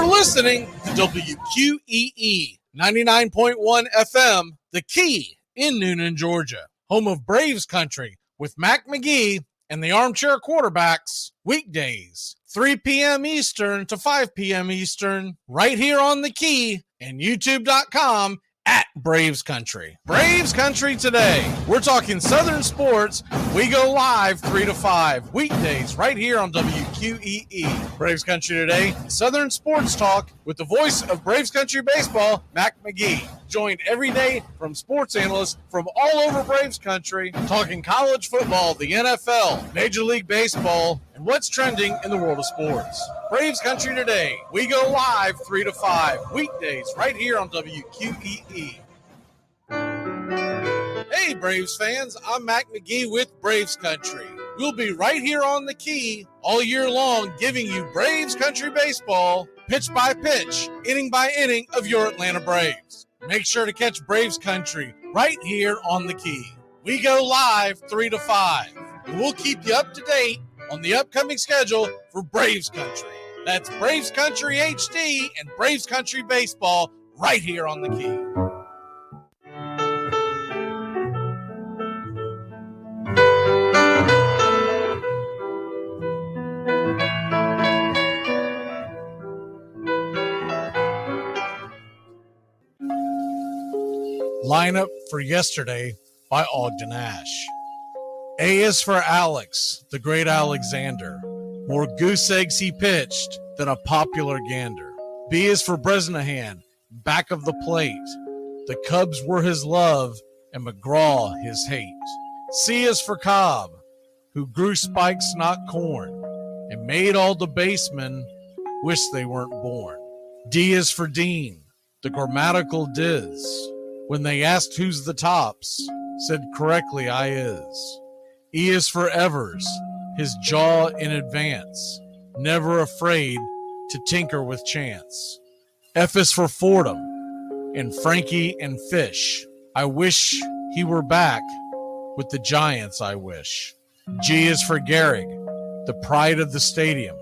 Listening to WQEE 99.1 FM, The Key in Noonan, Georgia, home of Braves Country with Mac Magee and the Armchair Quarterbacks, weekdays, 3 p.m. Eastern to 5 p.m. Eastern, right here on The Key and YouTube.com at Braves Country. Braves Country today. We're talking Southern sports. We go live 3 to 5 weekdays right here on WQEE. Braves Country today. Southern sports talk with the voice of Braves Country baseball, Mac Magee. Joined every day from sports analysts from all over Braves Country, talking college football, the NFL, Major League Baseball, and what's trending in the world of sports. Braves Country today. We go live 3 to 5 weekdays right here on WQEE. Hey, Braves fans, I'm Mac Magee with Braves Country. We'll be right here on The Key all year long giving you Braves Country baseball, pitch by pitch, inning by inning of your Atlanta Braves. Make sure to catch Braves Country right here on The Key. We go live 3 to 5, and we'll keep you up to date on the upcoming schedule for Braves Country. That's Braves Country HD and Braves Country baseball right here on The Key. Lineup for yesterday by Ogden Ash. A is for Alex, the great Alexander. More goose eggs he pitched than a popular gander. B is for Bresnahan, back of the plate. The Cubs were his love and McGraw his hate. C is for Cobb, who grew spikes, not corn, and made all the basemen wish they weren't born. D is for Dean, the grammatical diz. When they asked who's the tops, said correctly I is. E is for Evers, his jaw in advance, never afraid to tinker with chance. F is for Fordham, and Frankie and Fish. I wish he were back with the Giants, I wish. G is for Gehrig, the pride of the stadium,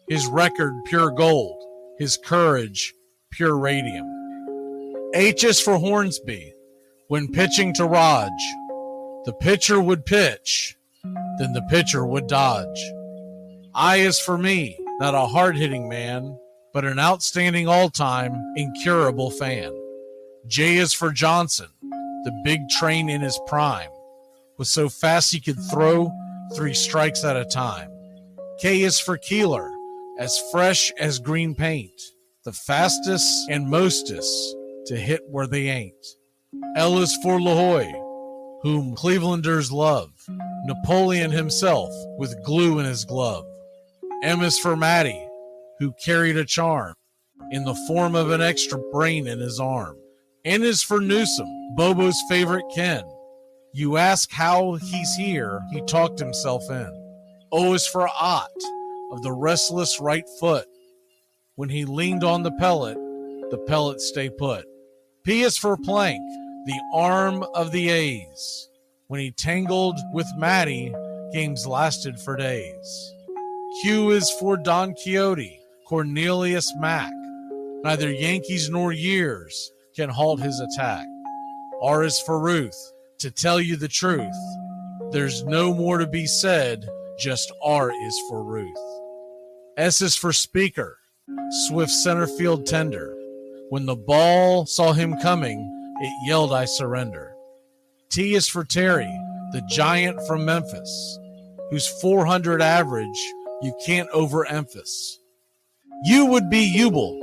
his record pure gold, his courage pure radium. H is for Hornsby. When pitching to Raj, the pitcher would pitch, then the pitcher would dodge. I is for me, not a hard-hitting man, but an outstanding all-time, incurable fan. J is for Johnson, the big train in his prime, was so fast he could throw 3 strikes at a time. K is for Keeler, as fresh as green paint, the fastest and mostest to hit where they ain't. L is for LaHoy, whom Clevelanders love, Napoleon himself with glue in his glove. M is for Matty, who carried a charm in the form of an extra brain in his arm. N is for Newsom, Bobo's favorite kin. You ask how he's here, he talked himself in. O is for Ott, of the restless right foot. When he leaned on the pellet stay put. P is for Plank, the arm of the A's. When he tangled with Matty, games lasted for days. Q is for Don Quixote, Cornelius Mac. Neither Yankees nor years can halt his attack. R is for Ruth, to tell you the truth. There's no more to be said, just R is for Ruth. S is for Speaker, swift center field tender. When the ball saw him coming, it yelled, I surrender. T is for Terry, the giant from Memphis, whose 400 average you can't overemphasize. U would be Ubel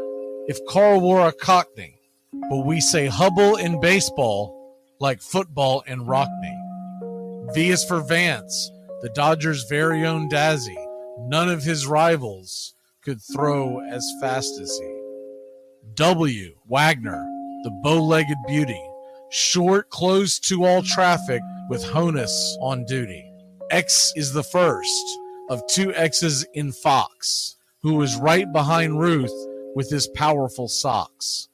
if Carl wore a cockney, but we say Hubble in baseball like football in Rockney. V is for Vance, the Dodgers' very own Dazzy. None of his rivals could throw as fast as he. W, Wagner, the bow-legged beauty, short, close to all traffic with Honus on duty. X is the first of two X's in Fox, who was right behind Ruth with his powerful socks.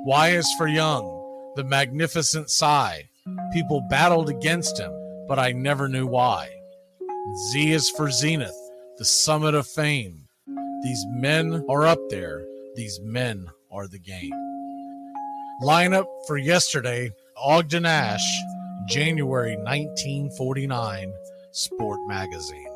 Y is for Young, the magnificent sigh. People battled against him, but I never knew why. Z is for Zenith, the summit of fame. These men are up there. These men are the game. Lineup for yesterday, Ogden Nash, January 1949, Sport Magazine.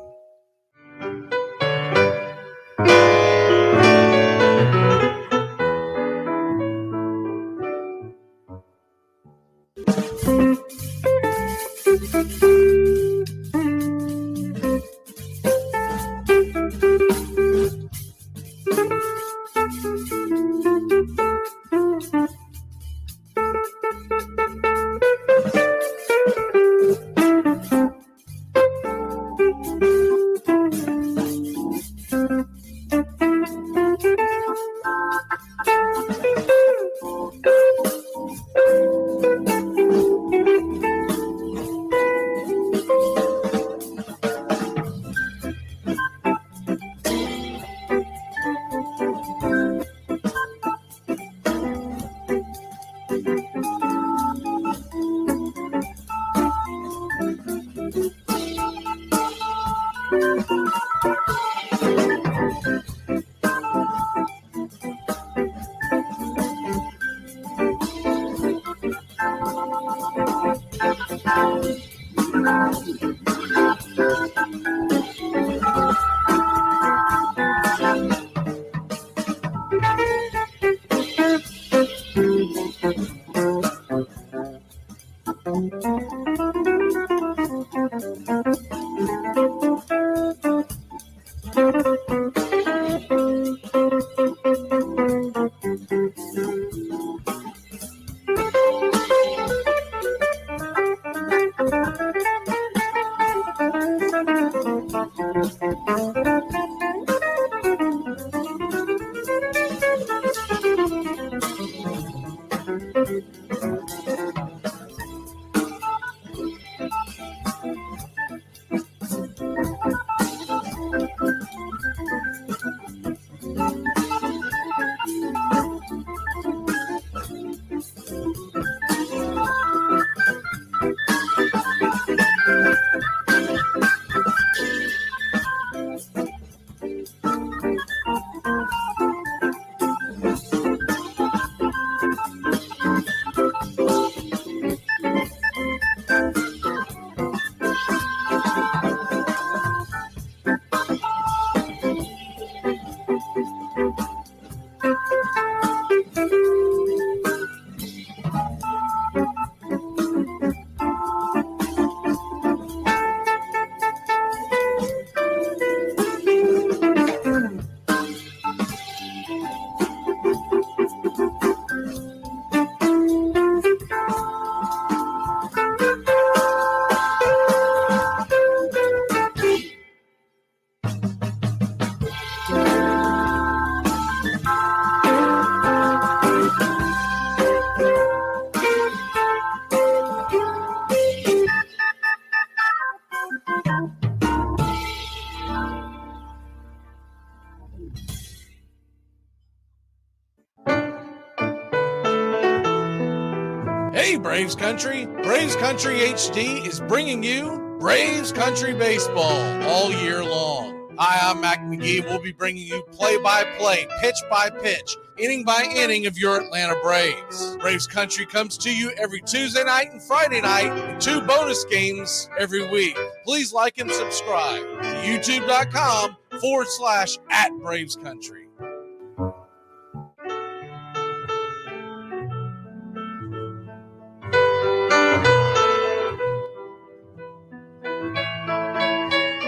Braves Country. Braves Country HD is bringing you Braves Country Baseball all year long. Hi, I'm Mac Magee. We'll be bringing you play-by-play, pitch-by-pitch, inning-by-inning of your Atlanta Braves. Braves Country comes to you every Tuesday night and Friday night, and 2 bonus games every week. Please like and subscribe to youtube.com/@BravesCountry.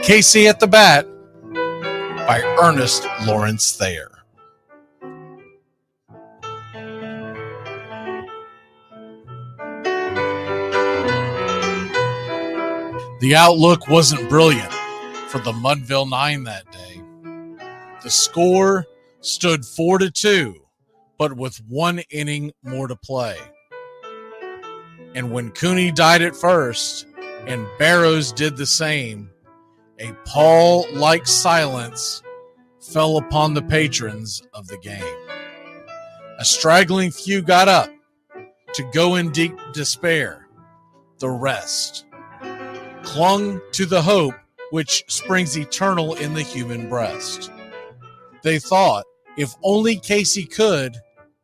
Casey at the Bat by Ernest Lawrence Thayer. The outlook wasn't brilliant for the Mudville Nine that day. The score stood 4-2, but with 1 inning more to play. And when Cooney died at first and Barrows did the same, a pall-like silence fell upon the patrons of the game. A straggling few got up to go in deep despair. The rest clung to the hope which springs eternal in the human breast. They thought, if only Casey could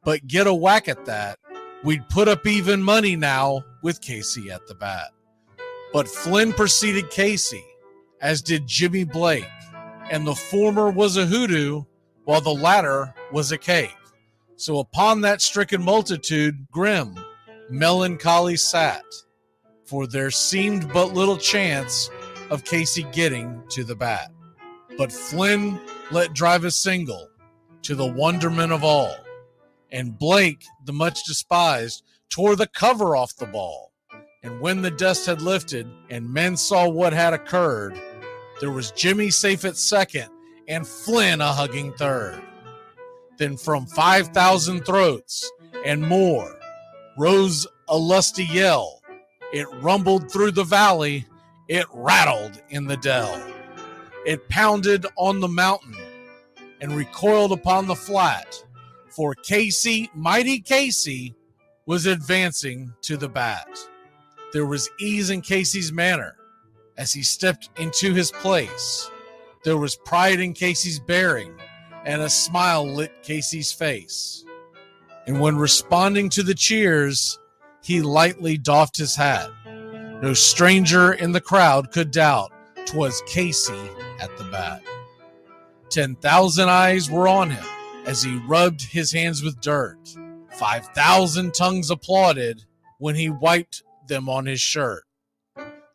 but get a whack at that, we'd put up even money now with Casey at the bat. But Flynn preceded Casey, as did Jimmy Blake, and the former was a hoodoo, while the latter was a cake. So upon that stricken multitude, grim, melancholy sat, for there seemed but little chance of Casey getting to the bat. But Flynn let drive a single, to the wonderment of all, and Blake, the much despised, tore the cover off the ball. And when the dust had lifted and men saw what had occurred, there was Jimmy safe at second and Flynn a hugging third. Then from 5,000 throats and more rose a lusty yell. It rumbled through the valley, it rattled in the dell. It pounded on the mountain and recoiled upon the flat, for Casey, mighty Casey, was advancing to the bat. There was ease in Casey's manner as he stepped into his place. There was pride in Casey's bearing, and a smile lit Casey's face. And when responding to the cheers, he lightly doffed his hat. No stranger in the crowd could doubt 'twas Casey at the bat. 10,000 eyes were on him as he rubbed his hands with dirt. 5,000 tongues applauded when he wiped them on his shirt.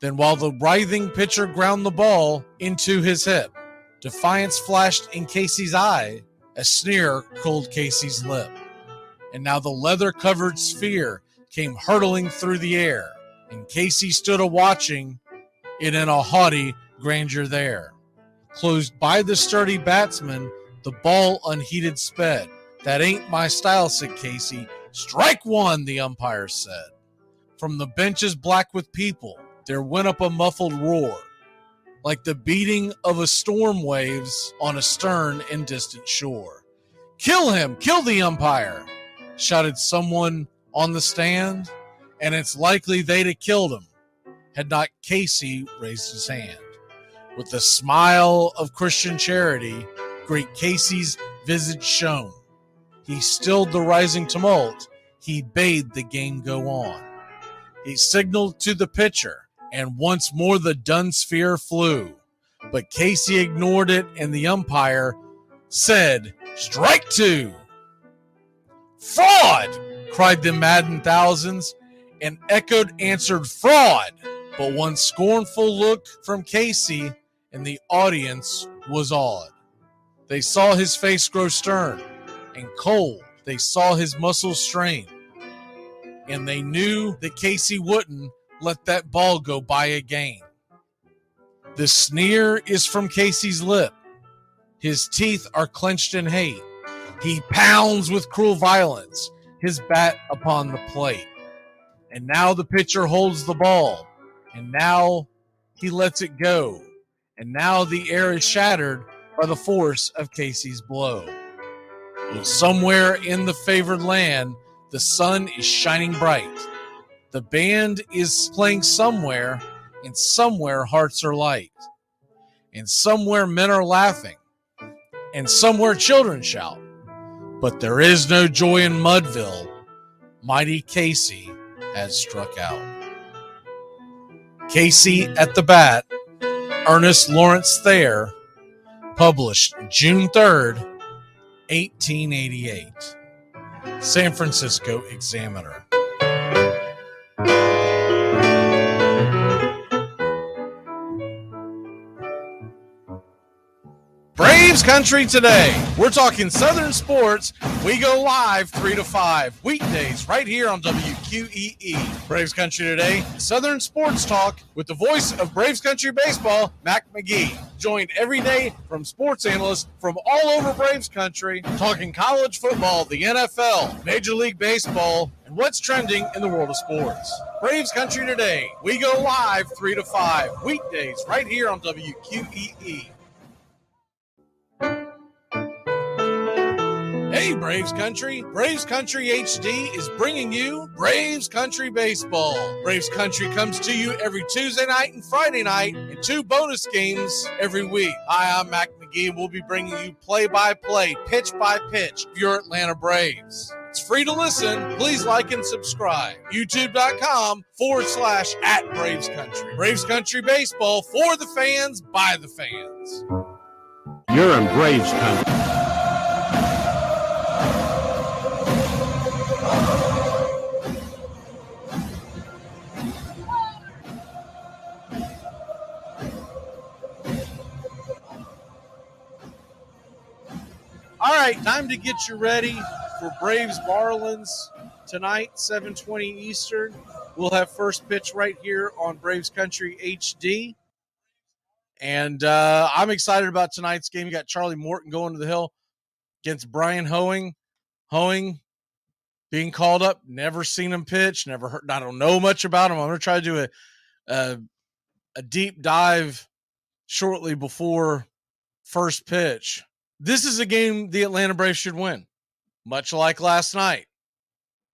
Then while the writhing pitcher ground the ball into his hip, defiance flashed in Casey's eye, a sneer curled Casey's lip. And now the leather-covered sphere came hurtling through the air, and Casey stood a-watching it in a haughty grandeur there. Closed by the sturdy batsman, the ball unheeded sped. That ain't my style, said Casey. Strike one, the umpire said. From the benches black with people, there went up a muffled roar, like the beating of a storm waves on a stern and distant shore. Kill him! Kill the umpire! Shouted someone on the stand, and it's likely they'd have killed him had not Casey raised his hand. With a smile of Christian charity, great Casey's visage shone. He stilled the rising tumult. He bade the game go on. He signaled to the pitcher, and once more the dun sphere flew. But Casey ignored it, and the umpire said, "Strike two." "Fraud!" cried the maddened thousands, and echoed answered, "Fraud!" But one scornful look from Casey, and the audience was awed. They saw his face grow stern and cold. They saw his muscles strain, and they knew that Casey wouldn't let that ball go by again. The sneer is from Casey's lip. His teeth are clenched in hate. He pounds with cruel violence his bat upon the plate. And now the pitcher holds the ball, and now he lets it go, and now the air is shattered by the force of Casey's blow. Well, somewhere in the favored land, the sun is shining bright, The band is playing somewhere, and somewhere hearts are light, and somewhere men are laughing, and somewhere children shout. But there is no joy in Mudville. Mighty Casey has struck out. Casey at the bat, Ernest Lawrence Thayer, published June 3rd, 1888. San Francisco Examiner. Braves Country today. We're talking Southern sports. We go live 3 to 5 weekdays right here on WQEE. Braves Country today. Southern sports talk with the voice of Braves Country baseball, Mac Magee. Joined every day from sports analysts from all over Braves Country, talking college football, the NFL, Major League Baseball, and what's trending in the world of sports. Braves Country today. We go live 3 to 5 weekdays right here on WQEE. Hey, Braves Country. Braves Country HD is bringing you Braves Country Baseball. Braves Country comes to you every Tuesday night and Friday night, and 2 bonus games every week. Hi, I'm Mac Magee, and we'll be bringing you play-by-play, pitch-by-pitch of your Atlanta Braves. It's free to listen. Please like and subscribe. YouTube.com/@Braves Country. Braves Country Baseball for the fans, by the fans. You're in Braves Country. All right, time to get you ready for Braves Marlins tonight, 7:20 Eastern. We'll have first pitch right here on Braves Country HD. And I'm excited about tonight's game. You got Charlie Morton going to the hill against Brian Hoeing. Hoeing being called up, never seen him pitch, never heard. I don't know much about him. I'm going to try to do a deep dive shortly before first pitch. This is a game the Atlanta Braves should win, much like last night.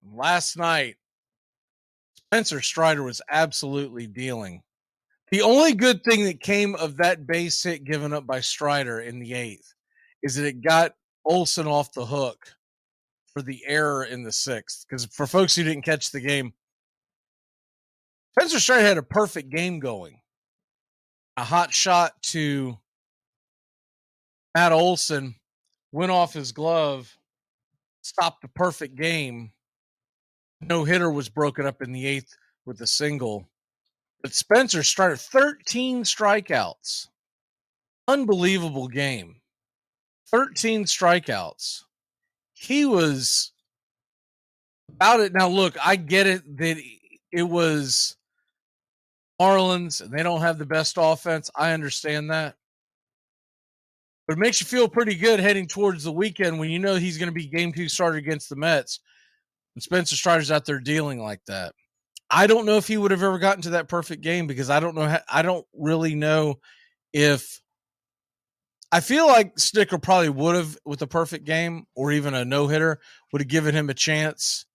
Last night, Spencer Strider was absolutely dealing. The only good thing that came of that base hit given up by Strider in the 8th is that it got Olsen off the hook for the error in the 6th. Because for folks who didn't catch the game, Spencer Strider had a perfect game going. A hot shot to Matt Olsen went off his glove, stopped the perfect game. No hitter was broken up in the 8th with a single. But Spencer Strider, 13 strikeouts. Unbelievable game. 13 strikeouts. He was about it. Now, look, I get it that it was Marlins and they don't have the best offense. I understand that. But it makes you feel pretty good heading towards the weekend when you know he's going to be game 2 starter against the Mets. And Spencer Strider's out there dealing like that. I don't know if he would have ever gotten to that perfect game because I don't really know if I feel like Snicker probably would have with a perfect game or even a no-hitter would have given him a chance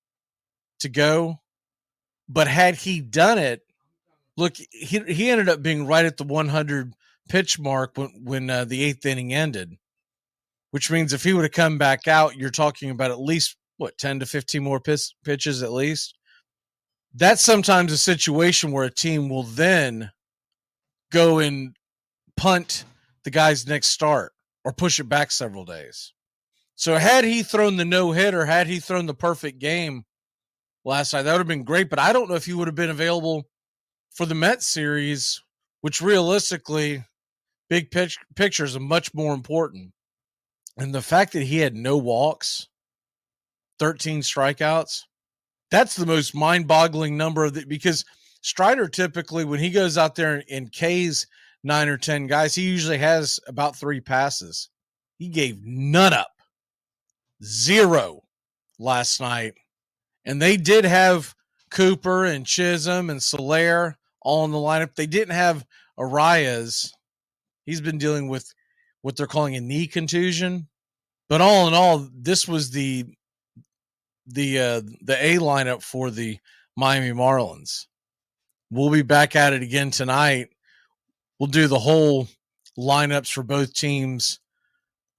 to go. But had he done it, look, he ended up being right at the 100 pitch mark when the 8th inning ended, which means if he would have come back out, you're talking about at least 10 to 15 more pitches at least. That's sometimes a situation where a team will then go and punt the guy's next start or push it back several days. So had he thrown the no-hitter, had he thrown the perfect game last night, that would have been great. But I don't know if he would have been available for the Mets series, which realistically, big picture is much more important. And the fact that he had no walks, 13 strikeouts, that's the most mind-boggling number of because Strider typically, when he goes out there and K's 9 or 10 guys, he usually has about 3 passes. He gave none up. 0 last night. And they did have Cooper and Chisholm and Soler all in the lineup. They didn't have Arias. He's been dealing with what they're calling a knee contusion. But all in all, this was the A lineup for the Miami Marlins. We'll be back at it again tonight. We'll do the whole lineups for both teams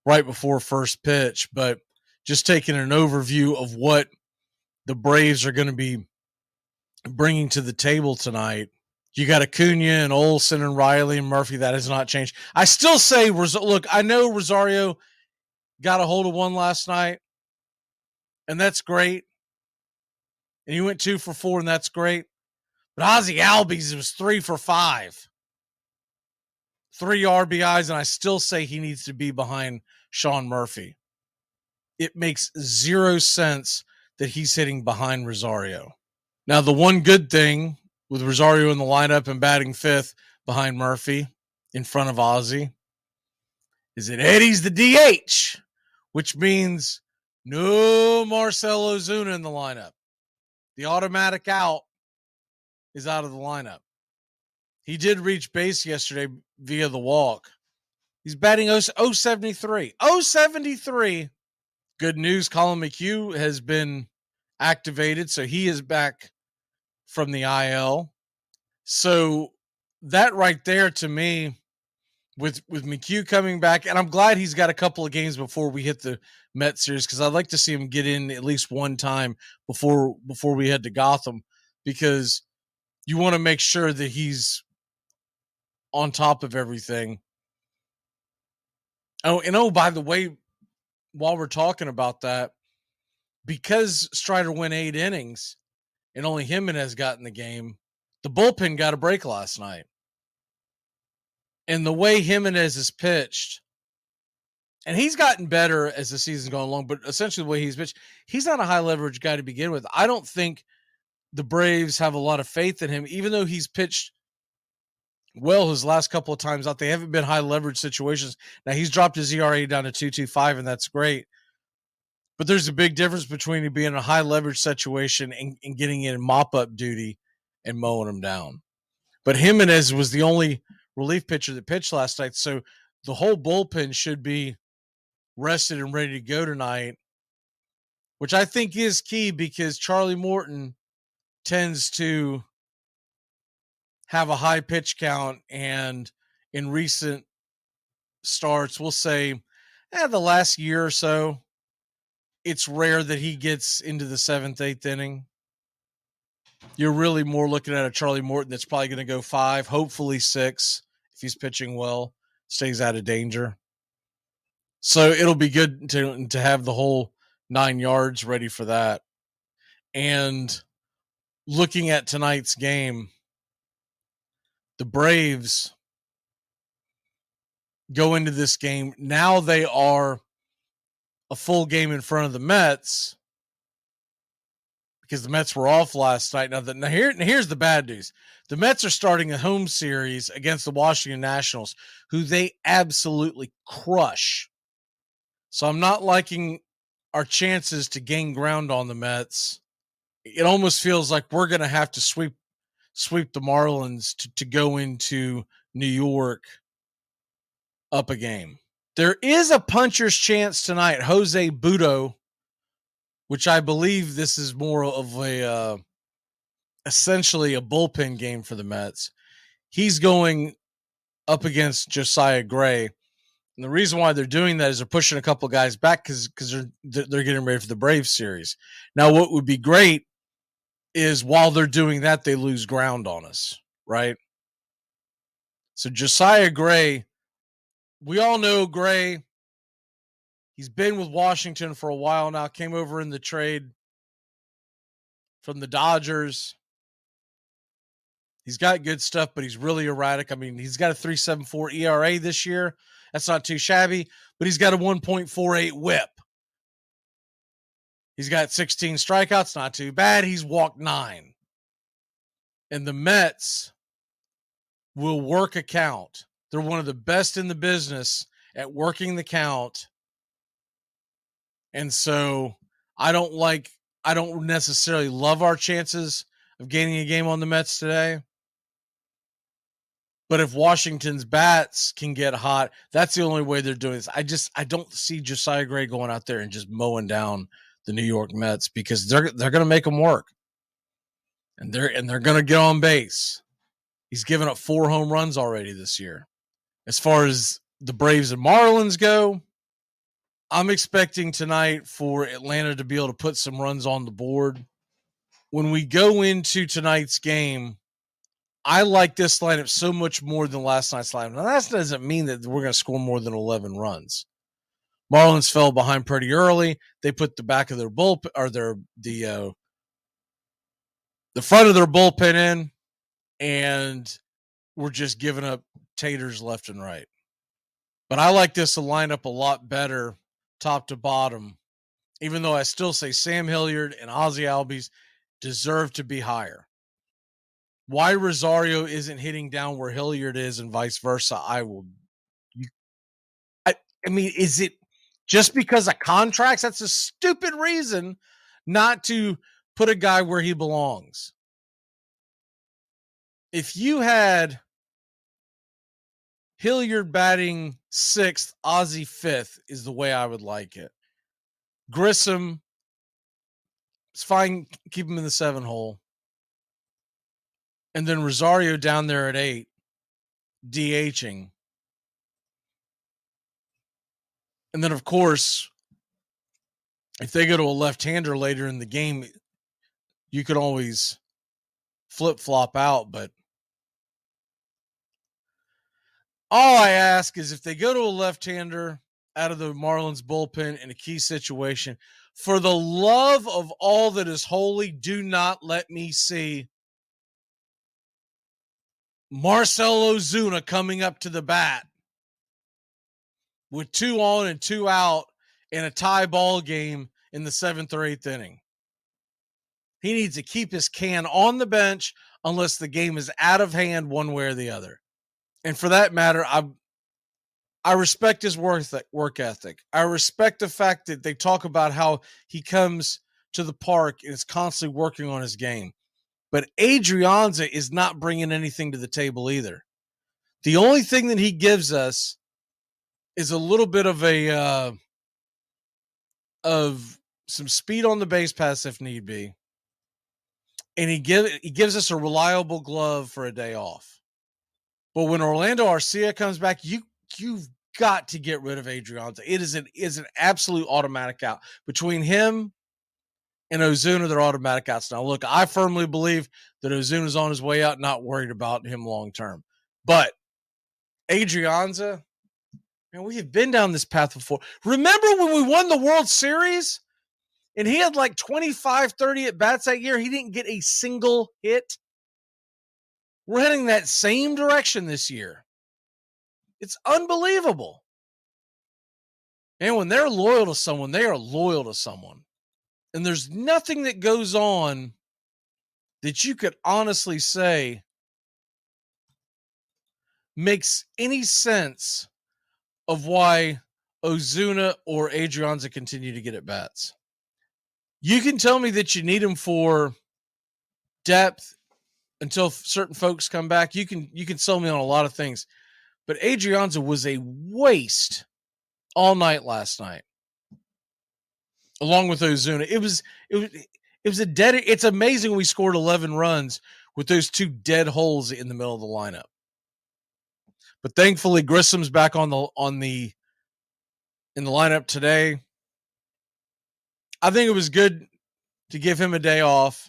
right before first pitch, but just taking an overview of what the Braves are going to be bringing to the table tonight. You got Acuna and Olsen and Riley and Murphy. That has not changed. I still say, look, I know Rosario got a hold of one last night, and that's great. And he went 2 for 4, and that's great. But Ozzie Albies was 3 for 5. 3 RBIs, and I still say he needs to be behind Sean Murphy. It makes zero sense that he's hitting behind Rosario. Now, the one good thing with Rosario in the lineup and batting 5th behind Murphy in front of Ozzie is that Eddie's the DH, which means no Marcell Ozuna in the lineup. The automatic out is out of the lineup. He did reach base yesterday via the walk. He's batting 073. 073. Good news, Colin McHugh has been activated, so he is back from the IL. So that right there to me, with McHugh coming back, and I'm glad he's got a couple of games before we hit the Met series, because I'd like to see him get in at least one time before we head to Gotham, because you want to make sure that he's on top of everything. Oh, and by the way, while we're talking about that, because Strider went 8 innings and only Jimenez got in the game, the bullpen got a break last night. And the way Jimenez is pitched, and he's gotten better as the season's gone along, but essentially the way he's pitched, he's not a high leverage guy to begin with. I don't think the Braves have a lot of faith in him, even though he's pitched well his last couple of times out. They haven't been high leverage situations. Now, he's dropped his ERA down to 2.25, and that's great. But there's a big difference between being in a high leverage situation and getting in mop-up duty and mowing them down. But Jimenez was the only relief pitcher that pitched last night, so the whole bullpen should be rested and ready to go tonight, which I think is key, because Charlie Morton tends to have a high pitch count, and in recent starts, we'll say the last year or so, it's rare that he gets into the 7th, 8th inning. You're really more looking at a Charlie Morton that's probably going to go 5, hopefully 6, if he's pitching well, stays out of danger. So it'll be good to have the whole 9 yards ready for that. And looking at tonight's game, the Braves go into this game. Now they are a full game in front of the Mets, because the Mets were off last night. Now here's the bad news. The Mets are starting a home series against the Washington Nationals, who they absolutely crush. So I'm not liking our chances to gain ground on the Mets. It almost feels like we're going to have to sweep the Marlins to go into New York up a game. There is a puncher's chance tonight. Jose Budo, which I believe this is more of a essentially a bullpen game for the Mets. He's going up against Josiah Gray. And the reason why they're doing that is they're pushing a couple guys back because they're getting ready for the Braves series. Now, what would be great is while they're doing that, they lose ground on us, right? So Josiah Gray, we all know Gray. He's been with Washington for a while now, came over in the trade from the Dodgers. He's got good stuff, but he's really erratic. I mean, he's got a 3.74 ERA this year. That's not too shabby, but he's got a 1.48 whip. He's got 16 strikeouts, not too bad. He's walked 9. And the Mets will work a count. They're one of the best in the business at working the count. And so I don't necessarily love our chances of gaining a game on the Mets today. But if Washington's bats can get hot, that's the only way they're doing this. I don't see Josiah Gray going out there and just mowing down the New York Mets, because they're going to make them work. and they're going to get on base. He's given up 4 home runs already this year. As far as the Braves and Marlins go, I'm expecting tonight for Atlanta to be able to put some runs on the board. When we go into tonight's game, I like this lineup so much more than last night's lineup. Now, that doesn't mean that we're going to score more than 11 runs. Marlins fell behind pretty early. They put the back of their bullpen, or the front of their bullpen in, and we're just giving up taters left and right. But I like this to line up a lot better top to bottom, even though I still say Sam Hilliard and Ozzie Albies deserve to be higher. Why Rosario isn't hitting down where Hilliard is and vice versa, I mean, is it just because of contracts? That's a stupid reason not to put a guy where he belongs. If you had Hilliard batting 6th, Ozzie 5th is the way I would like it. Grissom, it's fine, keep him in the 7 hole. And then Rosario down there at 8, DHing. And then, of course, if they go to a left-hander later in the game, you could always flip-flop out. But all I ask is if they go to a left-hander out of the Marlins bullpen in a key situation, for the love of all that is holy, do not let me see Marcell Ozuna coming up to the bat with 2 on and 2 out in a tie ball game in the 7th or 8th inning. He needs to keep his can on the bench unless the game is out of hand one way or the other. And for that matter, I respect his work ethic. I respect the fact that they talk about how he comes to the park and is constantly working on his game. But Adrianza is not bringing anything to the table either. The only thing that he gives us is a little bit of some speed on the base pass if need be. And he gives us a reliable glove for a day off. But when Orlando Arcia comes back, you've got to get rid of Adrianza. It is an absolute automatic out. Between him and Ozuna, they're automatic outs. Now, look, I firmly believe that Ozuna's on his way out, not worried about him long term. But Adrianza, man, we have been down this path before. Remember when we won the World Series and he had like 25, 30 at bats that year? He didn't get a single hit. We're heading that same direction this year. It's unbelievable. And when they're loyal to someone, they are loyal to someone. And there's nothing that goes on that you could honestly say makes any sense of why Ozuna or Adrianza continue to get at bats. You can tell me that you need him for depth until certain folks come back. You can sell me on a lot of things. But Adrianza was a waste all night last night, along with Ozuna. It was a dead. It's amazing we scored 11 runs with those 2 dead holes in the middle of the lineup. But thankfully, Grissom's back in the lineup today. I think it was good to give him a day off.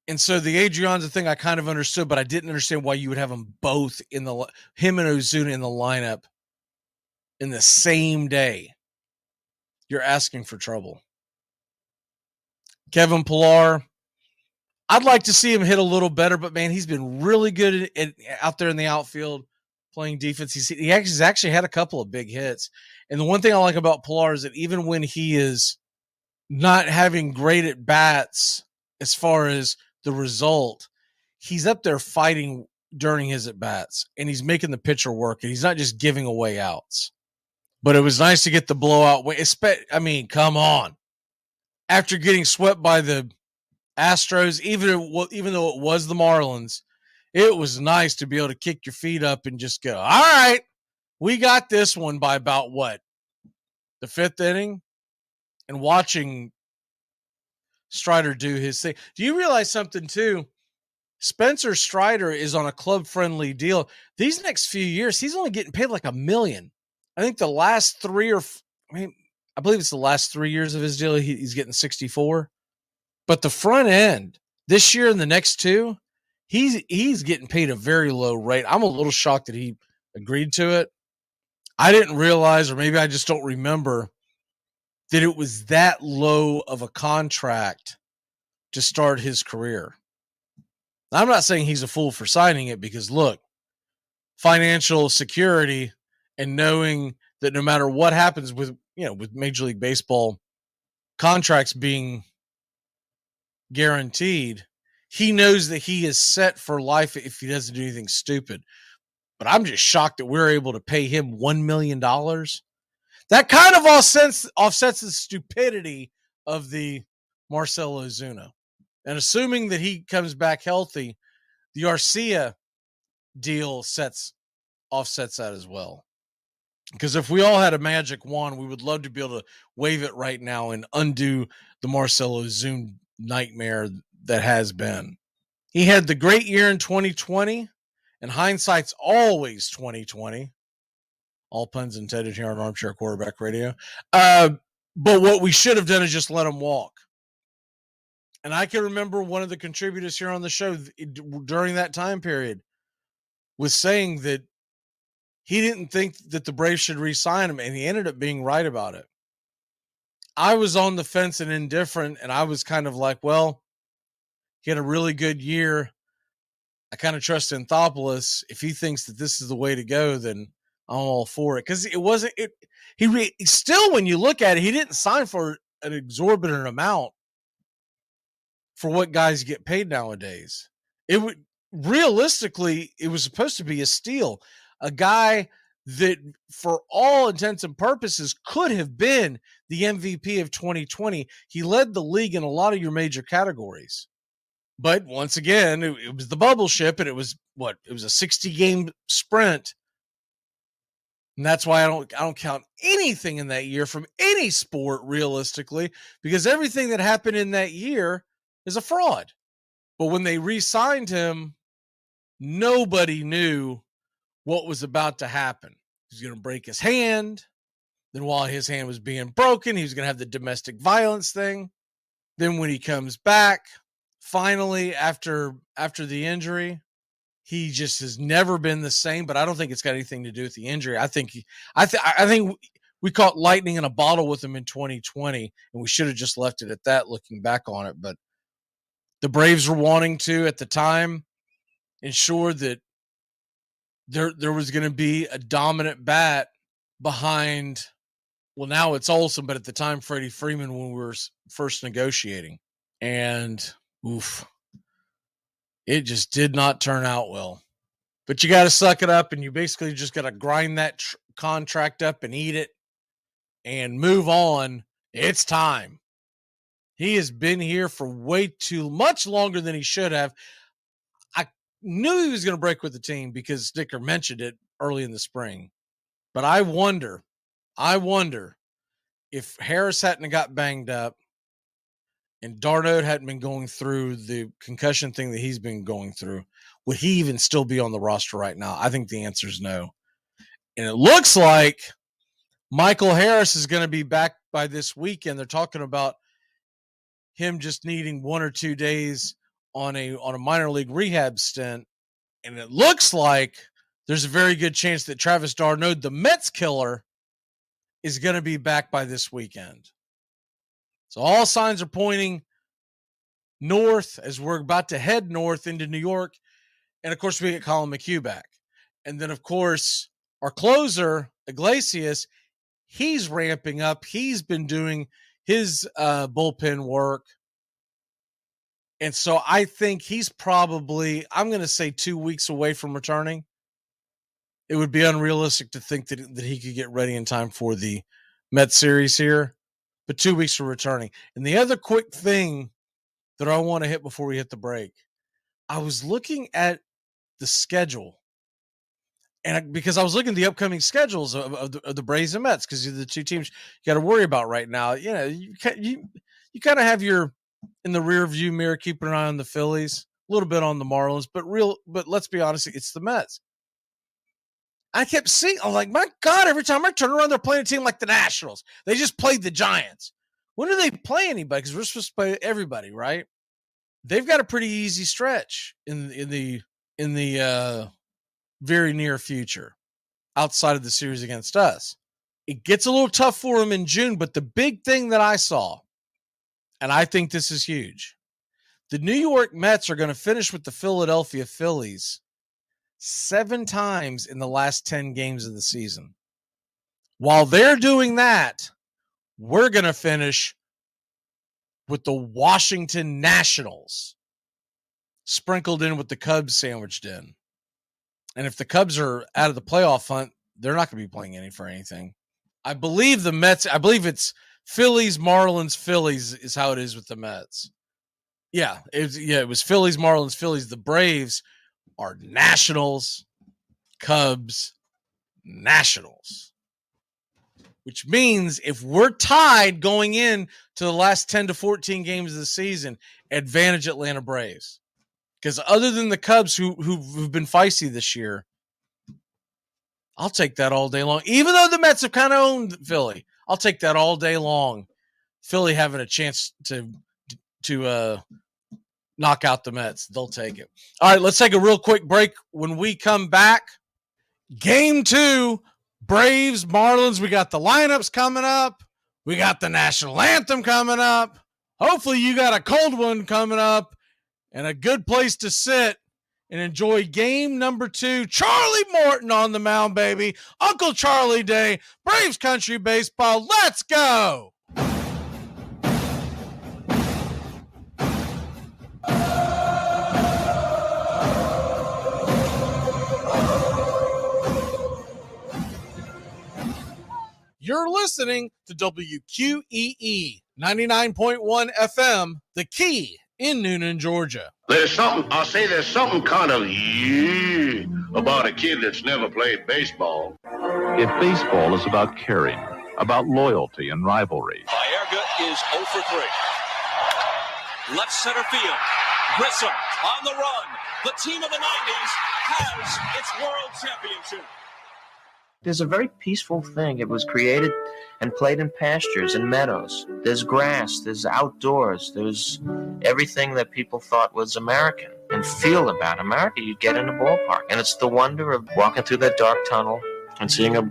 And so the Adrianza thing I kind of understood, but I didn't understand why you would have them both him and Ozuna in the lineup in the same day. You're asking for trouble. Kevin Pillar, I'd like to see him hit a little better, but man, he's been really good out there in the outfield playing defense. He actually had a couple of big hits. And the one thing I like about Pillar is that even when he is not having great at bats as far as the result, he's up there fighting during his at bats and he's making the pitcher work and he's not just giving away outs. But it was nice to get the blowout. I mean, come on. After getting swept by the Astros, even though it was the Marlins, it was nice to be able to kick your feet up and just go, all right, we got this one by about what? The 5th inning? And watching Strider do his thing. Do you realize something too? Spencer Strider is on a club-friendly deal. These next few years, he's only getting paid like $1 million. I think the last I believe it's the last 3 years of his deal, he's getting 64. But the front end, this year and the next two, he's getting paid a very low rate. I'm a little shocked that he agreed to it. I didn't realize, or maybe I just don't remember, that it was that low of a contract to start his career. I'm not saying he's a fool for signing it, because look, financial security and knowing that no matter what happens with Major League Baseball contracts being guaranteed, he knows that he is set for life if he doesn't do anything stupid. But I'm just shocked that we're able to pay him $1 million. That kind of offsets the stupidity of the Marcell Ozuna. And assuming that he comes back healthy, the Arcia deal offsets that as well. Because if we all had a magic wand, we would love to be able to wave it right now and undo the Marcell Ozuna nightmare that has been. He had the great year in 2020, and hindsight's always 2020. All puns intended here on Armchair Quarterback Radio. But what we should have done is just let him walk. And I can remember one of the contributors here on the show during that time period was saying that he didn't think that the Braves should re-sign him, and he ended up being right about it. I was on the fence and indifferent, and I was kind of like, well, he had a really good year. I kind of trust Anthopoulos. If he thinks that this is the way to go, then I'm all for it. Because still, when you look at it, he didn't sign for an exorbitant amount for what guys get paid nowadays. Realistically, it was supposed to be a steal. A guy that, for all intents and purposes, could have been the MVP of 2020. He led the league in a lot of your major categories. But once again, it was the bubble ship, and it was a 60-game sprint. And that's why I don't count anything in that year from any sport realistically, because everything that happened in that year is a fraud. But when they re-signed him, nobody knew what was about to happen. He was going to break his hand. Then while his hand was being broken, he was going to have the domestic violence thing. Then when he comes back, finally, after the injury, he just has never been the same. But I don't think it's got anything to do with the injury. I think we caught lightning in a bottle with him in 2020, and we should have just left it at that, looking back on it. But the Braves were wanting to, at the time, ensure that there was going to be a dominant bat behind, well, now it's Olsen, but at the time, Freddie Freeman, when we were first negotiating. And it just did not turn out well. But you got to suck it up, and you basically just got to grind that contract up and eat it and move on. It's time. He has been here for much longer than he should have. I knew he was going to break with the team because Sticker mentioned it early in the spring. But I wonder if Harris hadn't got banged up and d'Arnaud hadn't been going through the concussion thing that he's been going through, would he even still be on the roster right now? I think the answer is no. And it looks like Michael Harris is going to be back by this weekend. They're talking about him just needing 1 or 2 days on a minor league rehab stint. And it looks like there's a very good chance that Travis d'Arnaud, the Mets killer, is going to be back by this weekend. So all signs are pointing north as we're about to head north into New York. And, of course, we get Colin McHugh back. And then, of course, our closer, Iglesias, he's ramping up. He's been doing his bullpen work. And so I think he's probably, I'm going to say 2 weeks away from returning. It would be unrealistic to think that he could get ready in time for the Mets series here, but 2 weeks from returning. And the other quick thing that I want to hit before we hit the break, I was looking at the schedule, and because I was looking at the upcoming schedules of the Braves and Mets, because they're the two teams you got to worry about right now. You know, you kind of have your in the rear view mirror, keeping an eye on the Phillies, a little bit on the Marlins, but let's be honest, it's the Mets. I kept seeing, I'm like, my God, every time I turn around, they're playing a team like the Nationals. They just played the Giants. When do they play anybody? Because we're supposed to play everybody, right? They've got a pretty easy stretch in the very near future outside of the series against us. It gets a little tough for them in June, but the big thing that I saw, and I think this is huge, the New York Mets are going to finish with the Philadelphia Phillies 7 times in the last 10 games of the season. While they're doing that, we're going to finish with the Washington Nationals sprinkled in with the Cubs sandwiched in. And if the Cubs are out of the playoff hunt, they're not going to be playing any for anything. I believe the Mets, I believe it's Phillies, Marlins, Phillies is how it is with the Mets. Yeah, it was Phillies, Marlins, Phillies. The Braves are Nationals, Cubs, Nationals. Which means if we're tied going in to the last 10 to 14 games of the season, advantage Atlanta Braves. Because other than the Cubs who've been feisty this year, I'll take that all day long. Even though the Mets have kind of owned Philly, I'll take that all day long. Philly having a chance to knock out the Mets. They'll take it. All right, let's take a real quick break. When we come back, Game 2, Braves, Marlins. We got the lineups coming up. We got the national anthem coming up. Hopefully you got a cold one coming up and a good place to sit and enjoy game number 2. Charlie Morton on the mound, baby. Uncle Charlie Day, Braves Country Baseball. Let's go. You're listening to WQEE 99.1 FM, The Key in Noonan, Georgia. There's something kind of about a kid that's never played baseball. If baseball is about caring, about loyalty and rivalry. Baerga is 0 for 3. Left center field. Grissom on the run. The team of the 90s has its world championship. There's a very peaceful thing. It was created and played in pastures and meadows. There's grass, there's outdoors, there's everything that people thought was American and feel about America. You get in a ballpark, and it's the wonder of walking through that dark tunnel and seeing a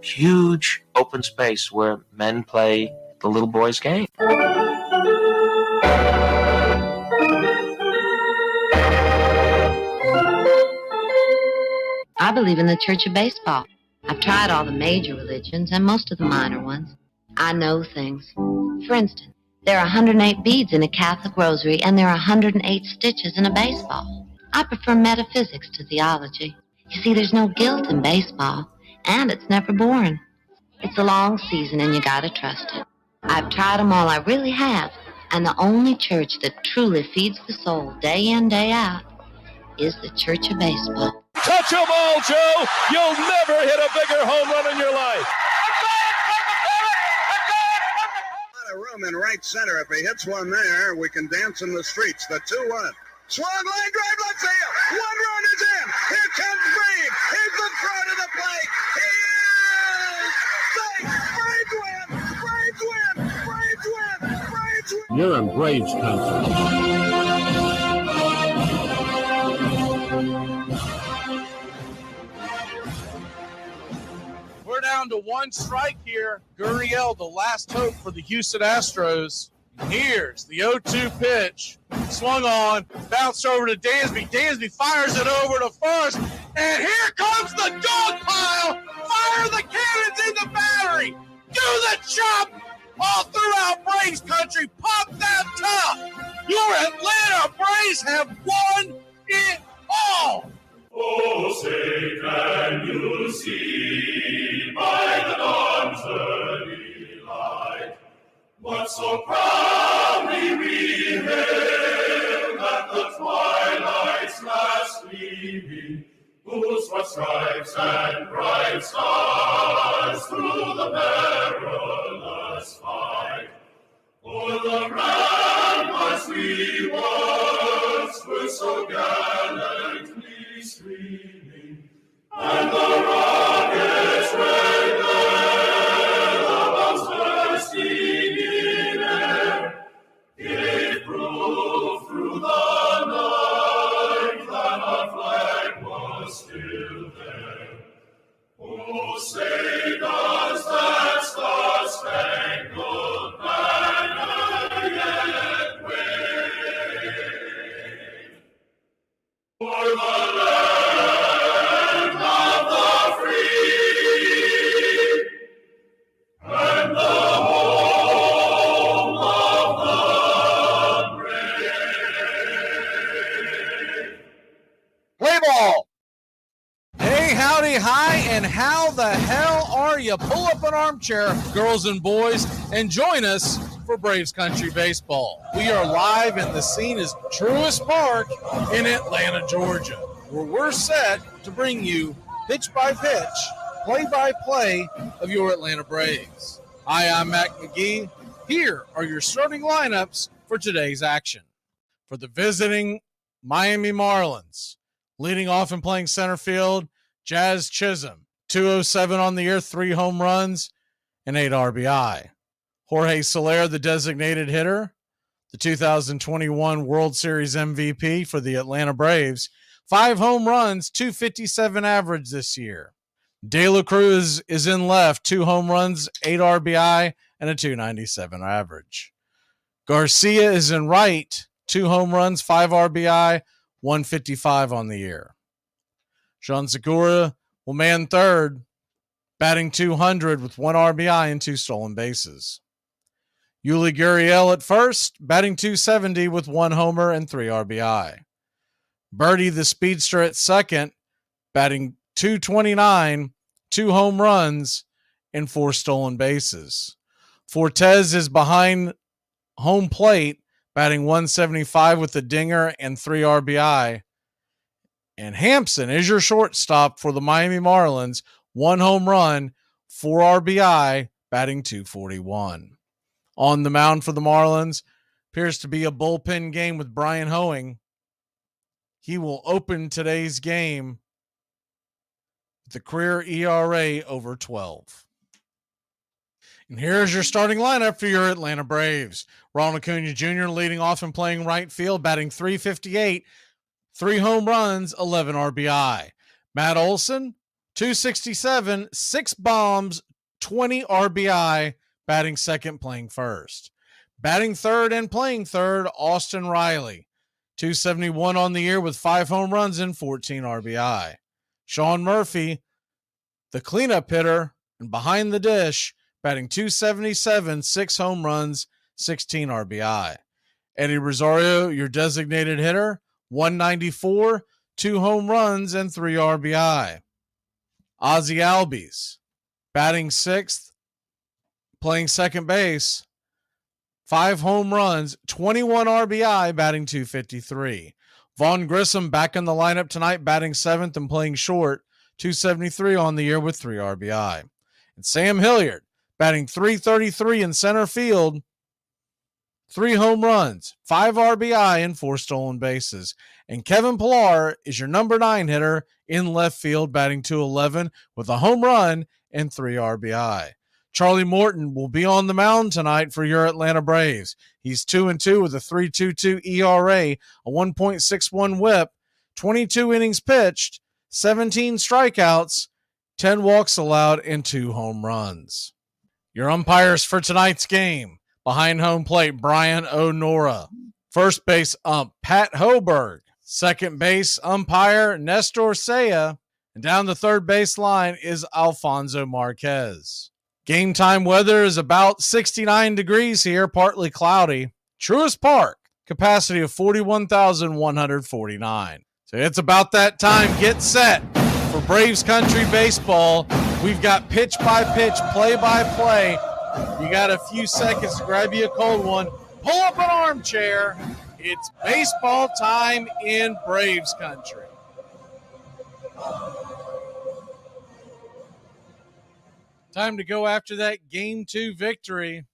huge open space where men play the little boy's game. I believe in the Church of Baseball. I've tried all the major religions and most of the minor ones. I know things. For instance, there are 108 beads in a Catholic rosary and there are 108 stitches in a baseball. I prefer metaphysics to theology. You see, there's no guilt in baseball, and it's never boring. It's a long season and you gotta trust it. I've tried them all, I really have. And the only church that truly feeds the soul day in, day out is the Church of Baseball. Touch a ball, Joe. You'll never hit a bigger home run in your life. A room in right center. If he hits one there, we can dance in the streets. The 2-1. Swung line drive left field. 1 run is in. Here comes Braves. Here's the throw to the plate. He is safe. Braves win. Braves win. Braves win. Braves win. You're in Braves country. We're down to 1 strike here. Gurriel, the last hope for the Houston Astros. Here's the 0-2 pitch. Swung on, bounced over to Dansby. Dansby fires it over to first. And here comes the dog pile. Fire the cannons in the battery. Do the chop all throughout Braves country. Pop that top. Your Atlanta Braves have won it all. Oh, say can you see by the dawn's early light what so proudly we hailed at the twilight's last gleaming, whose white stripes and bright stars through the perilous fight o'er the ramparts as we once were so gallantly streaming, and the rocket's red glare, the bombs bursting in air, gave proof through the night that our flag was still there. Oh, say does that star-spangled banner yet wave o'er the land of the free and the home of the brave? Play ball! Hey, howdy, hi, and how the hell are you? Pull up an armchair, girls and boys, and join us for Braves Country Baseball. We are live, and the scene is Truist Park in Atlanta, Georgia, where we're set to bring you pitch by pitch, play by play of your Atlanta Braves. Hi, I'm Mac Magee. Here are your starting lineups for today's action. For the visiting Miami Marlins, leading off and playing center field, Jazz Chisholm, 207 on the year, 3 home runs, and 8 RBI. Jorge Soler, the designated hitter, the 2021 World Series MVP for the Atlanta Braves, 5 home runs, 257 average this year. De La Cruz is in left, 2 home runs, 8 RBI, and a 297 average. Garcia is in right, 2 home runs, 5 RBI, 155 on the year. Sean Segura will man third, batting .200 with 1 RBI and 2 stolen bases. Yuli Gurriel at first, batting .270 with 1 homer and 3 RBI. Birdie the speedster at second, batting .229, 2 home runs, and 4 stolen bases. Fortes is behind home plate, batting .175 with a dinger and 3 RBI. And Hampson is your shortstop for the Miami Marlins, 1 home run, 4 RBI, batting .241. On the mound for the Marlins, appears to be a bullpen game with Brian Hoeing. He will open today's game with the career ERA over 12. And here's your starting lineup for your Atlanta Braves. Ronald Acuna Jr. leading off and playing right field, batting .358, 3 home runs, 11 RBI. Matt Olson, .267, 6 bombs, 20 RBI, batting second, playing first. Batting third and playing third, Austin Riley, .271 on the year with 5 home runs and 14 RBI. Sean Murphy, the cleanup hitter and behind the dish, batting .277, 6 home runs, 16 RBI. Eddie Rosario, your designated hitter, .194, 2 home runs, and 3 RBI. Ozzie Albies, batting 6th, playing second base, 5 home runs, 21 RBI, batting .253. Vaughn Grissom back in the lineup tonight, batting 7th and playing short, .273 on the year with 3 RBI. And Sam Hilliard, batting .333 in center field, 3 home runs, 5 RBI, and 4 stolen bases. And Kevin Pillar is your number 9 hitter in left field, batting .211 with a home run and 3 RBI. Charlie Morton will be on the mound tonight for your Atlanta Braves. He's 2-2 with a 3.22 ERA, a 1.61 whip, 22 innings pitched, 17 strikeouts, 10 walks allowed, and 2 home runs. Your umpires for tonight's game. Behind home plate, Brian O'Nora. First base ump, Pat Hoberg. Second base umpire, Nestor Saya. And down the third base line is Alfonso Marquez. Game time weather is about 69 degrees here, partly cloudy. Truist Park, capacity of 41,149. So it's about that time. Get set for Braves Country Baseball. We've got pitch by pitch, play by play. You got a few seconds to grab you a cold one. Pull up an armchair. It's baseball time in Braves Country. Time to go after that Game 2 victory.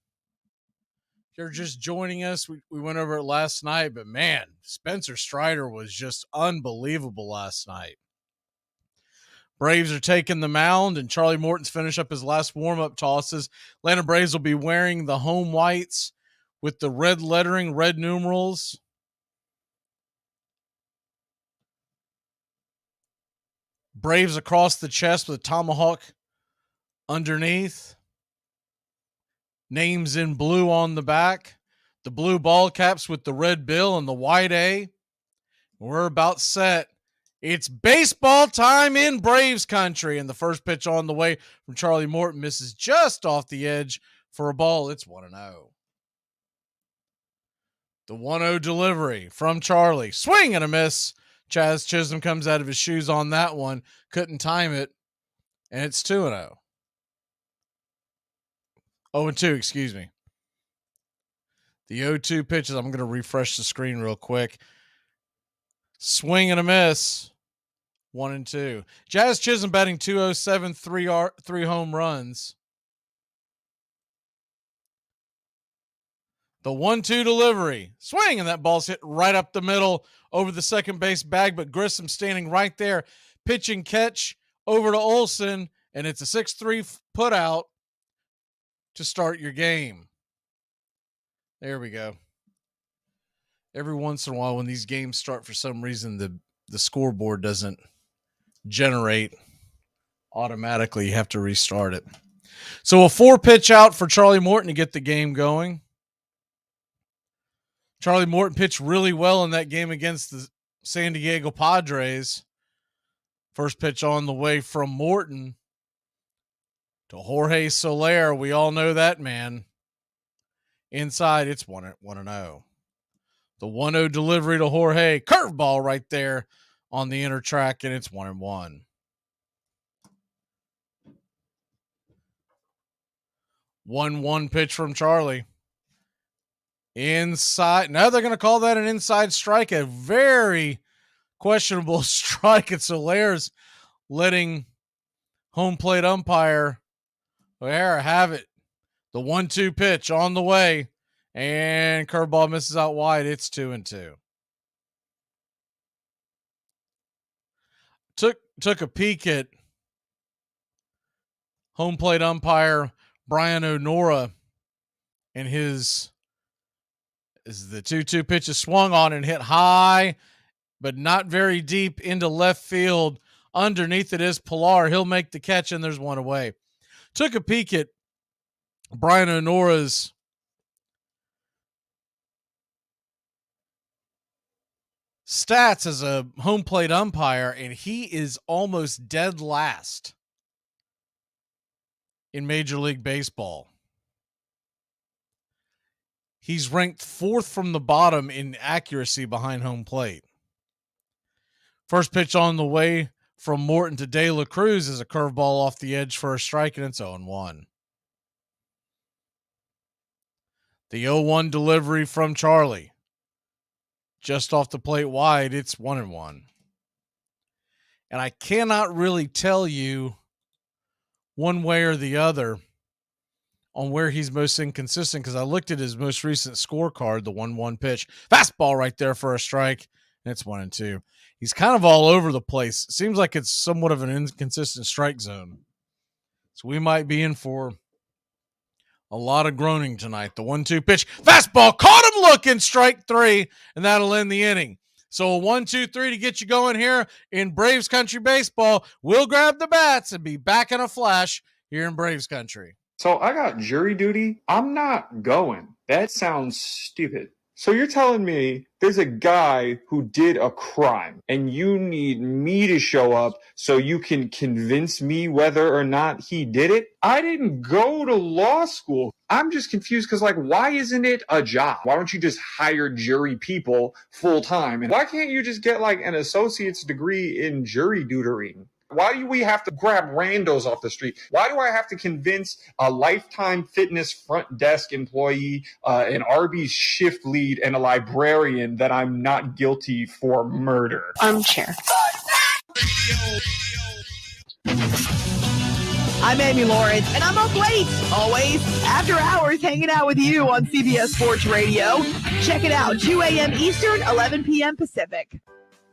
you're just joining us, we went over it last night, but man, Spencer Strider was just unbelievable last night. Braves are taking the mound, and Charlie Morton's finished up his last warm-up tosses. Atlanta Braves will be wearing the home whites with the red lettering, red numerals. Braves across the chest with a tomahawk underneath. Names in blue on the back. The blue ball caps with the red bill and the white A. We're about set. It's baseball time in Braves country. And the first pitch on the way from Charlie Morton misses just off the edge for a ball. It's 1-0. The 1-0 delivery from Charlie. Swing and a miss. Chaz Chisholm comes out of his shoes on that one. Couldn't time it. And it's 2-0. 0-2, excuse me. The 0-2 pitches. I'm going to refresh the screen real quick. Swing and a miss. 1-2. Jazz Chisholm batting .207, three home runs. The 1-2 delivery. Swing, and that ball's hit right up the middle over the second base bag, but Grissom standing right there. Pitch and catch over to Olsen, and it's a 6-3 put out to start your game. There we go. Every once in a while when these games start, for some reason, the scoreboard doesn't generate automatically. You have to restart it. So a 4-pitch out for Charlie Morton to get the game going. Charlie Morton pitched really well in that game against the San Diego Padres. First pitch on the way from Morton to Jorge Soler. We all know that man. Inside, it's 1-0. The 1-0 delivery to Jorge. Curveball right there on the inner track, and it's 1-1. 1-1 pitch from Charlie. Inside. Now they're going to call that an inside strike. A very questionable strike. And Soler's letting home plate umpire there have it. The 1-2 pitch on the way. And curveball misses out wide. It's 2-2. Took a peek at home plate umpire Brian O'Nora and his as the 2-2 pitch is swung on and hit high, but not very deep into left field. Underneath it is Pilar. He'll make the catch, and there's one away. Took a peek at Brian O'Nora's stats as a home plate umpire, and he is almost dead last in Major League Baseball. He's ranked 4th from the bottom in accuracy behind home plate. First pitch on the way from Morton to De La Cruz is a curveball off the edge for a strike, and it's 0-1. The 0-1 delivery from Charlie. Just off the plate wide, it's 1-1. And I cannot really tell you one way or the other on where he's most inconsistent, because I looked at his most recent scorecard, the 1-1 pitch. Fastball right there for a strike, and it's 1-2. He's kind of all over the place. It seems like it's somewhat of an inconsistent strike zone. So we might be in for a lot of groaning tonight. The 1-2 pitch. Fastball caught him looking. Strike 3, and that'll end the inning. So a 1-2-3 to get you going here in Braves Country Baseball. We'll grab the bats and be back in a flash here in Braves Country. So I got jury duty. I'm not going. That sounds stupid. So you're telling me there's a guy who did a crime and you need me to show up so you can convince me whether or not he did it? I didn't go to law school. I'm just confused because, why isn't it a job? Why don't you just hire jury people full time? And why can't you just get an associate's degree in jury tutoring? Why do we have to grab randos off the street? Why do I have to convince a Lifetime Fitness front desk employee, an Arby's shift lead, and a librarian that I'm not guilty for murder? Armchair. I'm Amy Lawrence, and I'm up late, always, after hours, hanging out with you on CBS Sports Radio. Check it out, 2 a.m. Eastern, 11 p.m. Pacific.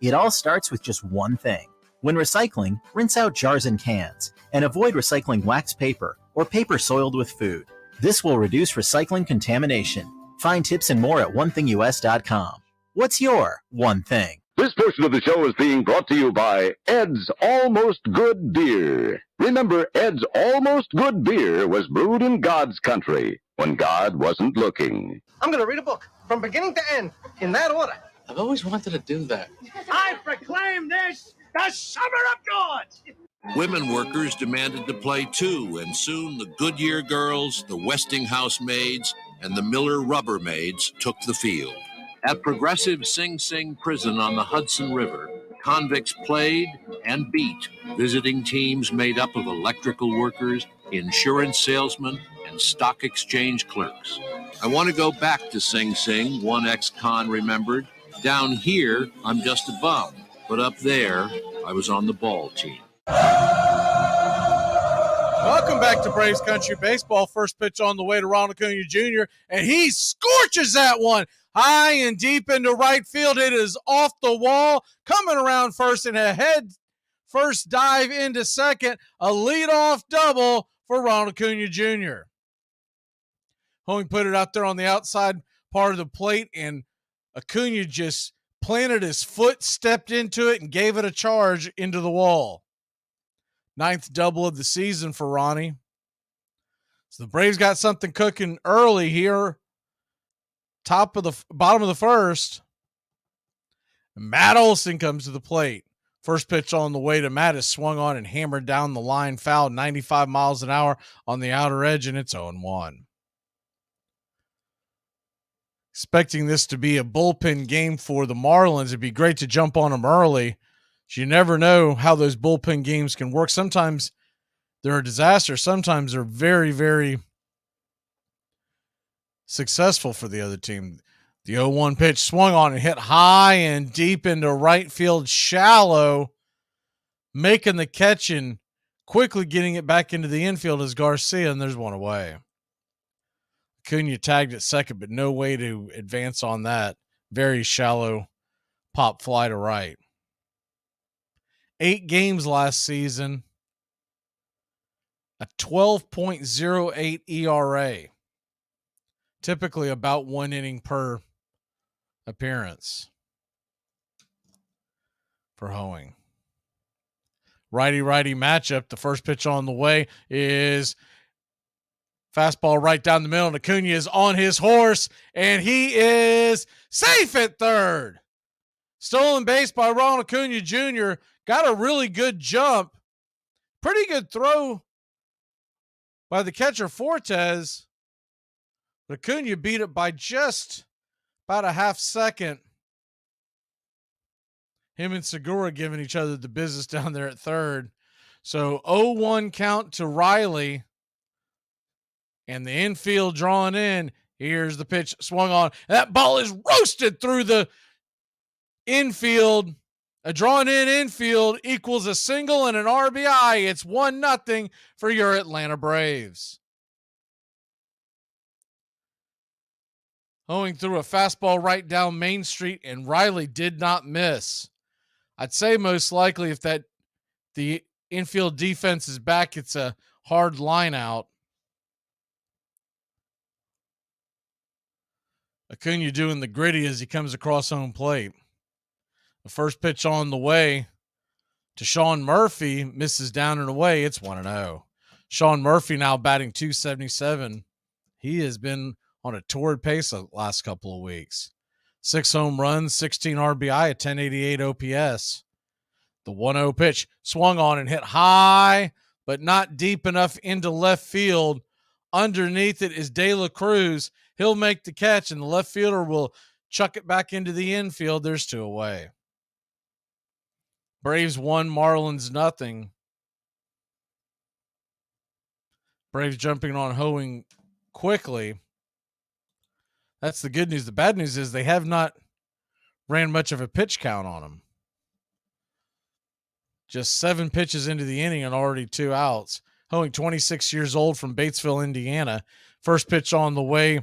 It all starts with just one thing. When recycling, rinse out jars and cans, and avoid recycling wax paper or paper soiled with food. This will reduce recycling contamination. Find tips and more at onethingus.com. What's your one thing? This portion of the show is being brought to you by Ed's Almost Good Beer. Remember, Ed's Almost Good Beer was brewed in God's country when God wasn't looking. I'm going to read a book from beginning to end in that order. I've always wanted to do that. I proclaim this the Summer of God! Women workers demanded to play too, and soon the Goodyear girls, the Westinghouse maids, and the Miller rubber maids took the field. At Progressive Sing Sing Prison on the Hudson River, convicts played and beat visiting teams made up of electrical workers, insurance salesmen, and stock exchange clerks. I want to go back to Sing Sing, one ex-con remembered. Down here, I'm just a bum, but up there, I was on the ball team. Welcome back to Braves Country Baseball. First pitch on the way to Ronald Acuna Jr., and he scorches that one high and deep into right field. It is off the wall, coming around first, and a head first dive into second. A leadoff double for Ronald Acuna Jr. Hoeing put it out there on the outside part of the plate, and Acuna just planted his foot, stepped into it, and gave it a charge into the wall. 9th double of the season for Ronnie. So the Braves got something cooking early here. Bottom of the first. Matt Olson comes to the plate. First pitch on the way to Matt is swung on and hammered down the line, foul 95 miles an hour on the outer edge, and it's 0-1. Expecting this to be a bullpen game for the Marlins. It'd be great to jump on them early. You never know how those bullpen games can work. Sometimes they're a disaster. Sometimes they're very, very successful for the other team. The 0-1 pitch swung on and hit high and deep into right field, shallow, making the catch and quickly getting it back into the infield is Garcia, and there's one away. Acuna tagged at second, but no way to advance on that. Very shallow pop fly to right. 8 games last season, a 12.08 ERA. Typically about 1 inning per appearance for Hoeing. Righty-righty matchup. The first pitch on the way is fastball right down the middle, and Acuna is on his horse, and he is safe at third. Stolen base by Ronald Acuna Jr. Got a really good jump. Pretty good throw by the catcher Fortes. But Acuna beat it by just about a half second. Him and Segura giving each other the business down there at third. So 0-1 count to Riley. And the infield drawing in. Here's the pitch swung on. That ball is roasted through the infield. A drawn in infield equals a single and an RBI. It's 1-0 for your Atlanta Braves. Hoeing threw a fastball right down Main Street, and Riley did not miss. I'd say most likely if the infield defense is back, it's a hard line out. Acuna doing the gritty as he comes across home plate. The first pitch on the way to Sean Murphy misses down and away. It's 1-0. Sean Murphy now batting .277. He has been on a torrid pace the last couple of weeks. 6 home runs, 16 RBI, a 1088 OPS. The 1-0 pitch swung on and hit high, but not deep enough into left field. Underneath it is De La Cruz. He'll make the catch, and the left fielder will chuck it back into the infield. There's 2 away. Braves 1, Marlins 0. Braves jumping on Hoeing quickly. That's the good news. The bad news is they have not ran much of a pitch count on him. Just 7 pitches into the inning and already 2 outs. Hoeing, 26 years old, from Batesville, Indiana. First pitch on the way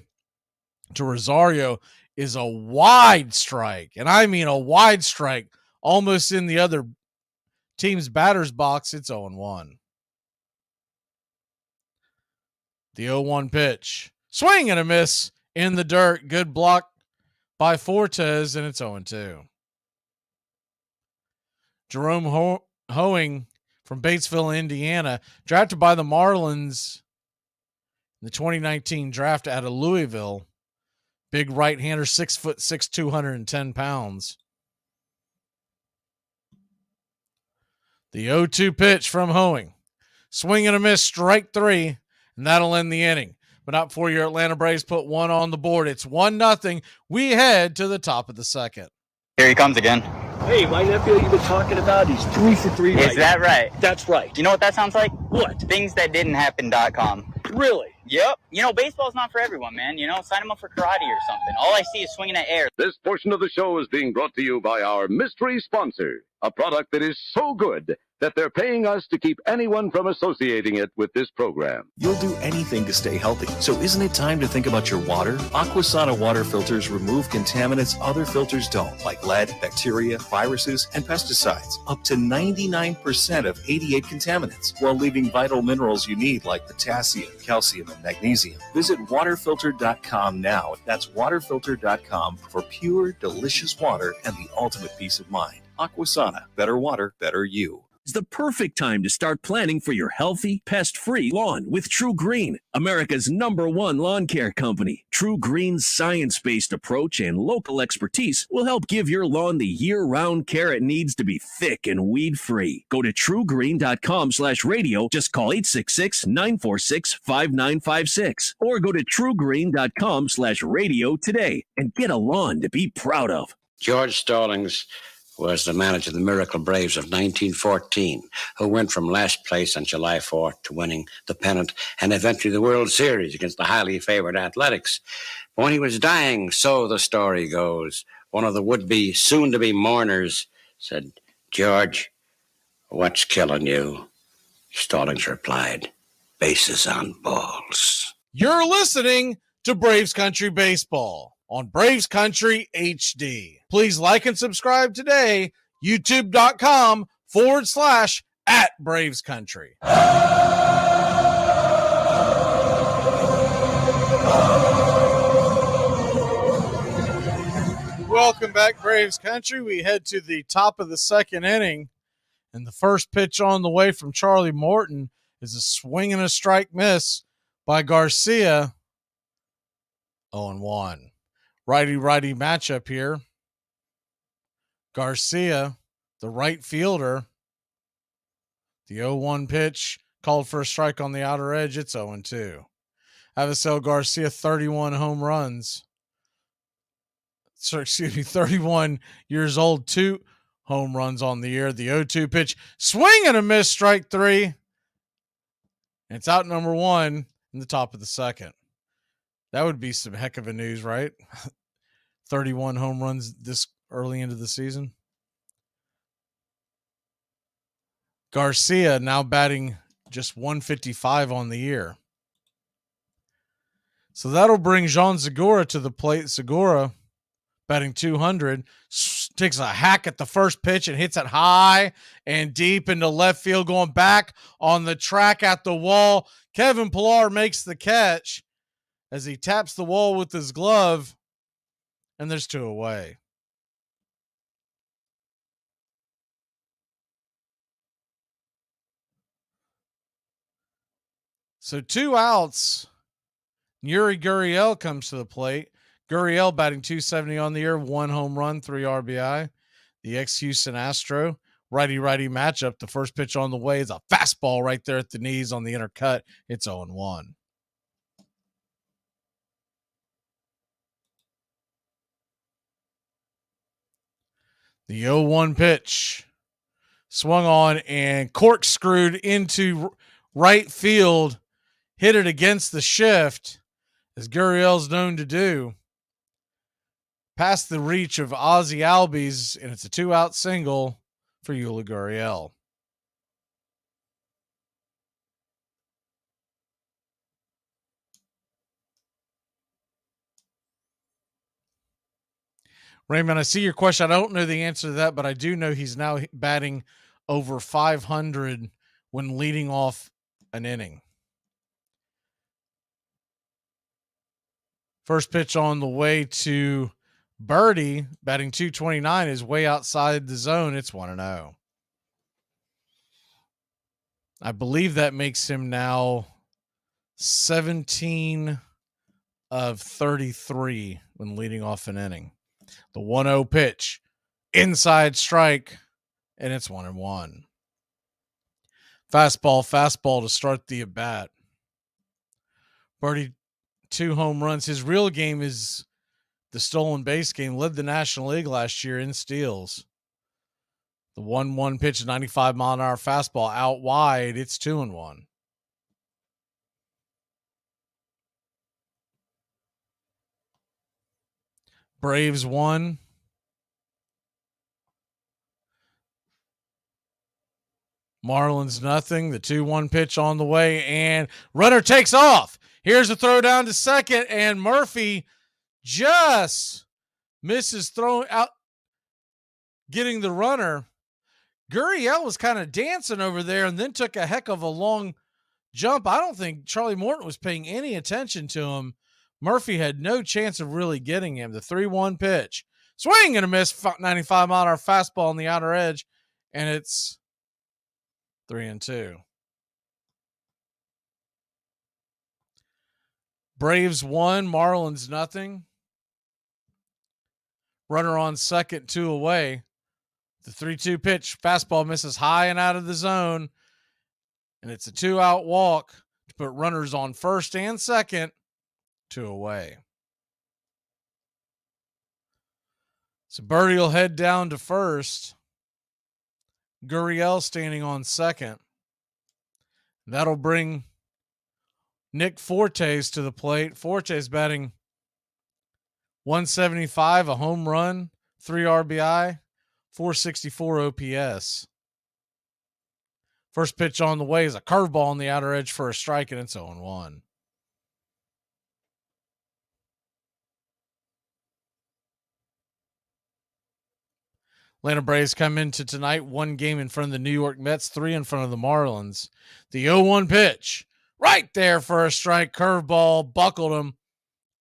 to Rosario is a wide strike. And I mean a wide strike, almost in the other team's batter's box. It's 0-1. The 0-1 pitch. Swing and a miss in the dirt. Good block by Fortes, and it's 0-2. Jerome Hoeing from Batesville, Indiana, drafted by the Marlins in the 2019 draft out of Louisville. Big right-hander, 6'6", 210 pounds. The 0-2 pitch from Hoeing. Swing and a miss, strike 3, and that'll end the inning. But not before your Atlanta Braves put one on the board. It's 1-0. We head to the top of the second. Here he comes again. Hey, my nephew you've been talking about, he's 3 for 3 Is that right? That's right. You know what that sounds like? What? ThingsThatDidn'tHappen.com. Really? Yep. You know, baseball's not for everyone, man. You know, sign him up for karate or something. All I see is swinging at air. This portion of the show is being brought to you by our mystery sponsor, a product that is so good that they're paying us to keep anyone from associating it with this program. You'll do anything to stay healthy. So isn't it time to think about your water? Aquasana water filters remove contaminants other filters don't, like lead, bacteria, viruses, and pesticides. Up to 99% of 88 contaminants, while leaving vital minerals you need like potassium, calcium, and magnesium. Visit waterfilter.com now. That's waterfilter.com for pure, delicious water and the ultimate peace of mind. Aquasana. Better water, better you. It's the perfect time to start planning for your healthy, pest-free lawn with True Green, America's #1 lawn care company. True Green's science-based approach and local expertise will help give your lawn the year-round care it needs to be thick and weed-free. Go to truegreen.com/radio. Just call 866-946-5956 or go to truegreen.com/radio today and get a lawn to be proud of. George Stallings was the manager of the Miracle Braves of 1914, who went from last place on July 4th to winning the pennant and eventually the World Series against the highly favored Athletics. But when he was dying, so the story goes, one of the would-be, soon-to-be mourners said, "George, what's killing you?" Stallings replied, "Bases on balls." You're listening to Braves Country Baseball on Braves Country HD. Please like and subscribe today, youtube.com/@BravesCountry. Welcome back, Braves Country. We head to the top of the second inning, and the first pitch on the way from Charlie Morton is a swing and a strike miss by Garcia. 0-1. Righty-righty matchup here. Garcia, the right fielder. The 0-1 pitch called for a strike on the outer edge. It's 0-2. Avisail Garcia, 31 home runs. 31 years old, 2 home runs on the year. The 0-2 pitch, swing and a miss, strike 3. And it's out number 1 in the top of the second. That would be some heck of a news, right? 31 home runs this early into the season. Garcia now batting just 155 on the year. So that'll bring Jean Segura to the plate. Segura batting 200, takes a hack at the first pitch and hits it high and deep into left field, going back on the track at the wall. Kevin Pillar makes the catch as he taps the wall with his glove, and there's 2 away. So 2 outs. Yuri Gurriel comes to the plate. Gurriel batting 270 on the year, 1 home run, 3 RBI. The ex-Houston Astro. Righty-righty matchup. The first pitch on the way is a fastball right there at the knees on the inner cut. It's 0-1. The 0-1 pitch swung on and corkscrewed into right field. Hit it against the shift, as Gurriel's known to do. Past the reach of Ozzie Albies, and it's a 2-out single for Yuli Gurriel. Raymond, I see your question. I don't know the answer to that, but I do know he's now batting over 500 when leading off an inning. First pitch on the way to Birdie, batting 229, is way outside the zone. It's 1-0. I believe that makes him now 17 of 33 when leading off an inning. The 1-0 pitch, inside strike, and it's 1-1. Fastball to start the at bat. Birdie, 2 home runs. His real game is the stolen base game. Led the National League last year in steals. The 1-1 pitch, 95-mile-an-hour fastball out wide. It's 2-1. Braves 1. Marlins nothing. The 2-1 pitch on the way, and runner takes off. Here's a throw down to second, and Murphy just misses throwing out, getting the runner. Gurriel was kind of dancing over there and then took a heck of a long jump. I don't think Charlie Morton was paying any attention to him. Murphy had no chance of really getting him. The 3-1 pitch. Swing and a miss, 95-mile-an-hour fastball on the outer edge, and it's 3-2. Braves 1, Marlins nothing. Runner on second, 2 away. The 3-2 pitch, fastball misses high and out of the zone, and it's a 2-out walk to put runners on first and second, 2 away. So Birdie will head down to first. Gurriel standing on second. That'll bring Nick Fortes to the plate. Fortes batting 175, a home run, 3 RBI, 464 OPS. First pitch on the way is a curveball on the outer edge for a strike, and it's 0-1. Atlanta Braves come into tonight 1 game in front of the New York Mets, 3 in front of the Marlins. The 0-1 pitch, right there for a strike, curveball, buckled him.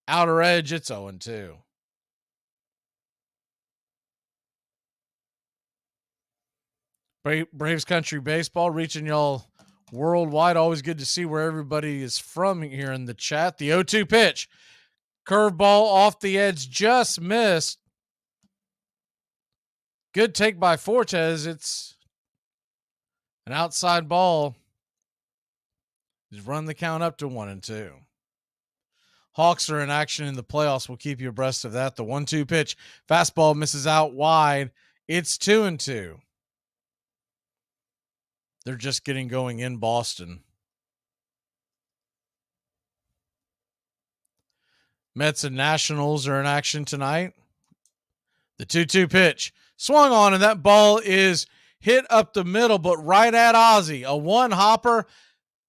Outer edge, it's 0-2. Braves Country Baseball reaching y'all worldwide. Always good to see where everybody is from here in the chat. The 0-2 pitch, curveball off the edge, just missed. Good take by Fortes. It's an outside ball. Just run the count up to 1-2. Hawks are in action in the playoffs. We'll keep you abreast of that. The 1-2 pitch, fastball misses out wide. It's 2-2. They're just getting going in Boston. Mets and Nationals are in action tonight. The 2-2 pitch swung on, and that ball is hit up the middle, but right at Ozzie. A 1-hopper.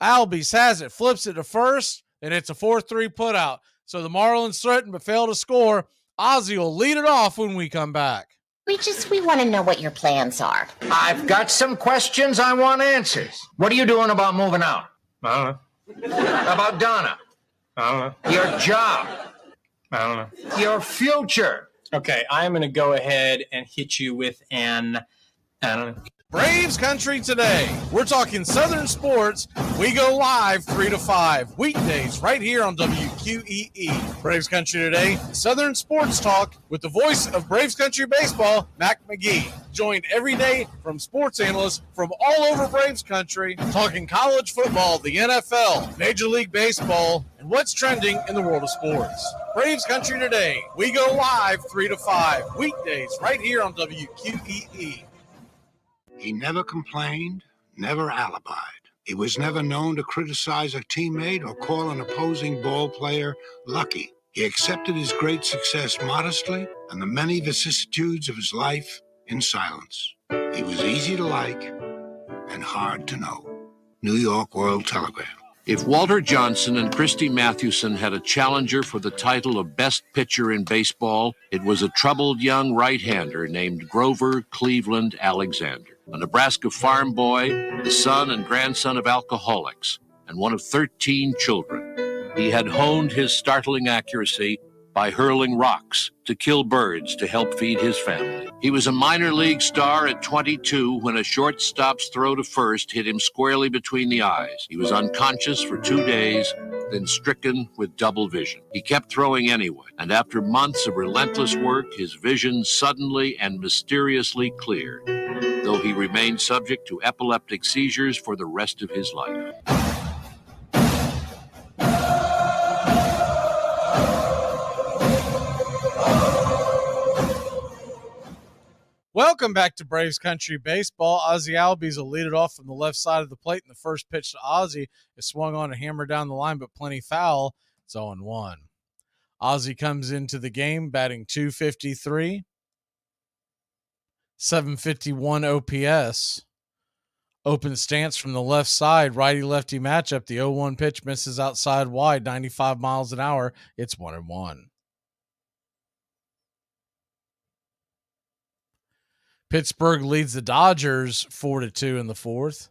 Albies has it, flips it to first, and it's a 4-3 putout. So the Marlins threaten but fail to score. Ozzie will lead it off when we come back. We want to know what your plans are. I've got some questions I want answers. What are you doing about moving out? I don't know. About Donna? I don't know. Your job? I don't know. Your future? Okay, I'm going to go ahead and hit you with an, I don't know. Braves Country today. We're talking Southern sports. We go live 3 to 5 weekdays right here on WQEE. Braves Country today, Southern sports talk with the voice of Braves Country baseball, Mac Magee. Joined every day from sports analysts from all over Braves Country, talking college football, the NFL, Major League Baseball, and what's trending in the world of sports. Braves Country today. We go live 3 to 5 weekdays right here on WQEE. He never complained, never alibied. He was never known to criticize a teammate or call an opposing ball player lucky. He accepted his great success modestly and the many vicissitudes of his life in silence. He was easy to like and hard to know. New York World Telegram. If Walter Johnson and Christy Mathewson had a challenger for the title of best pitcher in baseball, it was a troubled young right-hander named Grover Cleveland Alexander, a Nebraska farm boy, the son and grandson of alcoholics, and one of 13 children. He had honed his startling accuracy by hurling rocks to kill birds to help feed his family. He was a minor league star at 22 when a shortstop's throw to first hit him squarely between the eyes. He was unconscious for 2 days, then stricken with double vision. He kept throwing anyway, and after months of relentless work, his vision suddenly and mysteriously cleared, though he remained subject to epileptic seizures for the rest of his life. Welcome back to Braves Country Baseball. Ozzie Albies will lead it off from the left side of the plate, and the first pitch to Ozzie is swung on and hammered down the line, but plenty foul. It's 0-1. Ozzie comes into the game batting .253, 751 OPS. Open stance from the left side, righty-lefty matchup. The 0-1 pitch misses outside wide, 95 miles an hour. It's 1-1. Pittsburgh leads the Dodgers 4-2 in the fourth.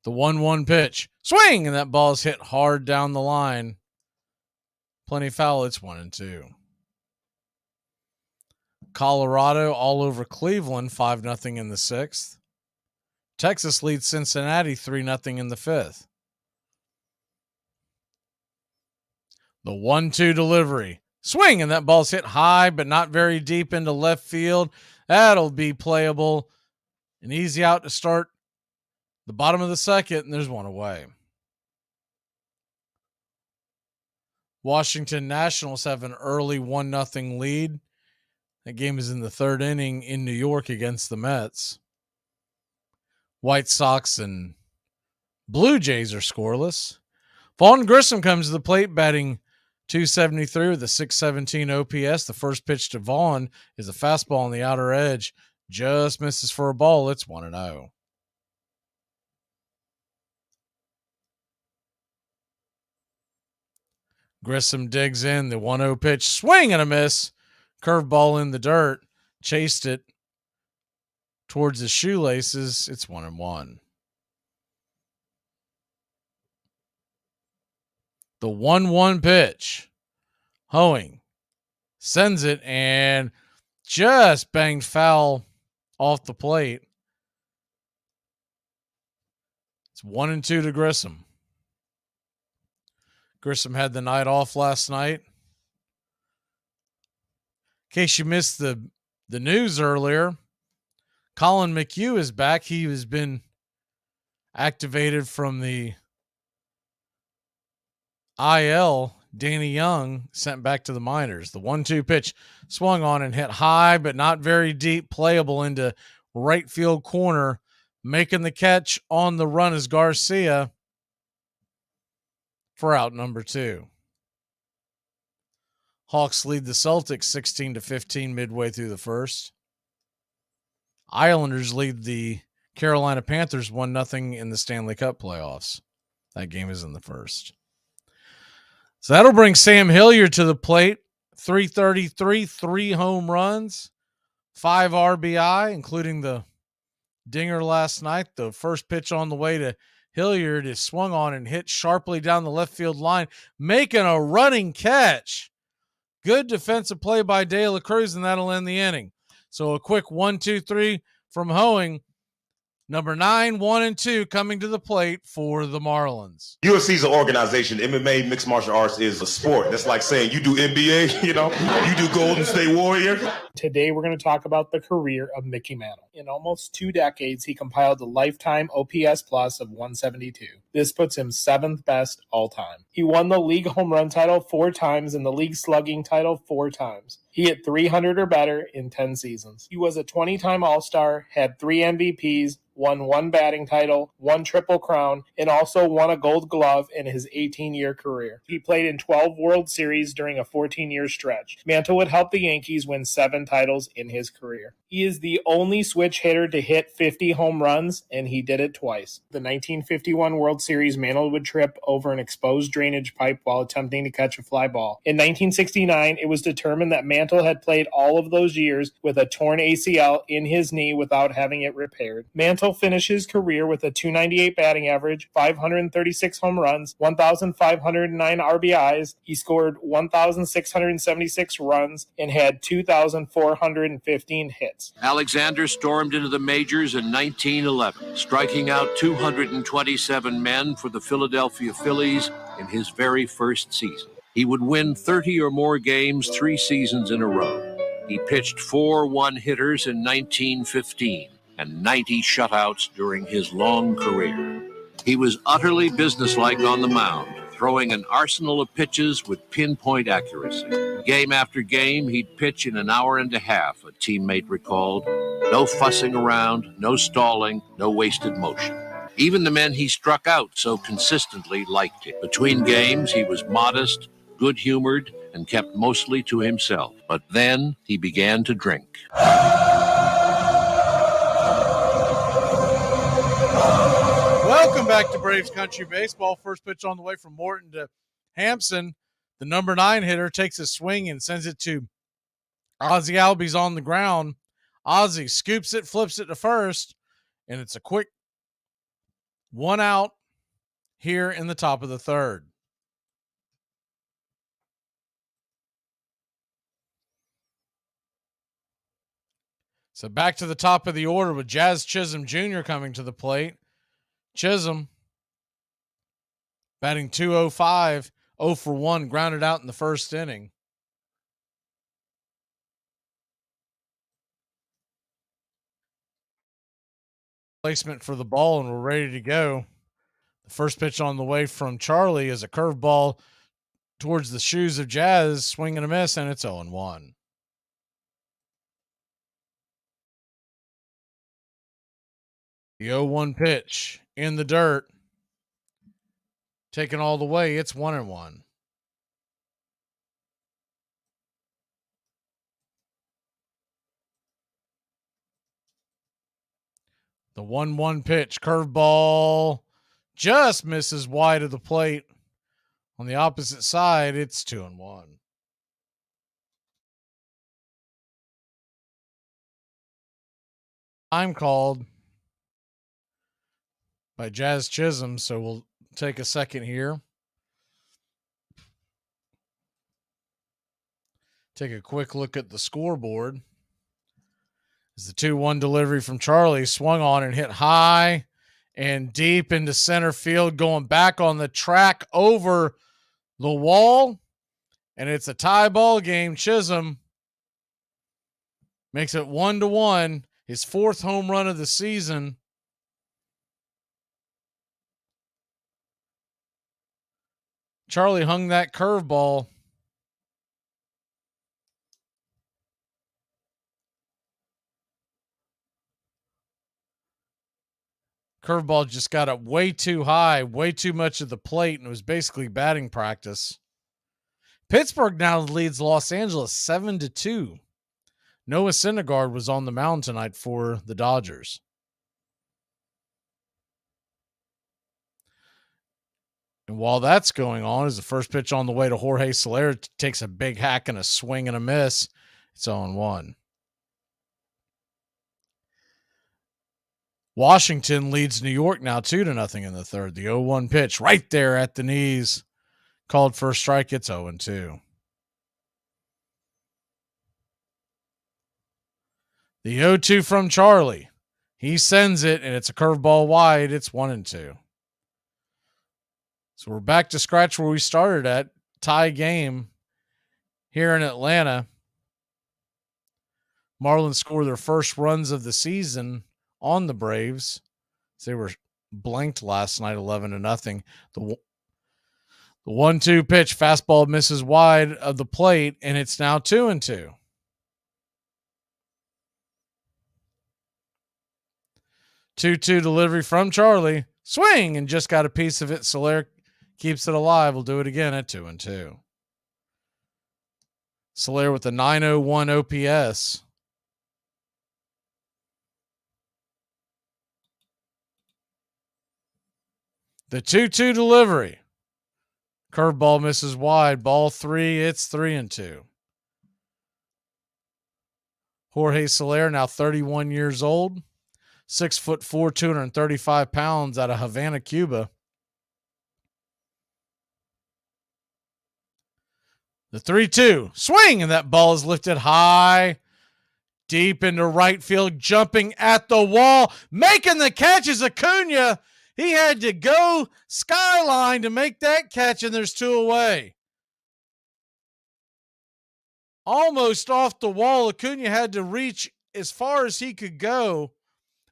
The 1-1 pitch. Swing! And that ball's hit hard down the line. Plenty foul. It's 1-2. Colorado all over Cleveland 5-0 in the sixth. Texas leads Cincinnati 3-0 in the fifth. The 1-2 delivery. Swing! And that ball's hit high but not very deep into left field. That'll be playable. An easy out to start the bottom of the second, and there's one away. Washington Nationals have an early 1-0 lead. That game is in the third inning in New York against the Mets. White Sox and Blue Jays are scoreless. Vaughn Grissom comes to the plate batting .273 with a .617 OPS. The first pitch to Vaughn is a fastball on the outer edge. Just misses for a ball. It's 1-0. Grissom digs in. The 1-0 pitch. Swing and a miss. Curveball in the dirt. Chased it towards his shoelaces. It's 1-1. The 1-1 pitch. Hoeing sends it and just banged foul off the plate. It's 1-2 to Grissom. Grissom had the night off last night. In case you missed the news earlier, Colin McHugh is back. He has been activated from the IL. Danny Young sent back to the minors. The 1-2 pitch swung on and hit high, but not very deep, playable into right field corner. Making the catch on the run is Garcia for out number 2. Hawks lead the Celtics 16-15 midway through the first. Islanders lead the Carolina Panthers 1-0 in the Stanley Cup playoffs. That game is in the first. So that'll bring Sam Hilliard to the plate. .333, 3 home runs, 5 RBI, including the dinger last night. The first pitch on the way to Hilliard is swung on and hit sharply down the left field line, making a running catch. Good defensive play by De La Cruz, and that'll end the inning. So a quick 1-2-3 from Hoeing. Number 9, 1 and 2 coming to the plate for the Marlins. UFC is an organization. MMA, mixed martial arts, is a sport. That's like saying you do NBA, you do Golden State Warrior. Today, we're going to talk about the career of Mickey Mantle. In almost 2 decades, he compiled a lifetime OPS plus of 172. This puts him 7th best all time. He won the league home run title 4 times and the league slugging title 4 times. He hit 300 or better in 10 seasons. He was a 20-time All-Star, had 3 MVPs, won 1 batting title, 1 Triple Crown, and also won a Gold Glove in his 18-year career. He played in 12 World Series during a 14-year stretch. Mantle would help the Yankees win 7 titles in his career. He is the only Swiss switch hitter to hit 50 home runs, and he did it twice. The 1951 World Series, Mantle would trip over an exposed drainage pipe while attempting to catch a fly ball. In 1969, it was determined that Mantle had played all of those years with a torn ACL in his knee without having it repaired. Mantle finished his career with a .298 batting average, 536 home runs, 1,509 RBIs. He scored 1,676 runs and had 2,415 hits. Alexander stormed into the majors in 1911, striking out 227 men for the Philadelphia Phillies in his very first season. He would win 30 or more games 3 seasons in a row. He pitched 4 one-hitters in 1915 and 90 shutouts during his long career. He was utterly businesslike on the mound, throwing an arsenal of pitches with pinpoint accuracy. Game after game, he'd pitch in an hour and a half, a teammate recalled. No fussing around, no stalling, no wasted motion. Even the men he struck out so consistently liked him. Between games, he was modest, good-humored, and kept mostly to himself. But then he began to drink. Welcome back to Braves Country Baseball. First pitch on the way from Morton to Hampson. The number 9 hitter takes a swing and sends it to Ozzie Albies on the ground. Ozzie scoops it, flips it to first, and it's a quick 1 out here in the top of the third. So back to the top of the order with Jazz Chisholm Jr. coming to the plate. Chisholm batting .205, 0 for 1, grounded out in the first inning. Placement for the ball, and we're ready to go. The first pitch on the way from Charlie is a curveball towards the shoes of Jazz, swing and a miss, and it's 0-1. The 0-1 pitch in the dirt. Taken all the way, it's 1-1. The 1-1 pitch, curveball, just misses wide of the plate. On the opposite side, it's 2-1. Time called by Jazz Chisholm, so we'll take a second here. Take a quick look at the scoreboard. As the 2-1 delivery from Charlie swung on and hit high and deep into center field, going back on the track over the wall. And it's a tie ball game. Chisholm makes it 1-1, his 4th home run of the season. Charlie hung that curveball. Curveball just got up way too high, way too much of the plate, and it was basically batting practice. Pittsburgh now leads Los Angeles 7-2. Noah Syndergaard was on the mound tonight for the Dodgers. And while that's going on, as the first pitch on the way to Jorge Soler takes a big hack and a swing and a miss, it's 0-1. Washington leads New York now 2-0 in the third. The 0-1 pitch right there at the knees. Called for a strike. It's 0-2. The 0-2 from Charlie. He sends it, and it's a curveball wide. It's 1-2. So we're back to scratch where we started at. Tie game here in Atlanta. Marlins score their first runs of the season on the Braves. They were blanked last night, 11-0. The 1-2 pitch, fastball misses wide of the plate, and it's now 2-2. 2-2 delivery from Charlie. Swing, and just got a piece of it. Soler keeps it alive. We'll do it again at 2-2. Soler with a 901 OPS. The 2-2 delivery. Curveball misses wide. Ball 3. It's 3-2. Jorge Soler, now 31 years old, 6'4", 235 pounds, out of Havana, Cuba. The 3-2 swing, and that ball is lifted high, deep into right field, jumping at the wall, making the catch is Acuna. He had to go skyline to make that catch, and there's 2 away. Almost off the wall, Acuna had to reach as far as he could go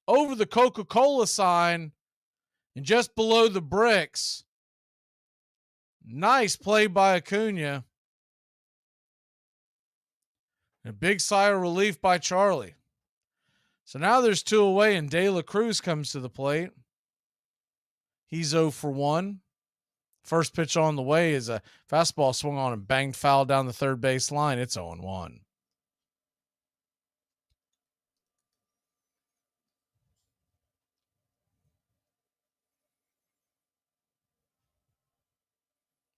over the Coca-Cola sign and just below the bricks. Nice play by Acuna. A big sigh of relief by Charlie. So now there's 2 away, and De La Cruz comes to the plate. He's 0 for 1. First pitch on the way is a fastball swung on and banged foul down the third base line. It's 0-1.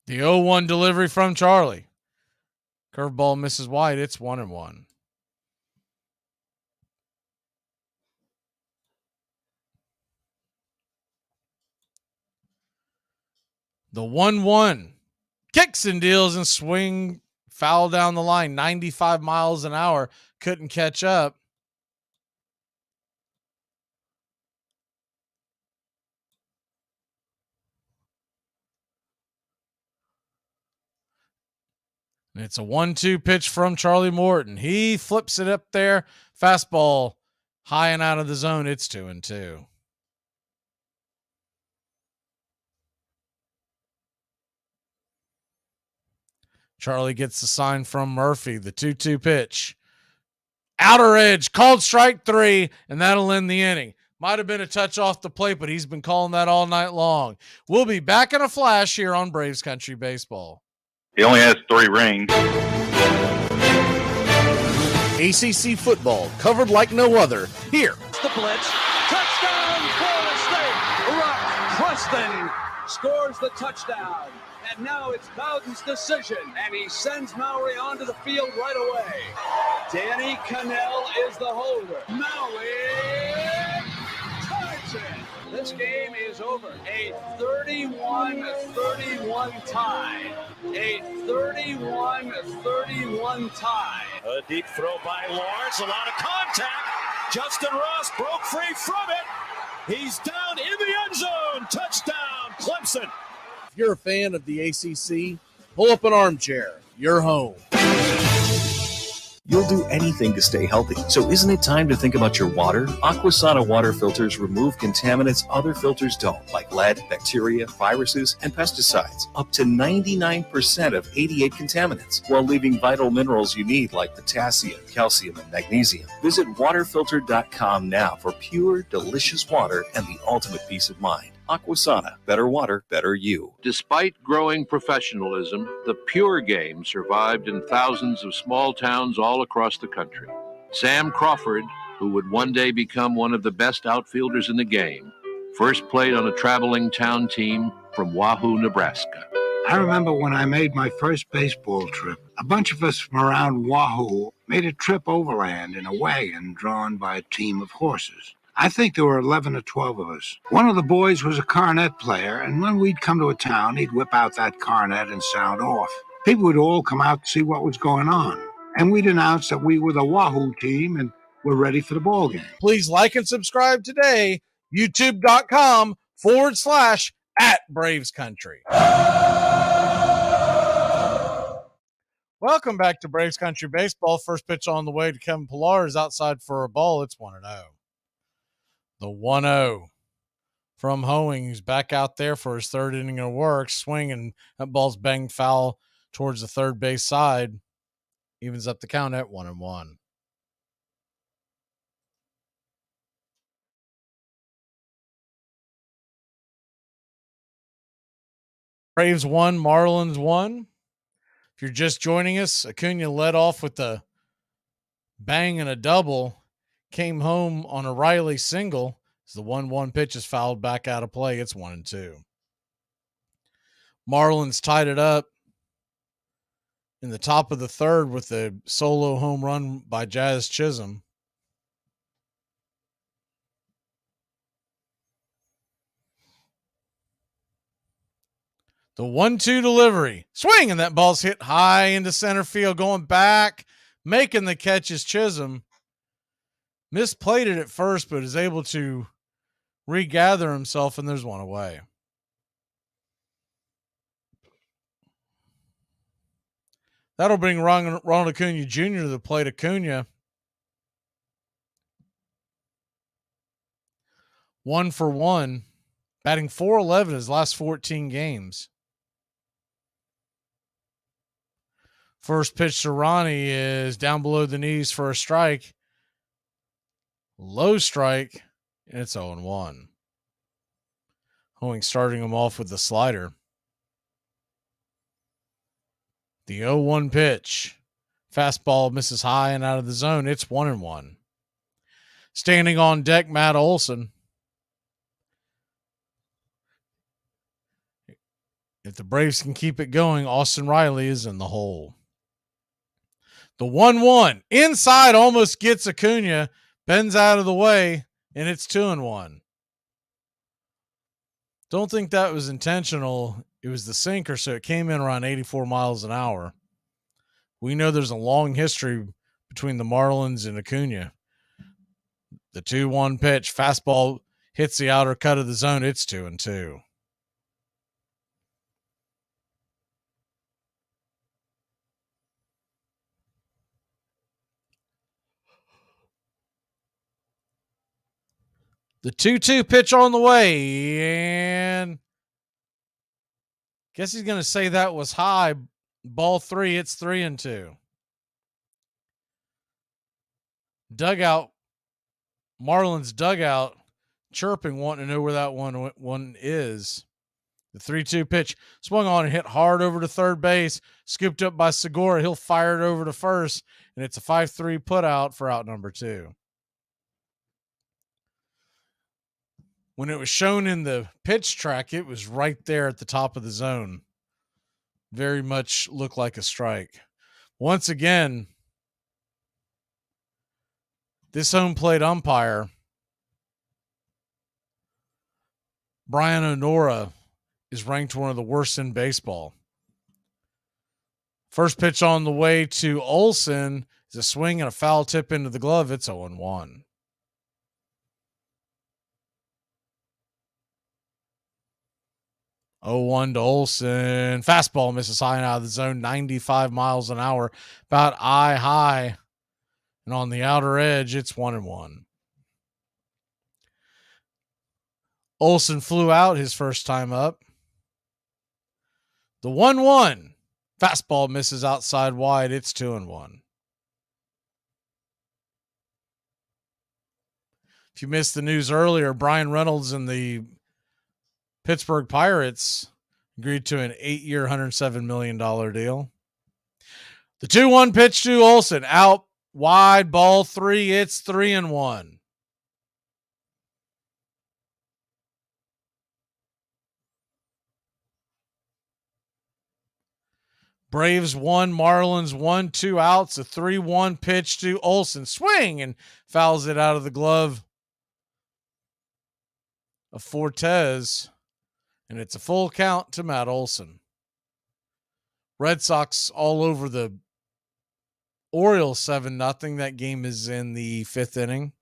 The 0-1 delivery from Charlie. Curveball misses wide. It's 1-1. The 1-1 kicks and deals and swing foul down the line, 95 miles an hour. Couldn't catch up. And it's a 1-2 pitch from Charlie Morton. He flips it up there. Fastball high and out of the zone. It's 2-2. Charlie gets the sign from Murphy. The 2-2 pitch. Outer edge, called strike 3, and that'll end the inning. Might have been a touch off the plate, but he's been calling that all night long. We'll be back in a flash here on Braves Country Baseball. He only has 3 rings. ACC football covered like no other here. The blitz. Touchdown, Florida State. Rock Preston scores the touchdown. And now it's Bowden's decision. And he sends Maury onto the field right away. Danny Cannell is the holder. Maury ties it. This game is over. A 31-31 tie. A 31-31 tie. A deep throw by Lawrence. A lot of contact. Justin Ross broke free from it. He's down in the end zone. Touchdown, Clemson. If you're a fan of the ACC, pull up an armchair. You're home. You'll do anything to stay healthy. So isn't it time to think about your water? Aquasana water filters remove contaminants other filters don't, like lead, bacteria, viruses, and pesticides. Up to 99% of 88 contaminants, while leaving vital minerals you need like potassium, calcium, and magnesium. Visit waterfilter.com now for pure, delicious water and the ultimate peace of mind. Aquasana. Better water, better you. Despite growing professionalism, the Pure game survived in thousands of small towns all across the country. Sam Crawford, who would one day become one of the best outfielders in the game, first played on a traveling town team from Wahoo, Nebraska. I remember when I made my first baseball trip, a bunch of us from around Wahoo made a trip overland in a wagon drawn by a team of horses. I think there were 11 or 12 of us. One of the boys was a cornet player, and when we'd come to a town, he'd whip out that cornet and sound off. People would all come out to see what was going on, and we'd announce that we were the Wahoo team and were ready for the ball game. Please like and subscribe today. YouTube.com/@BravesCountry. Welcome back to Braves Country Baseball. First pitch on the way to Kevin Pillar is outside for a ball. It's 1-0. The 1-0 from Hoeing, who's back out there for his third inning of work. Swing, and that ball's banged foul towards the third base side. Evens up the count at 1-1. Braves 1, Marlins 1. If you're just joining us, Acuna led off with the bang and a double. Came home on a Riley single. As the 1-1 pitch is fouled back out of play. It's 1-2. Marlins tied it up in the top of the third with a solo home run by Jazz Chisholm. The 1-2 delivery. Swing, and that ball's hit high into center field. Going back, making the catch is Chisholm. Misplayed it at first, but is able to regather himself, and there's one away. That'll bring Ronald Acuna Jr. to the plate. Acuna 1 for 1, batting .411 his last 14 games. First pitch to Ronnie is down below the knees for a strike. Low strike, and it's 0-1. Hoeing starting him off with the slider. The 0-1 pitch. Fastball misses high and out of the zone. It's 1-1. Standing on deck, Matt Olson. If the Braves can keep it going, Austin Riley is in the hole. The 1-1 inside almost gets Acuna, bends out of the way, and it's 2-1. Don't think that was intentional. It was the sinker, so it came in around 84 miles an hour. We know there's a long history between the Marlins and Acuna. The 2-1 pitch, fastball hits the outer cut of the zone. It's 2-2. The 2-2 pitch on the way, and guess he's going to say that was high. Ball 3, it's 3-2. Dugout, Marlins dugout, chirping, wanting to know where that one is. The 3-2 pitch swung on and hit hard over to third base, scooped up by Segura. He'll fire it over to first, and it's a 5-3 put out for out number 2. When it was shown in the pitch track, it was right there at the top of the zone. Very much looked like a strike. Once again, this home plate umpire, Brian Onora, is ranked one of the worst in baseball. First pitch on the way to Olson is a swing and a foul tip into the glove. It's 0-1. Oh, 1 to Olson. Fastball misses high and out of the zone, 95 miles an hour, about eye high. And on the outer edge, it's 1-1. Olson flew out his first time up. The 1-1. Fastball misses outside wide. It's 2-1. If you missed the news earlier, Brian Reynolds and the Pittsburgh Pirates agreed to an 8-year, $107 million deal. The 2-1 pitch to Olson. Out wide, ball 3. It's 3-1. Braves 1, Marlins 1, 2 outs. A 3-1 pitch to Olson. Swing, and fouls it out of the glove of Fortes. And it's a full count to Matt Olson. Red Sox all over the Orioles 7-0. That game is in the 5th inning.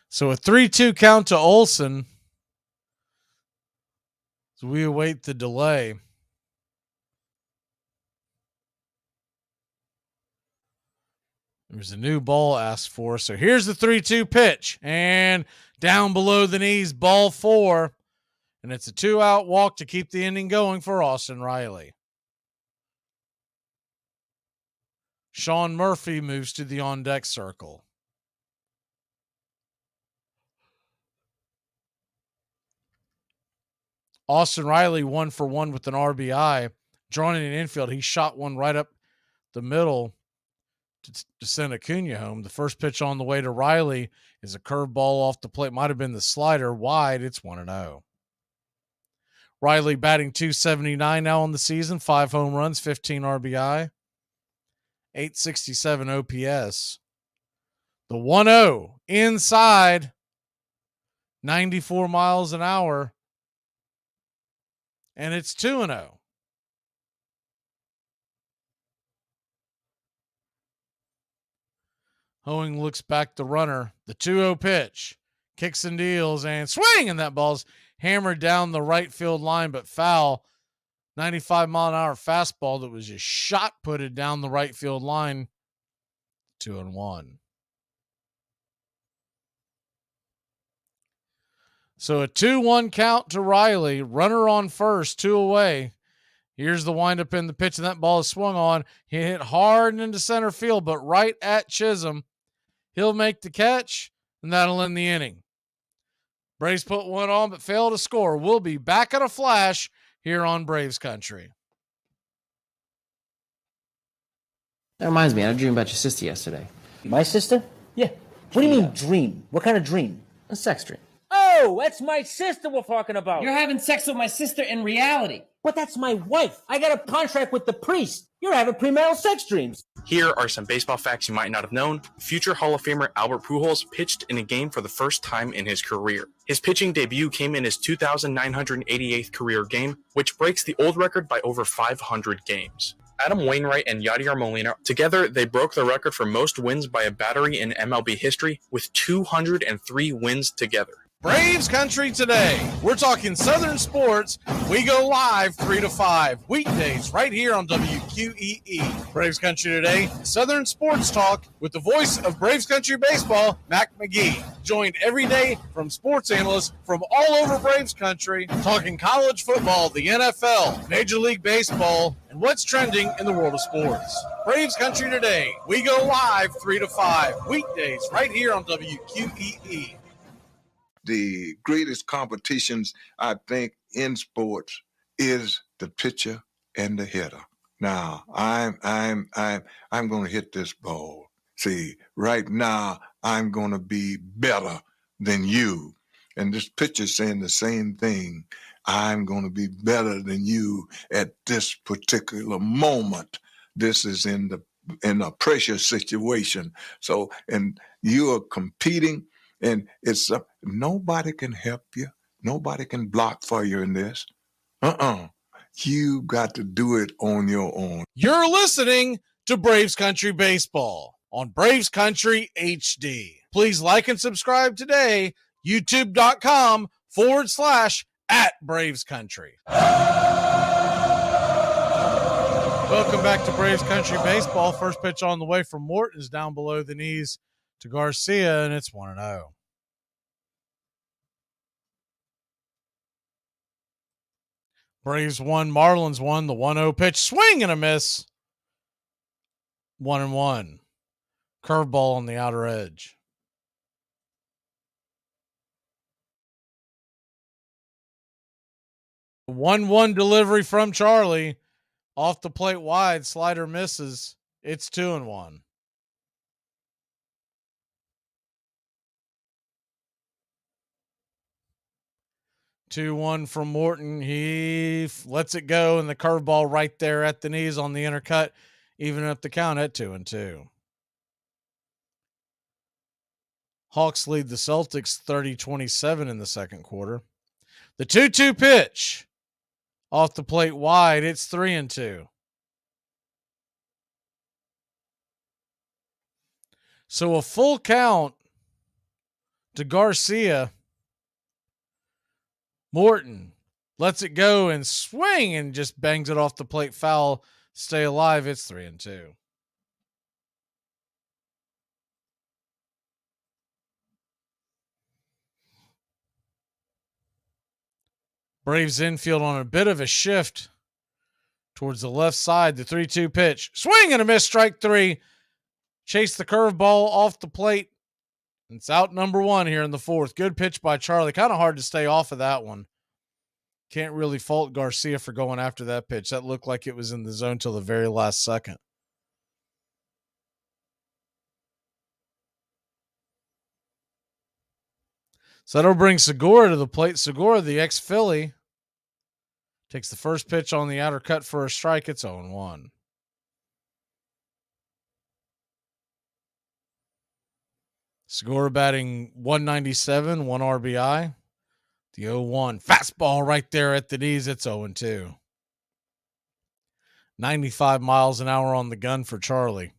So a 3-2 count to Olson. So we await the delay. There's a new ball asked for. So here's the 3-2 pitch. And down below the knees, ball 4. And it's a 2-out walk to keep the inning going for Austin Riley. Sean Murphy moves to the on-deck circle. Austin Riley 1 for 1 with an RBI. Drawing in infield, he shot one right up the middle to send Acuna home. The first pitch on the way to Riley is a curveball off the plate. Might have been the slider. Wide. It's 1-0. Riley batting .279 now on the season. 5 home runs, 15 RBI, 867 OPS. The 1-0 inside, 94 miles an hour, and it's 2-0. Hoeing looks back the runner. The 2-0 pitch. Kicks and deals and swing, and that ball's hammered down the right field line, but foul. 95-mile-an-hour fastball that was just shot-putted down the right field line. 2-1. So a 2-1 count to Riley. Runner on first, 2 away. Here's the windup in the pitch, and that ball is swung on. He hit hard into center field, but right at Chisholm. He'll make the catch, and that'll end the inning. Braves put one on, but fail to score. We'll be back in a flash here on Braves Country. That reminds me, I had a dream about your sister yesterday. My sister? Yeah. What do you mean dream? What kind of dream? A sex dream. Oh, that's my sister we're talking about. You're having sex with my sister in reality. But that's my wife. I got a contract with the priest. You're having premarital sex dreams. Here are some baseball facts you might not have known. Future Hall of Famer Albert Pujols pitched in a game for the first time in his career. His pitching debut came in his 2,988th career game, which breaks the old record by over 500 games. Adam Wainwright and Yadier Molina, together they broke the record for most wins by a battery in MLB history with 203 wins together. Braves Country today. We're talking Southern sports. We go live 3 to 5 weekdays right here on WQEE. Braves Country today. Southern sports talk with the voice of Braves Country baseball, Mac Magee. Joined every day from sports analysts from all over Braves Country, talking college football, the NFL, Major League Baseball, and what's trending in the world of sports. Braves Country today. We go live 3 to 5 weekdays right here on WQEE. The greatest competitions, I think, in sports is the pitcher and the hitter. Now, I'm going to hit this ball. See, right now, I'm going to be better than you. And this pitcher's saying the same thing. I'm going to be better than you at this particular moment. This is in a pressure situation. So, and you are competing. And it's nobody can help you. Nobody can block for you in this. You got to do it on your own. You're listening to Braves Country Baseball on Braves Country HD. Please like and subscribe today. YouTube.com/@BravesCountry. Welcome back to Braves Country Baseball. First pitch on the way from Morton is down below the knees to Garcia, and it's 1-0. Braves 1, Marlins 1, the 1-0 pitch, swing and a miss. 1-1. Curveball on the outer edge. The 1-1 delivery from Charlie. Off the plate wide, slider misses. It's 2-1. 2-1 from Morton. He lets it go, and the curveball right there at the knees on the inner cut, even up the count at 2-2. Hawks lead the Celtics 30-27 in the second quarter. The 2-2 pitch off the plate wide. It's 3-2. So a full count to Garcia. Morton lets it go and swing and just bangs it off the plate foul. Stay alive. It's 3-2. Braves infield on a bit of a shift towards the left side. The 3-2 pitch. Swing and a miss. Strike 3. Chase the curveball off the plate. It's out number 1 here in the fourth. Good pitch by Charlie. Kind of hard to stay off of that one. Can't really fault Garcia for going after that pitch. That looked like it was in the zone till the very last second. So that'll bring Segura to the plate. Segura, the ex-Philly, takes the first pitch on the outer cut for a strike. It's 0-1. Segura batting 197, 1 RBI. The 0-1 fastball right there at the knees. It's 0-2. 95 miles an hour on the gun for Charlie.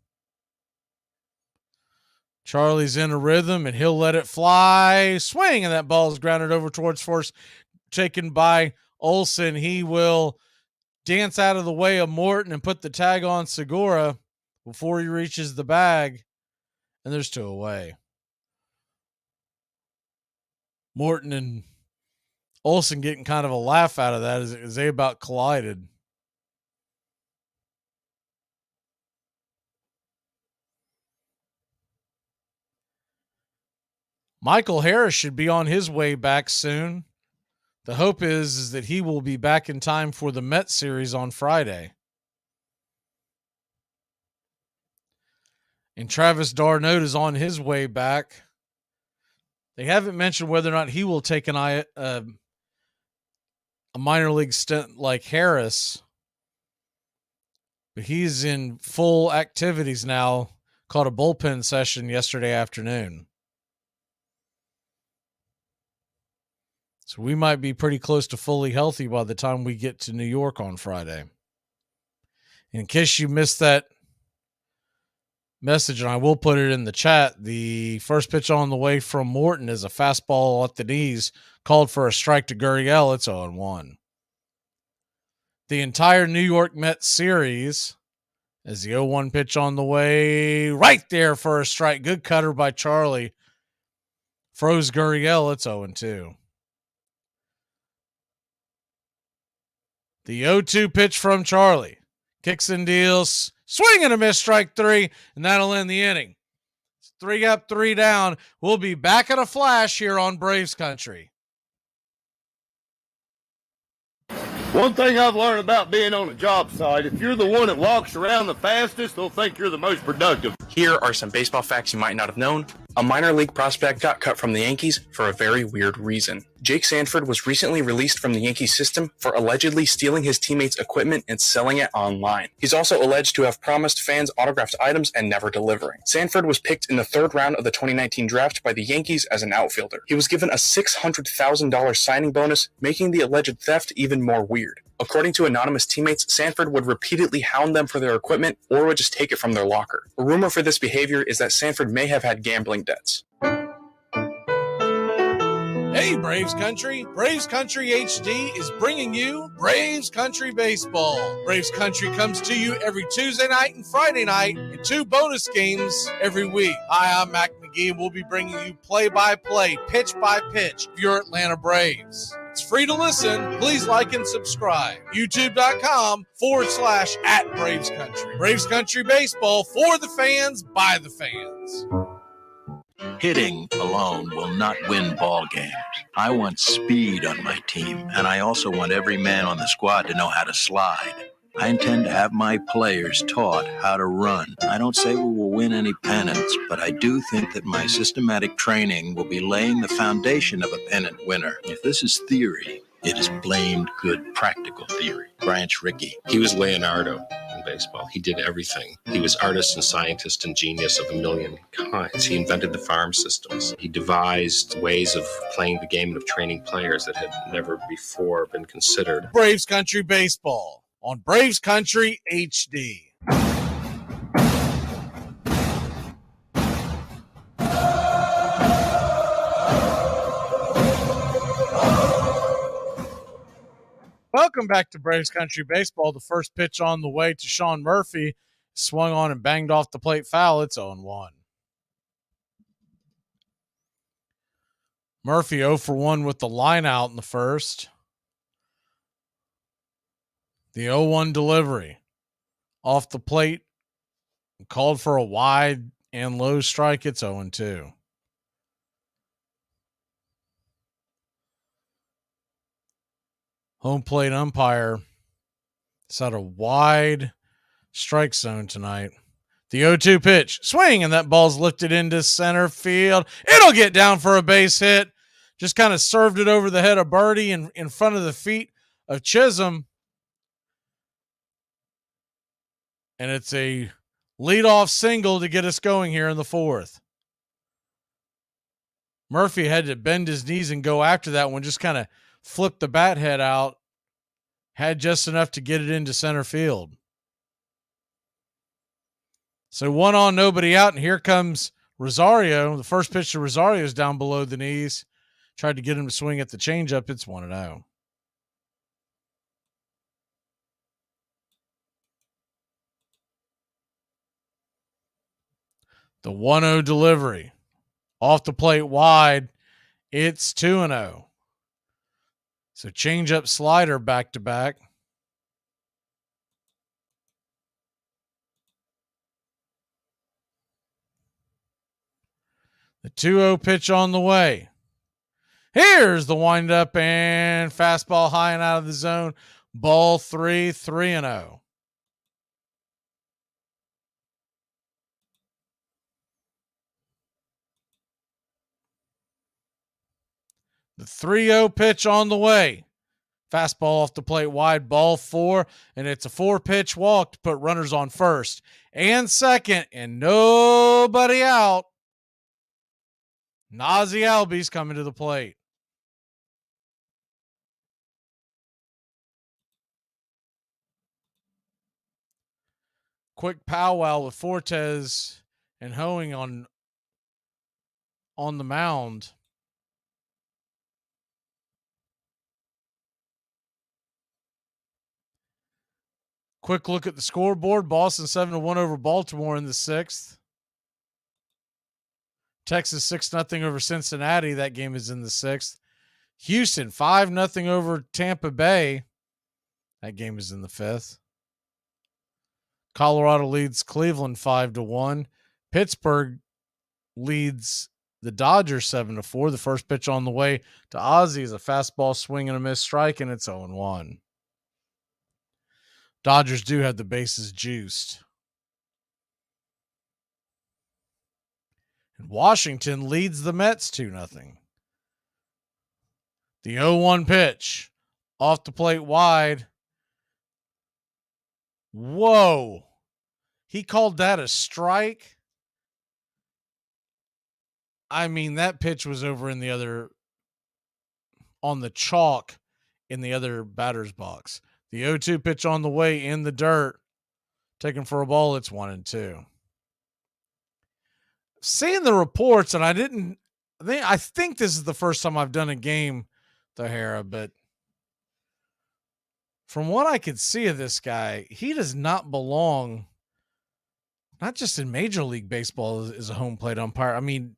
Charlie's in a rhythm, and he'll let it fly. Swing, and that ball is grounded over towards first, taken by Olsen. He will dance out of the way of Morton and put the tag on Segura before he reaches the bag, and there's 2 away. Morton and Olsen getting kind of a laugh out of that as they about collided. Michael Harris should be on his way back soon. The hope is that he will be back in time for the Mets series on Friday. And Travis d'Arnaud is on his way back. They haven't mentioned whether or not he will take a minor league stint like Harris, but he's in full activities now. Caught a bullpen session yesterday afternoon. So we might be pretty close to fully healthy by the time we get to New York on Friday. In case you missed that message, and I will put it in the chat, the first pitch on the way from Morton is a fastball at the knees, called for a strike to Gurriel. It's 0-1. The entire New York Mets series, as the 0-1 pitch on the way, right there for a strike. Good cutter by Charlie. Froze Gurriel. It's 0-2. The 0-2 pitch from Charlie. Kicks and deals. Swing and a miss, strike 3, and that'll end the inning. It's 3 up, 3 down. We'll be back in a flash here on Braves Country. One thing I've learned about being on a job site, if you're the one that walks around the fastest, they'll think you're the most productive. Here are some baseball facts you might not have known. A minor league prospect got cut from the Yankees for a very weird reason. Jake Sanford was recently released from the Yankee system for allegedly stealing his teammates' equipment and selling it online. He's also alleged to have promised fans autographed items and never delivering. Sanford was picked in the 3rd round of the 2019 draft by the Yankees as an outfielder. He was given a $600,000 signing bonus, making the alleged theft even more weird. According to anonymous teammates, Sanford would repeatedly hound them for their equipment or would just take it from their locker. A rumor for this behavior is that Sanford may have had gambling debts. Hey, Braves Country. Braves Country HD is bringing you Braves Country Baseball. Braves Country comes to you every Tuesday night and Friday night, and 2 bonus games every week. Hi, I'm Mac Magee, and we'll be bringing you play-by-play, pitch-by-pitch of your Atlanta Braves. It's free to listen. Please like and subscribe. YouTube.com/@Braves Country. Braves Country Baseball, for the fans, by the fans. Hitting alone will not win ball games. I want speed on my team, and I also want every man on the squad to know how to slide. I intend to have my players taught how to run. I don't say we will win any pennants, but I do think that my systematic training will be laying the foundation of a pennant winner. If this is theory, it is blamed good practical theory. Branch Rickey. He was Leonardo in baseball. He did everything. He was artist and scientist and genius of a million kinds. He invented the farm systems. He devised ways of playing the game and of training players that had never before been considered. Braves Country Baseball on Braves Country HD. Welcome back to Braves Country Baseball. The first pitch on the way to Sean Murphy swung on and banged off the plate foul. It's 0-1. Murphy 0 for 1 with the line out in the first. The 0-1 delivery off the plate, called for a wide and low strike. It's 0-2. Home plate umpire set a wide strike zone tonight. The 0-2 pitch. Swing, and that ball's lifted into center field. It'll get down for a base hit. Just kind of served it over the head of Birdie in front of the feet of Chisholm. And it's a leadoff single to get us going here in the fourth. Murphy had to bend his knees and go after that one, just kind of flipped the bat head out. Had just enough to get it into center field. So 1 on, nobody out, and here comes Rosario. The first pitch to Rosario is down below the knees. Tried to get him to swing at the changeup. It's 1-0. The 1-0 delivery. Off the plate wide. It's 2-0. So changeup slider back to back. The 2-0 pitch on the way. Here's the windup and fastball high and out of the zone. Ball 3-0. The 3-0 pitch on the way. Fastball off the plate wide, ball 4, and it's a 4-pitch walk to put runners on first and second, and nobody out. Nazi Albies coming to the plate. Quick powwow with Fortes and Hoeing on the mound. Quick look at the scoreboard. Boston 7-1 over Baltimore in the 6th. Texas 6-0 over Cincinnati. That game is in the 6th. Houston 5-0 over Tampa Bay. That game is in the 5th. Colorado leads Cleveland 5-1. Pittsburgh leads the Dodgers 7-4. The first pitch on the way to Ozzie is a fastball swing and a miss strike, and it's 0-1. Dodgers do have the bases juiced. And Washington leads the Mets 2-0. The 0-1 pitch off the plate wide. Whoa. He called that a strike. I mean, that pitch was over in the other, on the chalk in the other batter's box. The 0-2 pitch on the way in the dirt. Taken for a ball, it's 1-2. Seeing the reports, and I think this is the first time I've done a game, O'Hara, but from what I could see of this guy, he does not belong, not just in Major League Baseball as a home plate umpire. I mean,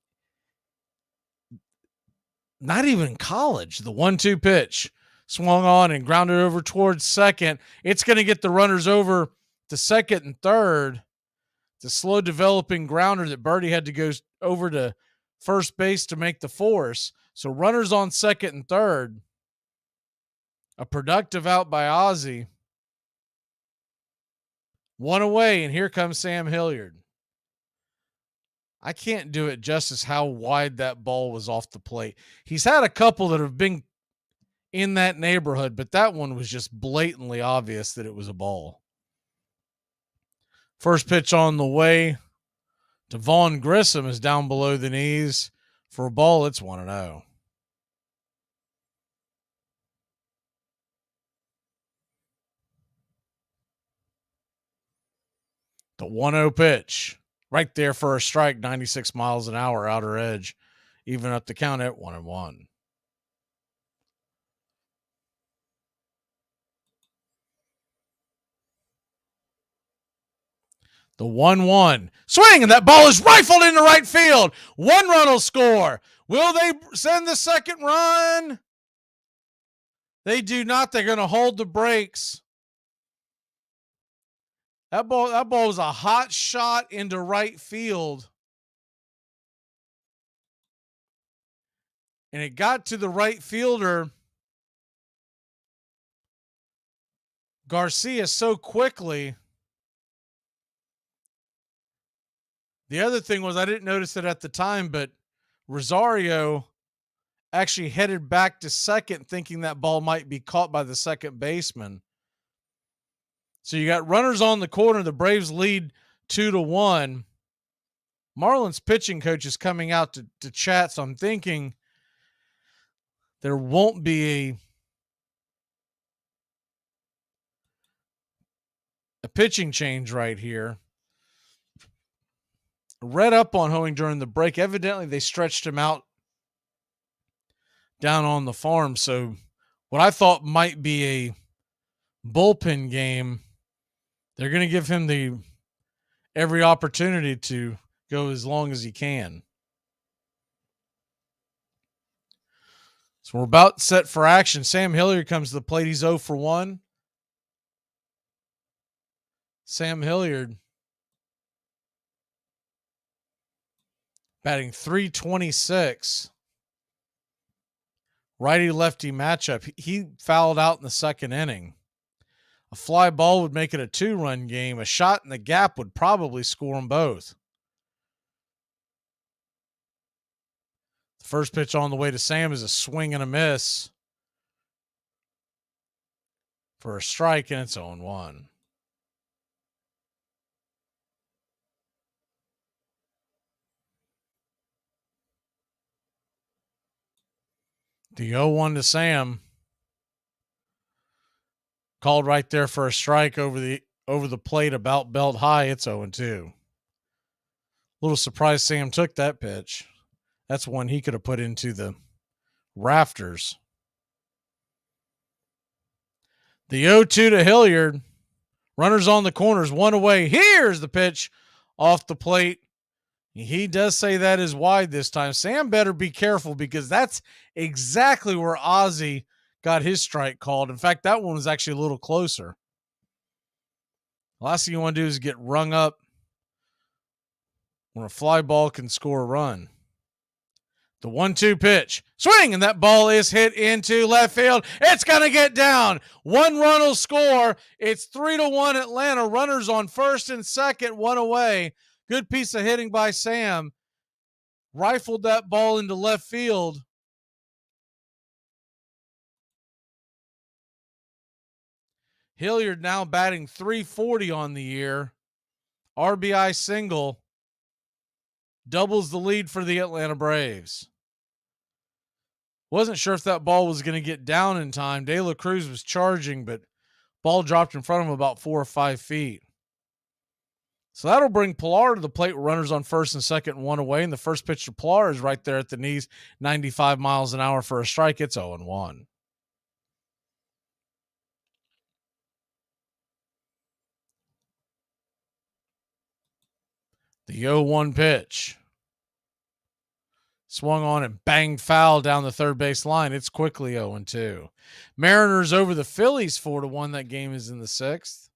not even in college. The 1-2 pitch swung on and grounded over towards second. It's going to get the runners over to second and third. The slow developing grounder that Birdie had to go over to first base to make the force. So runners on second and third. A productive out by Ozzie. 1 away, and here comes Sam Hilliard. I can't do it justice how wide that ball was off the plate. He's had a couple that have been in that neighborhood, but that one was just blatantly obvious that it was a ball. First pitch on the way to Vaughn Grissom is down below the knees. For a ball, it's 1-0. The 1-0 pitch. Right there for a strike, 96 miles an hour, outer edge. Even up the count at 1-1. The 1-1. Swing, and that ball is rifled into right field. 1 run will score. Will they send the second run? They do not. They're going to hold the brakes. That ball was a hot shot into right field. And it got to the right fielder. Garcia so quickly. The other thing was, I didn't notice it at the time, but Rosario actually headed back to second thinking that ball might be caught by the second baseman. So you got runners on the corner. The Braves lead 2-1. Marlins pitching coach is coming out to chat, so I'm thinking there won't be a pitching change right here. Read up on Hoeing during the break. Evidently, they stretched him out down on the farm. So what I thought might be a bullpen game, they're going to give him every opportunity to go as long as he can. So we're about set for action. Sam Hilliard comes to the plate. He's 0 for 1. Sam Hilliard batting .326. Righty-lefty matchup. He fouled out in the second inning. A fly ball would make it a 2-run game. A shot in the gap would probably score them both. The first pitch on the way to Sam is a swing and a miss for a strike, and it's 0-1. The 0-1 to Sam. Called right there for a strike over the plate about belt high. It's 0-2. A little surprised Sam took that pitch. That's one he could have put into the rafters. The 0-2 to Hilliard. Runners on the corners, one away. Here's the pitch off the plate. He does say that is wide this time. Sam better be careful because that's exactly where Ozzie got his strike called. In fact, that one was actually a little closer. The last thing you want to do is get rung up when a fly ball can score a run. The 1-2 pitch. Swing, and that ball is hit into left field. It's going to get down. 1 run will score. It's 3-1 Atlanta. Runners on first and second, 1 away. Good piece of hitting by Sam. Rifled that ball into left field. Hilliard now batting .340 on the year. RBI single. Doubles the lead for the Atlanta Braves. Wasn't sure if that ball was going to get down in time. De La Cruz was charging, but ball dropped in front of him about 4 or 5 feet. So that'll bring Pilar to the plate with runners on first and second, 1 away. And the first pitch to Pilar is right there at the knees, 95 miles an hour for a strike. It's 0-1. The 0-1 pitch. Swung on and banged foul down the third base line. It's quickly 0-2. Mariners over the Phillies 4-1. That game is in the 6th.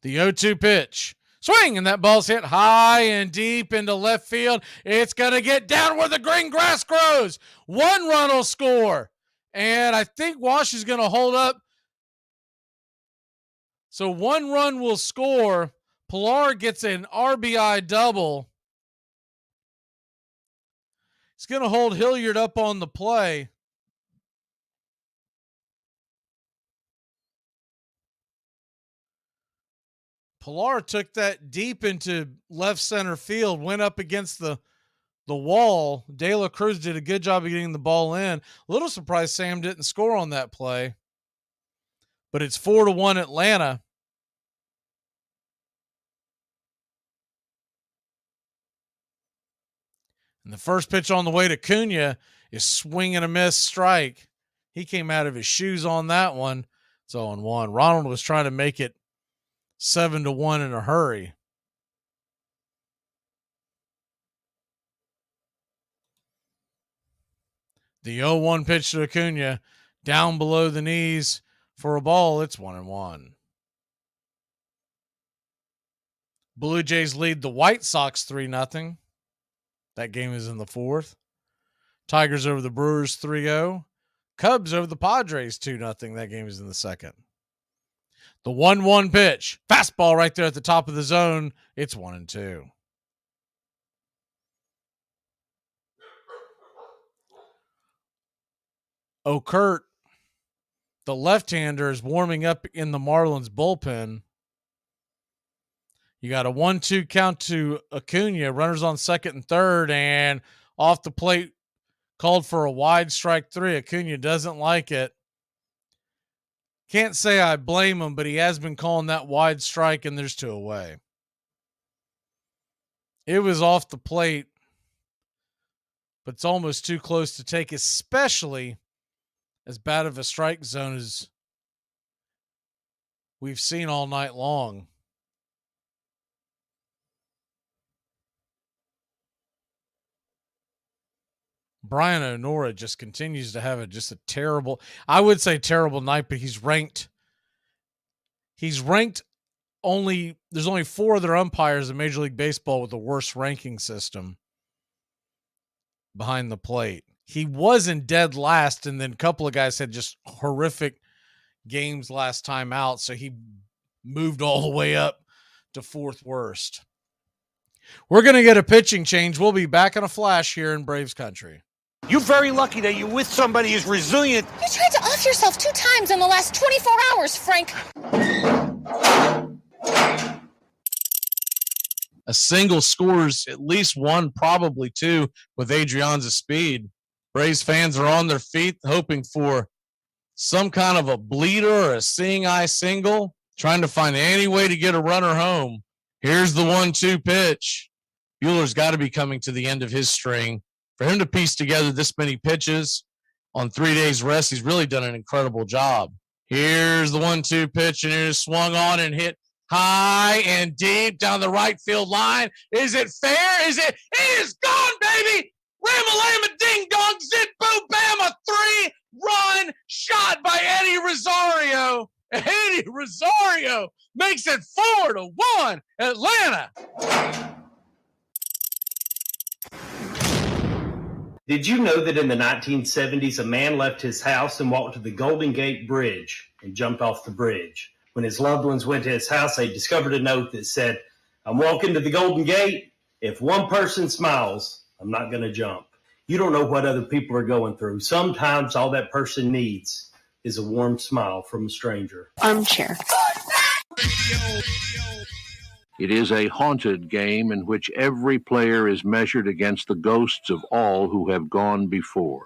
The 0-2 pitch. Swing, and that ball's hit high and deep into left field. It's going to get down where the green grass grows. 1 run will score. And I think Wash is going to hold up. So 1 run will score. Pilar gets an RBI double. He's going to hold Hilliard up on the play. Pilar took that deep into left center field, went up against the wall. De La Cruz did a good job of getting the ball in. A little surprised Sam didn't score on that play. But it's 4-1 Atlanta. And the first pitch on the way to Cunha is swing and a miss strike. He came out of his shoes on that one. It's 0-1. Ronald was trying to make it 7-1 in a hurry. The 0-1 pitch to Acuna down below the knees for a ball. It's 1-1. Blue Jays lead the White Sox 3-0. That game is in the fourth. Tigers over the Brewers 3-0. Cubs over the Padres 2-0. That game is in the second. The 1-1 pitch. Fastball right there at the top of the zone. It's 1-2. Kurt, the left-hander, is warming up in the Marlins bullpen. You got a 1-2 count to Acuna. Runners on second and third, and off the plate, called for a wide strike 3. Acuna doesn't like it. Can't say I blame him, but he has been calling that wide strike, and there's 2 away. It was off the plate, but it's almost too close to take, especially as bad of a strike zone as we've seen all night long. Brian O'Nora just continues to have a terrible, I would say terrible night, but he's ranked only, there's only 4 other umpires in Major League Baseball with the worst ranking system behind the plate. He wasn't dead last, and then a couple of guys had just horrific games last time out, so he moved all the way up to 4th worst. We're going to get a pitching change. We'll be back in a flash here in Braves country. You're very lucky that you're with somebody who's resilient. You tried to off yourself 2 times in the last 24 hours, Frank. A single scores at least 1, probably 2 with Adrianza's speed. Braves fans are on their feet hoping for some kind of a bleeder or a seeing eye single, trying to find any way to get a runner home. Here's the 1-2 pitch. Buehler's got to be coming to the end of his string. For him to piece together this many pitches on 3 days rest, he's really done an incredible job. Here's the 1-2 pitch, and it is swung on and hit high and deep down the right field line. Is it fair? It is gone, baby! Ram-a-lam-a ding-dong, zit, boom, bam, a 3-run shot by Eddie Rosario. Eddie Rosario makes it 4-1 Atlanta. Did you know that in the 1970s, a man left his house and walked to the Golden Gate Bridge and jumped off the bridge? When his loved ones went to his house, they discovered a note that said, "I'm walking to the Golden Gate. If one person smiles, I'm not going to jump." You don't know what other people are going through. Sometimes all that person needs is a warm smile from a stranger. Armchair. It is a haunted game in which every player is measured against the ghosts of all who have gone before.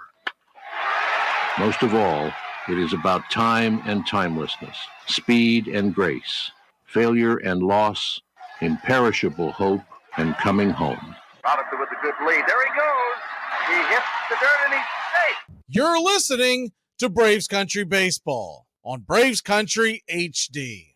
Most of all, it is about time and timelessness, speed and grace, failure and loss, imperishable hope and coming home. Robinson with a good lead. There he goes. He hits the dirt and he's safe. You're listening to Braves Country Baseball on Braves Country HD.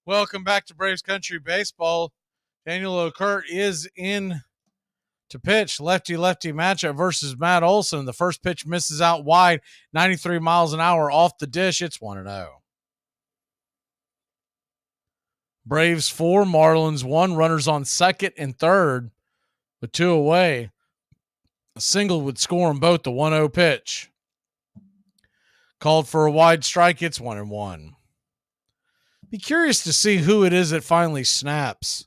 Welcome back to Braves Country Baseball. Daniel O'Kurt is in to pitch. Lefty-lefty matchup versus Matt Olson. The first pitch misses out wide, 93 miles an hour off the dish. It's 1-0. Braves 4, Marlins 1. Runners on second and third with 2 away. A single would score them both. The 1-0 pitch. Called for a wide strike. It's 1-1. Be curious to see who it is that finally snaps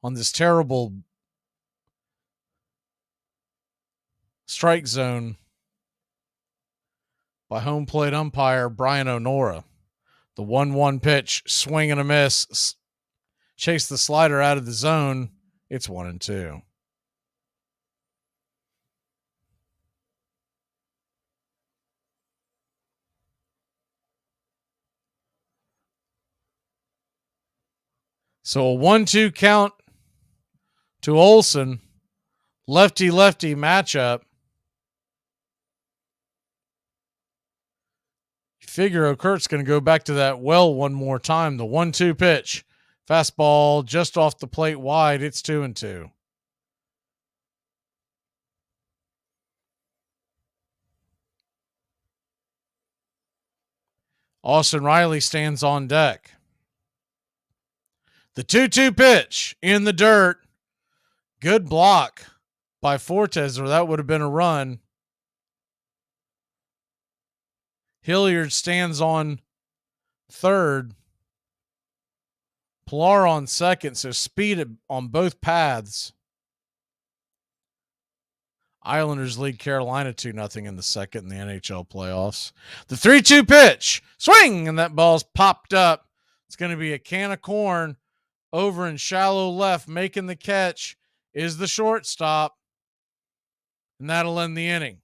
on this terrible strike zone by home plate umpire Brian O'Nora. The 1-1 pitch, swing and a miss, chase the slider out of the zone. It's 1-2. So a 1-2 count to Olson. Lefty-lefty matchup. You figure O'Kurt's going to go back to that well one more time. The 1-2 pitch. Fastball just off the plate wide. It's 2-2. Austin Riley stands on deck. The 2-2 pitch in the dirt. Good block by Fortes, or that would have been a run. Hilliard stands on third. Pilar on second, so speed on both paths. Islanders lead Carolina 2-0 in the second in the NHL playoffs. The 3-2 pitch. Swing! And that ball's popped up. It's going to be a can of corn over in shallow left. Making the catch is the shortstop. And that'll end the inning.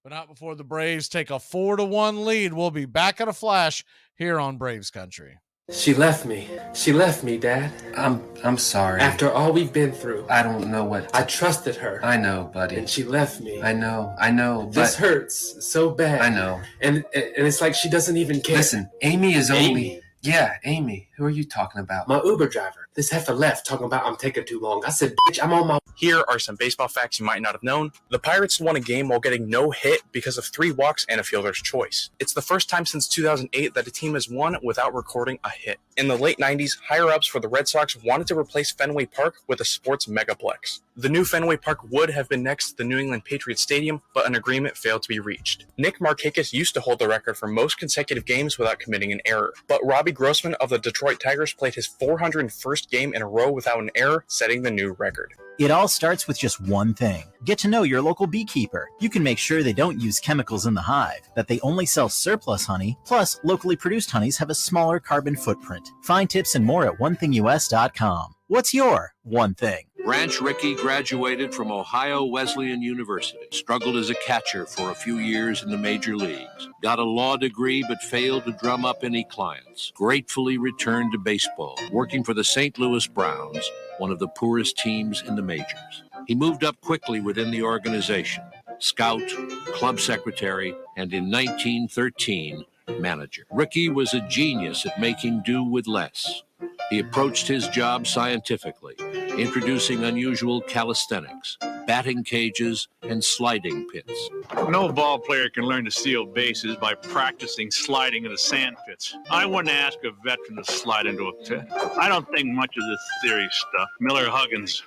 But not before the Braves take a 4-1 lead. We'll be back at a flash here on Braves Country. She left me. She left me, Dad. I'm sorry. After all we've been through. I don't know what... I trusted her. I know, buddy. And she left me. I know. This hurts so bad. I know. And it's like she doesn't even care. Listen, Amy is only... Yeah, Amy. Who are you talking about? My Uber driver. This heifer left talking about I'm taking too long. I said, bitch, I'm on my... Here are some baseball facts you might not have known. The Pirates won a game while getting no hit because of 3 walks and a fielder's choice. It's the first time since 2008 that a team has won without recording a hit. In the late 90s, higher-ups for the Red Sox wanted to replace Fenway Park with a sports megaplex. The new Fenway Park would have been next to the New England Patriots Stadium, but an agreement failed to be reached. Nick Markakis used to hold the record for most consecutive games without committing an error, but Robbie Grossman of the Detroit Tigers played his 401st game in a row without an error, setting the new record. It all starts with just one thing. Get to know your local beekeeper. You can make sure they don't use chemicals in the hive, that they only sell surplus honey, plus locally produced honeys have a smaller carbon footprint. Find tips and more at onethingus.com. What's your one thing? Ranch Rickey graduated from Ohio Wesleyan University, struggled as a catcher for a few years in the major leagues, got a law degree but failed to drum up any clients, gratefully returned to baseball, working for the St. Louis Browns, one of the poorest teams in the majors. He moved up quickly within the organization, scout, club secretary, and in 1913, manager. Rickey was a genius at making do with less. He approached his job scientifically, introducing unusual calisthenics, batting cages, and sliding pits. No ball player can learn to steal bases by practicing sliding into sand pits. I wouldn't ask a veteran to slide into a pit. I don't think much of this theory stuff. Miller Huggins.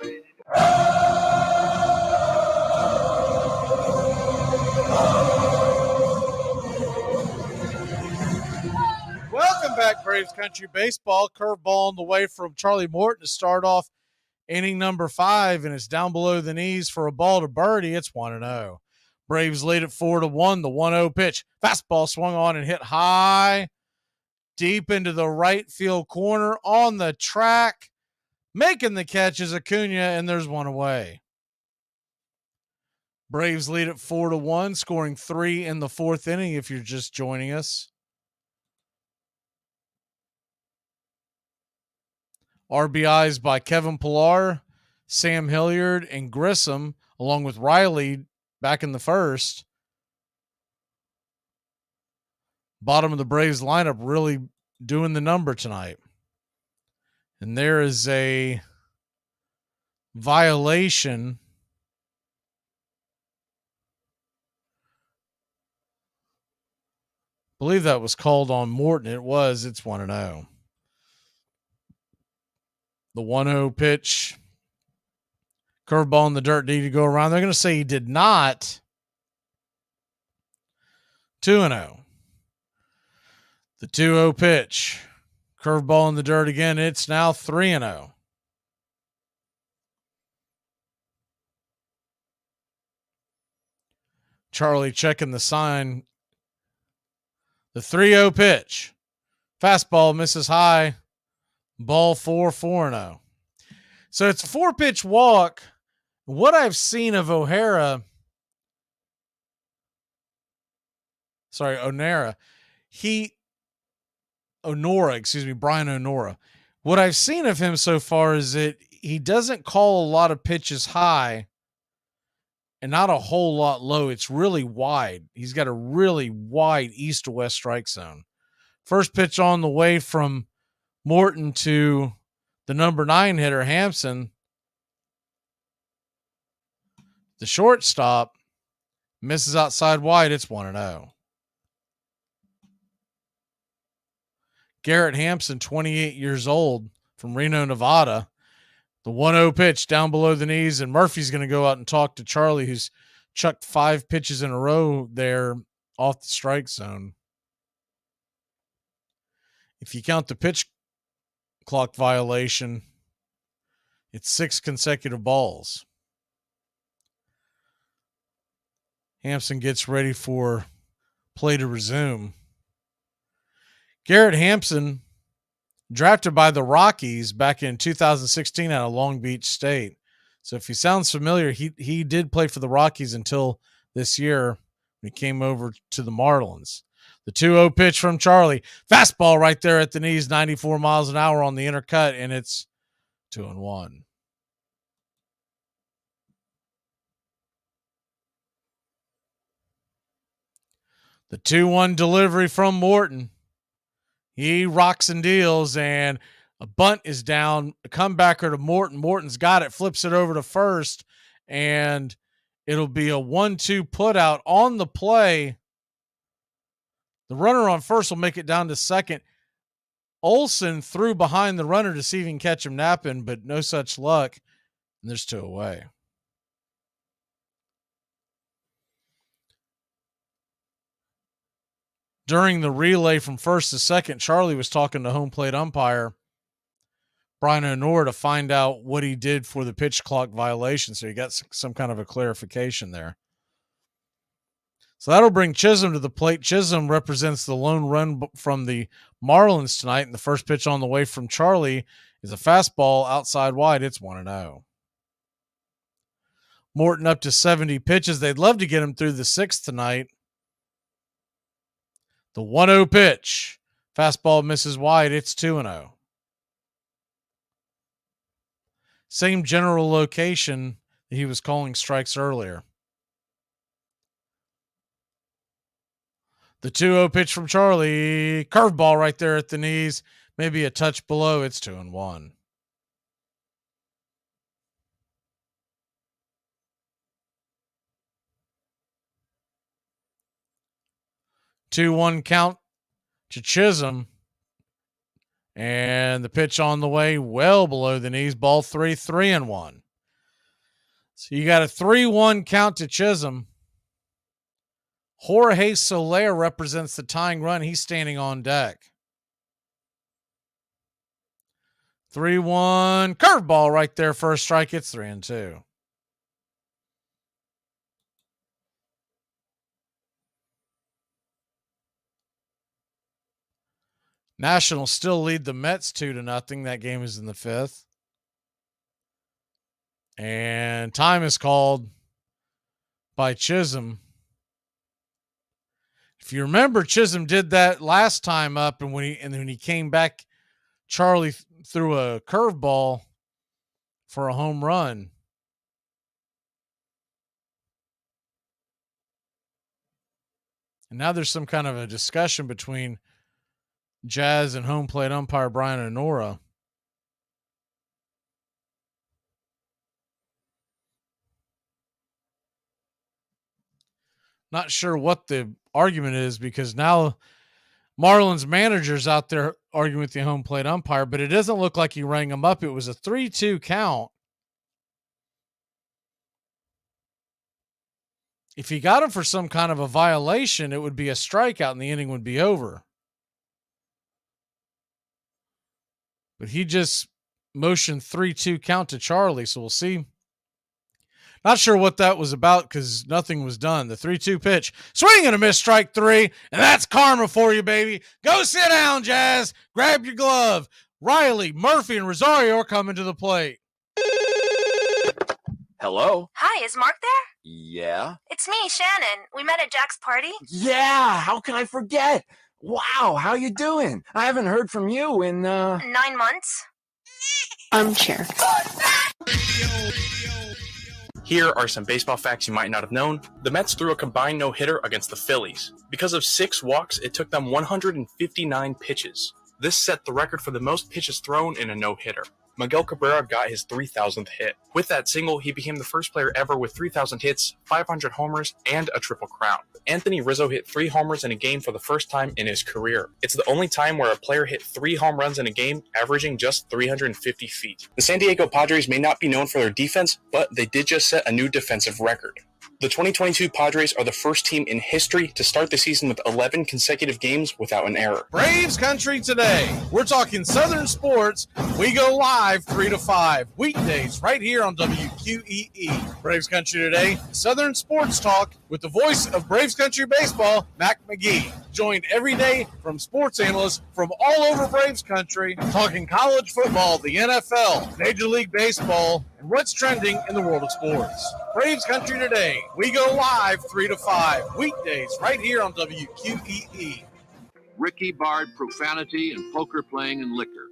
Welcome back, Braves Country Baseball. Curveball on the way from Charlie Morton to start off inning number 5, and it's down below the knees for a ball to birdie. It's 1-0. Braves lead at 4-1. The 1-0 pitch. Fastball swung on and hit high, deep into the right field corner on the track. Making the catch is Acuna, and there's one away. Braves lead at 4-1, scoring 3 in the 4th inning if you're just joining us. RBIs by Kevin Pilar, Sam Hilliard, and Grissom, along with Riley back in the first. Bottom of the Braves lineup really doing the number tonight. And there is a violation. I believe that was called on Morton. It was. It's 1-0. The 1-0 pitch. Curveball in the dirt. Did he go around? They're going to say he did not. 2-0. The 2-0 pitch. Curveball in the dirt again. It's now 3-0. Charlie checking the sign. The 3-0 pitch. Fastball misses high. Ball 4-0. So it's a 4-pitch walk. What I've seen of Onora. Brian Onora. What I've seen of him so far is that he doesn't call a lot of pitches high and not a whole lot low. It's really wide. He's got a really wide east to west strike zone. First pitch on the way from Morton to the number 9 hitter, Hampson. The shortstop misses outside wide. It's 1-0. Garrett Hampson, 28 years old, from Reno, Nevada. The 1-0 pitch down below the knees, and Murphy's going to go out and talk to Charlie, who's chucked 5 pitches in a row there off the strike zone. If you count the pitch clock violation, it's 6 consecutive balls. Hampson gets ready for play to resume. Garrett Hampson, drafted by the Rockies back in 2016 out of Long Beach State. So if he sounds familiar, he did play for the Rockies until this year when he came over to the Marlins. The 2-0 pitch from Charlie. Fastball right there at the knees, 94 miles an hour on the inner cut, and it's 2-1. The 2-1 delivery from Morton. He rocks and deals, and a bunt is down. A comebacker to Morton. Morton's got it, flips it over to first, and it'll be a 1-2 putout on the play. The runner on first will make it down to second. Olsen threw behind the runner to see if he can catch him napping, but no such luck, and there's 2 away. During the relay from first to second, Charlie was talking to home plate umpire Brian O'Nora to find out what he did for the pitch clock violation. So he got some kind of a clarification there. So that'll bring Chisholm to the plate. Chisholm represents the lone run from the Marlins tonight. And the first pitch on the way from Charlie is a fastball outside wide. It's 1-0. Morton up to 70 pitches. They'd love to get him through the 6th tonight. The 1-0 pitch. Fastball misses wide. It's 2-0. Same general location that he was calling strikes earlier. The 2-0 pitch from Charlie. Curveball right there at the knees. Maybe a touch below. It's 2-1. Two-one count to Chisholm. And the pitch on the way well below the knees. Ball 3, 3-1. So you got a 3-1 count to Chisholm. Jorge Soler represents the tying run. He's standing on deck. 3-1. Curveball right there. First strike. It's 3-2. Nationals still lead the Mets 2-0. That game is in the 5th. And time is called by Chisholm. If you remember, Chisholm did that last time up, and when he came back, Charlie threw a curveball for a home run. And now there's some kind of a discussion between Jazz and home plate umpire Brian O'Nora. Not sure what the argument is, because now Marlins manager's out there arguing with the home plate umpire, but it doesn't look like he rang him up. It was a 3-2 count. If he got him for some kind of a violation, it would be a strikeout and the inning would be over. But he just motioned 3-2 count to Charlie, so we'll see. Not sure what that was about because nothing was done. The 3-2 pitch. Swing and a miss, strike 3. And that's karma for you, baby. Go sit down, Jazz. Grab your glove. Riley, Murphy, and Rosario are coming to the plate. Hello? Hi, is Mark there? Yeah? It's me, Shannon. We met at Jack's party. Yeah! How can I forget? Wow, how you doing? I haven't heard from you in, 9 months. Armchair. Here are some baseball facts you might not have known. The Mets threw a combined no-hitter against the Phillies. Because of 6 walks, it took them 159 pitches. This set the record for the most pitches thrown in a no-hitter. Miguel Cabrera got his 3,000th hit. With that single, he became the first player ever with 3,000 hits, 500 homers, and a Triple Crown. Anthony Rizzo hit 3 homers in a game for the first time in his career. It's the only time where a player hit 3 home runs in a game, averaging just 350 feet. The San Diego Padres may not be known for their defense, but they did just set a new defensive record. The 2022 Padres are the first team in history to start the season with 11 consecutive games without an error. Braves Country today. We're talking Southern sports. We go live 3 to 5 weekdays right here on WQEE. Braves Country today. Southern sports talk with the voice of Braves Country baseball, Mac Magee. Joined every day from sports analysts from all over Braves Country, talking college football, the NFL, Major League Baseball, and what's trending in the world of sports. Braves Country today. We go live 3 to 5 weekdays right here on WQEE. Rickey barred profanity and poker playing and liquor.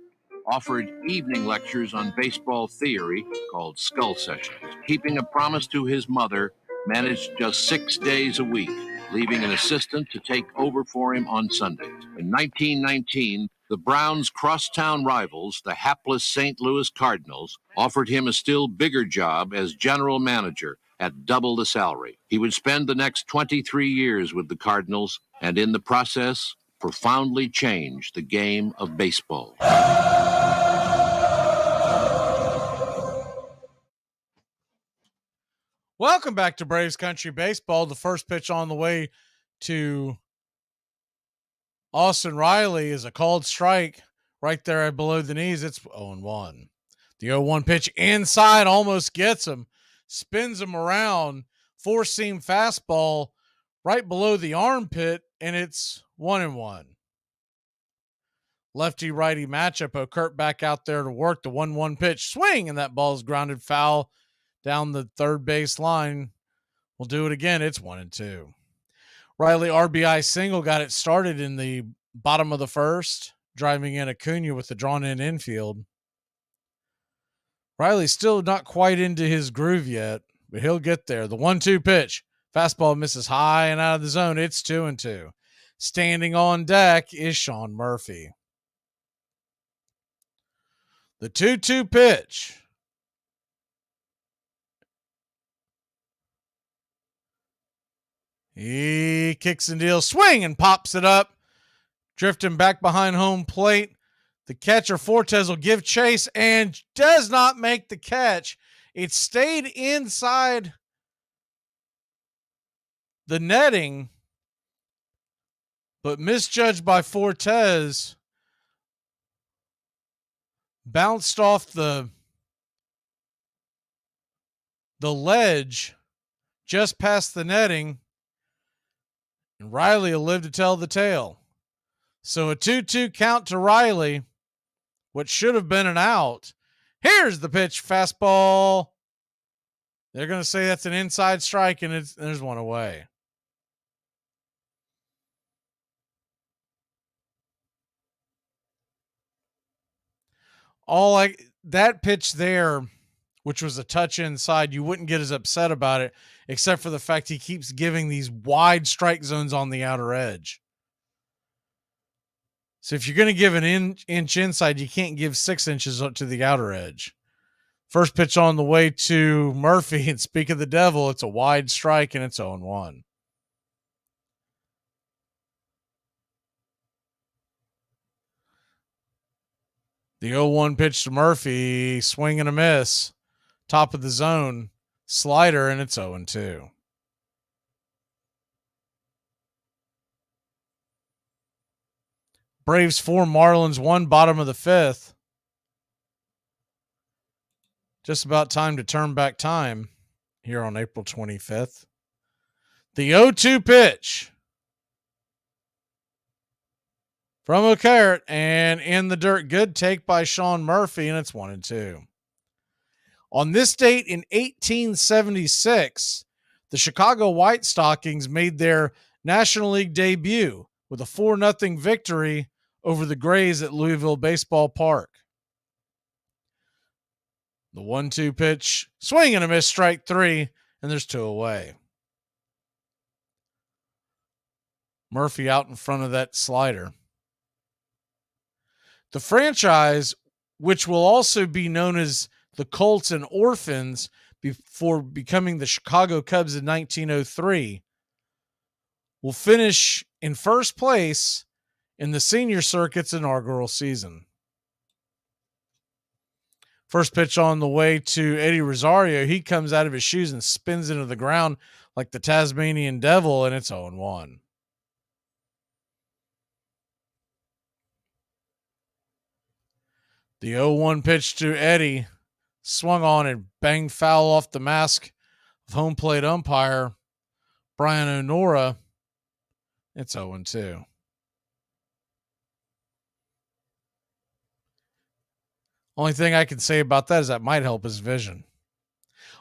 Offered evening lectures on baseball theory called Skull Sessions. Keeping a promise to his mother, managed just 6 days a week, leaving an assistant to take over for him on Sundays. In 1919, the Browns' crosstown rivals, the hapless St. Louis Cardinals, offered him a still bigger job as general manager at double the salary. He would spend the next 23 years with the Cardinals and in the process profoundly change the game of baseball. Welcome back to Braves Country Baseball. The first pitch on the way to Austin Riley is a called strike right there below the knees. It's 0-1. The 0-1 pitch inside almost gets him, spins him around, four-seam fastball right below the armpit, and it's 1-1. Lefty-righty matchup. O'Kurt back out there to work the 1-1 pitch. Swing, and that ball is grounded foul down the third base line. We'll do it again. It's 1-2. Riley RBI single got it started in the bottom of the first, driving in Acuna with the drawn-in infield. Riley's still not quite into his groove yet, but he'll get there. The 1-2 pitch. Fastball misses high and out of the zone. It's 2-2. Standing on deck is Sean Murphy. The 2-2 pitch. He kicks and deals, swing, and pops it up, drifting back behind home plate. The catcher, Fortes, will give chase and does not make the catch. It stayed inside the netting, but misjudged by Fortes. Bounced off the ledge just past the netting. And Riley will live to tell the tale. So a 2-2 count to Riley. What should have been an out. Here's the pitch, fastball. They're going to say that's an inside strike, and there's one away. That pitch there, which was a touch inside, you wouldn't get as upset about it, except for the fact he keeps giving these wide strike zones on the outer edge. So if you're going to give an inch inside, you can't give 6 inches up to the outer edge. First pitch on the way to Murphy, and speak of the devil, it's a wide strike, and it's 0-1. The 0-1 pitch to Murphy, swing and a miss. Top of the zone, slider, and it's 0-2. Braves 4, Marlins 1, bottom of the 5th. Just about time to turn back time here on April 25th. The 0-2 pitch from O'Kurt, and in the dirt. Good take by Sean Murphy, and it's 1-2. On this date in 1876, the Chicago White Stockings made their National League debut with a 4-0 victory over the Grays at Louisville Baseball Park. The 1-2 pitch, swing and a miss, strike 3, and there's 2 away. Murphy out in front of that slider. The franchise which will also be known as the Colts and Orphans before becoming the Chicago Cubs in 1903, will finish in first place in the senior circuit's inaugural season. First pitch on the way to Eddie Rosario. He comes out of his shoes and spins into the ground like the Tasmanian devil, and it's 0-1. The 0-1 pitch to Eddie, swung on and banged foul off the mask of home plate umpire Brian O'Nora. It's 0-2. Only thing I can say about that is that might help his vision.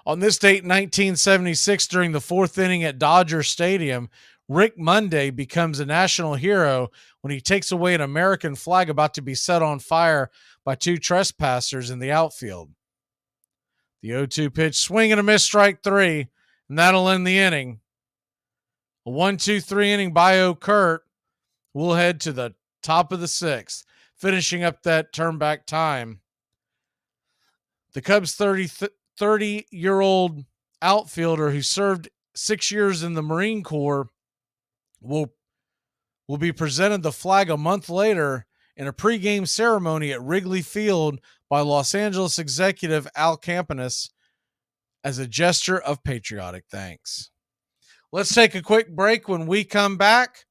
On this date, 1976, during the fourth inning at Dodger Stadium, Rick Monday becomes a national hero when he takes away an American flag about to be set on fire by two trespassers in the outfield. The 0-2 pitch, swing and a miss, strike three, and that'll end the inning. A 1-2-3 inning by O'Kurt. We'll head to the top of the sixth, finishing up that turn back time. The Cubs' 30-year-old outfielder who served 6 years in the Marine Corps will be presented the flag a month later in a pregame ceremony at Wrigley Field by Los Angeles executive Al Campanus as a gesture of patriotic thanks. Let's take a quick break. When we come back,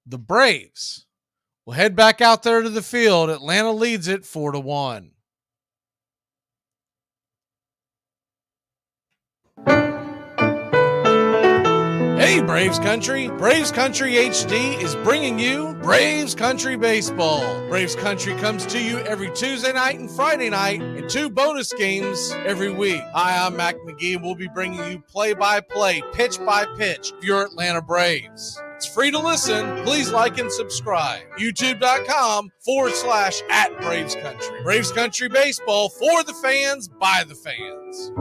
the Braves will head back out there to the field. Atlanta leads it 4-1. Hey, Braves Country! Braves Country HD is bringing you Braves Country Baseball. Braves Country comes to you every Tuesday night and Friday night, and 2 bonus games every week. Hi, I'm Mac Magee, and we'll be bringing you play-by-play, pitch-by-pitch of your Atlanta Braves. It's free to listen. Please like and subscribe. YouTube.com/@Braves Country. Braves Country Baseball, for the fans, by the fans.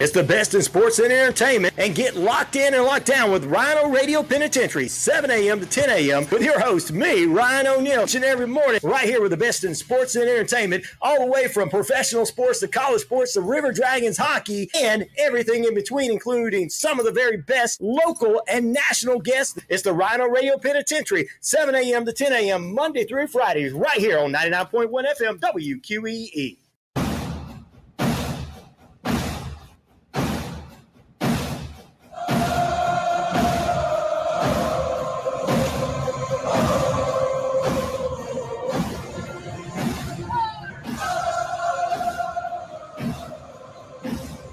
It's the best in sports and entertainment, and get locked in and locked down with Rhino Radio Penitentiary, 7 a.m. to 10 a.m. with your host, me, Ryan O'Neill, each and every morning, right here with the best in sports and entertainment, all the way from professional sports to college sports to River Dragons hockey and everything in between, including some of the very best local and national guests. It's the Rhino Radio Penitentiary, 7 a.m. to 10 a.m. Monday through Fridays, right here on 99.1 FM WQEE.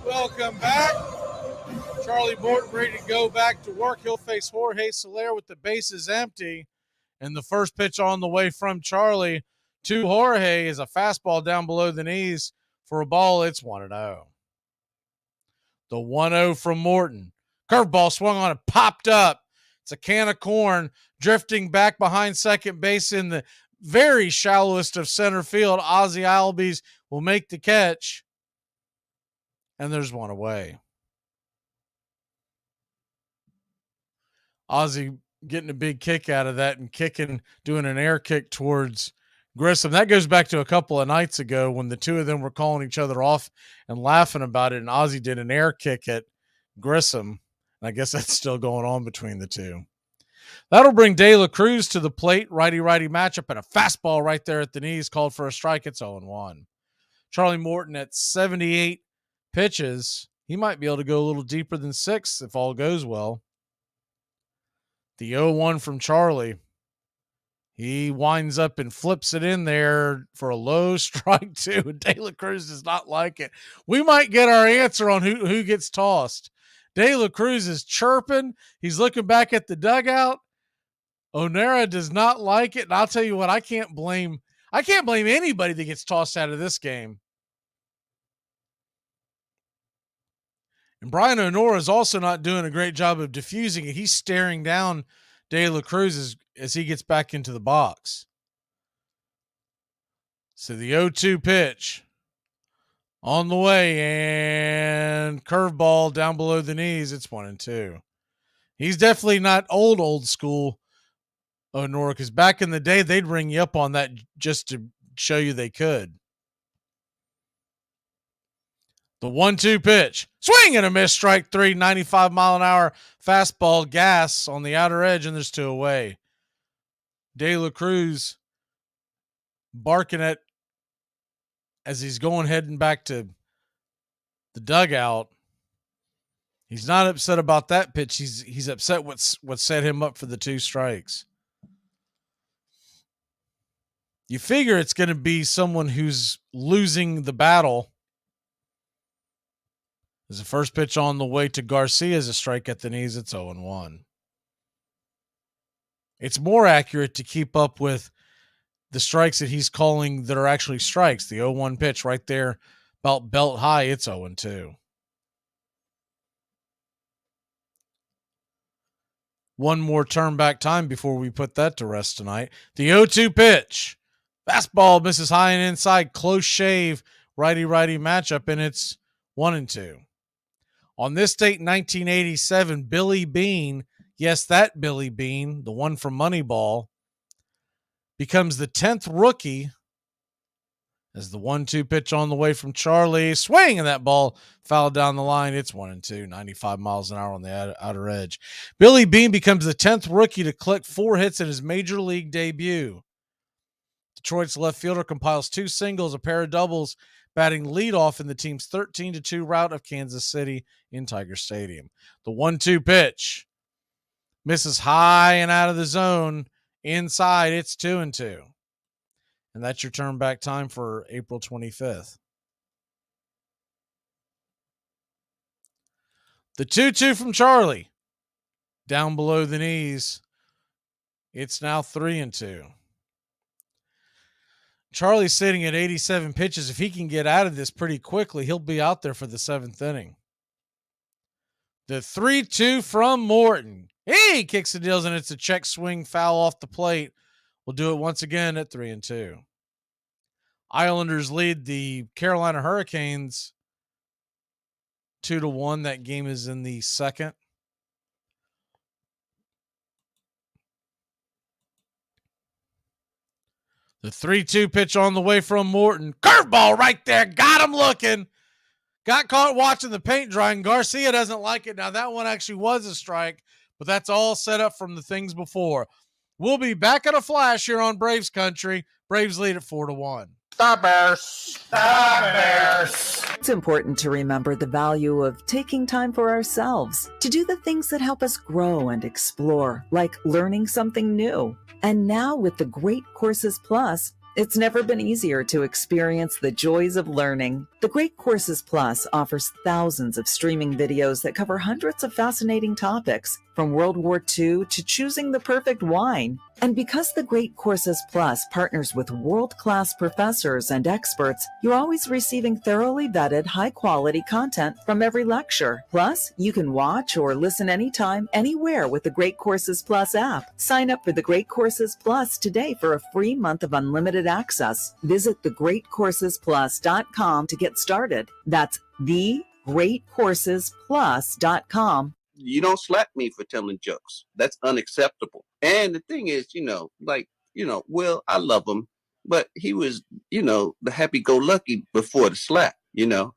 Welcome back. Charlie Morton ready to go back to work. He'll face Jorge Soler with the bases empty. And the first pitch on the way from Charlie to Jorge is a fastball down below the knees for a ball. It's 1-0. The 1-0 from Morton. Curveball swung on and popped up. It's a can of corn drifting back behind second base in the very shallowest of center field. Ozzie Albies will make the catch. And there's one away. Ozzie getting a big kick out of that and doing an air kick towards Grissom. That goes back to a couple of nights ago when the two of them were calling each other off and laughing about it, and Ozzie did an air kick at Grissom. And I guess that's still going on between the two. That'll bring De La Cruz to the plate. Righty-righty matchup, and a fastball right there at the knees called for a strike. It's 0-1. Charlie Morton at 78 pitches. He might be able to go a little deeper than 6 if all goes well. The 0-1 from Charlie. He winds up and flips it in there for a low strike two. De La Cruz does not like it. We might get our answer on who gets tossed. De La Cruz is chirping. He's looking back at the dugout. O'Nera does not like it. And I'll tell you what, I can't blame anybody that gets tossed out of this game. And Brian O'Nora is also not doing a great job of diffusing it. He's staring down De La Cruz as he gets back into the box. So the 0-2 pitch on the way, and curveball down below the knees. It's 1-2. He's definitely not old school Oh, Nora, because back in the day, they'd ring you up on that just to show you they could. The 1-2 pitch. Swing and a miss. Strike three. 95-mile-an-hour fastball. Gas on the outer edge, and there's two away. De La Cruz barking at as he's heading back to the dugout. He's not upset about that pitch. He's upset what set him up for the two strikes. You figure it's going to be someone who's losing the battle. As the first pitch on the way to Garcia is a strike at the knees. It's 0-1. It's more accurate to keep up with the strikes that he's calling that are actually strikes. The 0-1 pitch right there, about belt high, it's 0-2. One more turn back time before we put that to rest tonight. The 0-2 pitch. Fastball misses high and inside. Close shave. Righty-righty matchup, and it's 1-2. On this date, 1987, Billy Beane, yes, that Billy Beane, the one from Moneyball, becomes the 10th rookie as the 1-2 pitch on the way from Charlie. Swing, and that ball fouled down the line. It's 1-2, 95 miles an hour on the outer edge. Billy Beane becomes the 10th rookie to collect 4 hits in his major league debut. Detroit's left fielder compiles 2 singles, a pair of doubles, batting leadoff in the team's 13-2 rout of Kansas City in Tiger Stadium. The 1-2 pitch misses high and out of the zone. Inside, it's 2-2. And that's your turn back time for April 25th. The 2-2 from Charlie. Down below the knees. It's now 3-2. Charlie's sitting at 87 pitches. If he can get out of this pretty quickly, he'll be out there for the 7th inning. The 3-2 from Morton. He kicks the deals, and it's a check swing foul off the plate. We'll do it once again at 3-2. Islanders lead the Carolina Hurricanes 2-1. That game is in the second. The 3-2 pitch on the way from Morton. Curveball right there. Got him looking. Got caught watching the paint drying. Garcia doesn't like it. Now, that one actually was a strike, but that's all set up from the things before. We'll be back in a flash here on Braves Country. Braves lead at 4-1. Stop Bears. Stop Bears. It's important to remember the value of taking time for ourselves to do the things that help us grow and explore, like learning something new. And now with the Great Courses Plus, it's never been easier to experience the joys of learning. The Great Courses Plus offers thousands of streaming videos that cover hundreds of fascinating topics, from World War II to choosing the perfect wine. And because the Great Courses Plus partners with world-class professors and experts, you're always receiving thoroughly vetted, high-quality content from every lecture. Plus, you can watch or listen anytime, anywhere with the Great Courses Plus app. Sign up for the Great Courses Plus today for a free month of unlimited access. Visit thegreatcoursesplus.com to get started. That's thegreatcoursesplus.com. You don't slap me for telling jokes. That's unacceptable. And the thing is, Will, I love him, but he was, the happy-go-lucky before the slap,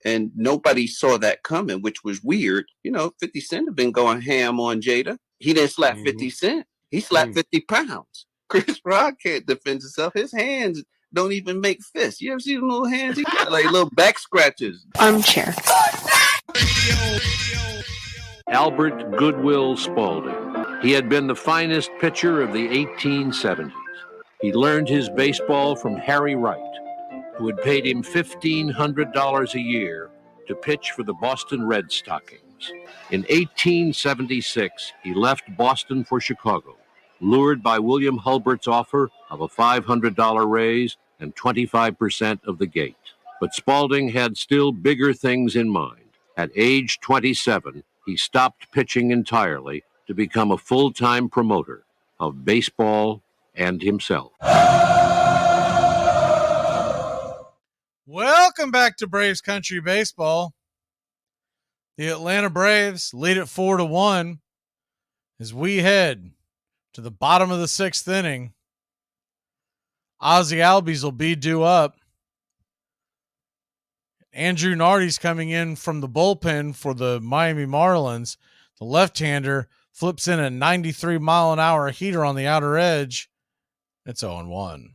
and nobody saw that coming, which was weird. 50 Cent had been going ham on Jada. He didn't slap 50 Cent. He slapped 50 pounds. Chris Rock can't defend himself. His hands don't even make fists. You ever see the little hands? He got like little back scratches. Armchair. Albert Goodwill Spaulding. He had been the finest pitcher of the 1870s. He learned his baseball from Harry Wright, who had paid him $1,500 a year to pitch for the Boston Red Stockings. In 1876, he left Boston for Chicago, lured by William Hulbert's offer of a $500 raise and 25% of the gate. But Spaulding had still bigger things in mind. At age 27, he stopped pitching entirely to become a full-time promoter of baseball and himself. Welcome back to Braves Country Baseball. The Atlanta Braves lead at 4-1 as we head to the bottom of the 6th inning. Ozzie Albies will be due up. Andrew Nardi's coming in from the bullpen for the Miami Marlins. The left-hander flips in a 93-mile-an-hour heater on the outer edge. It's 0-1.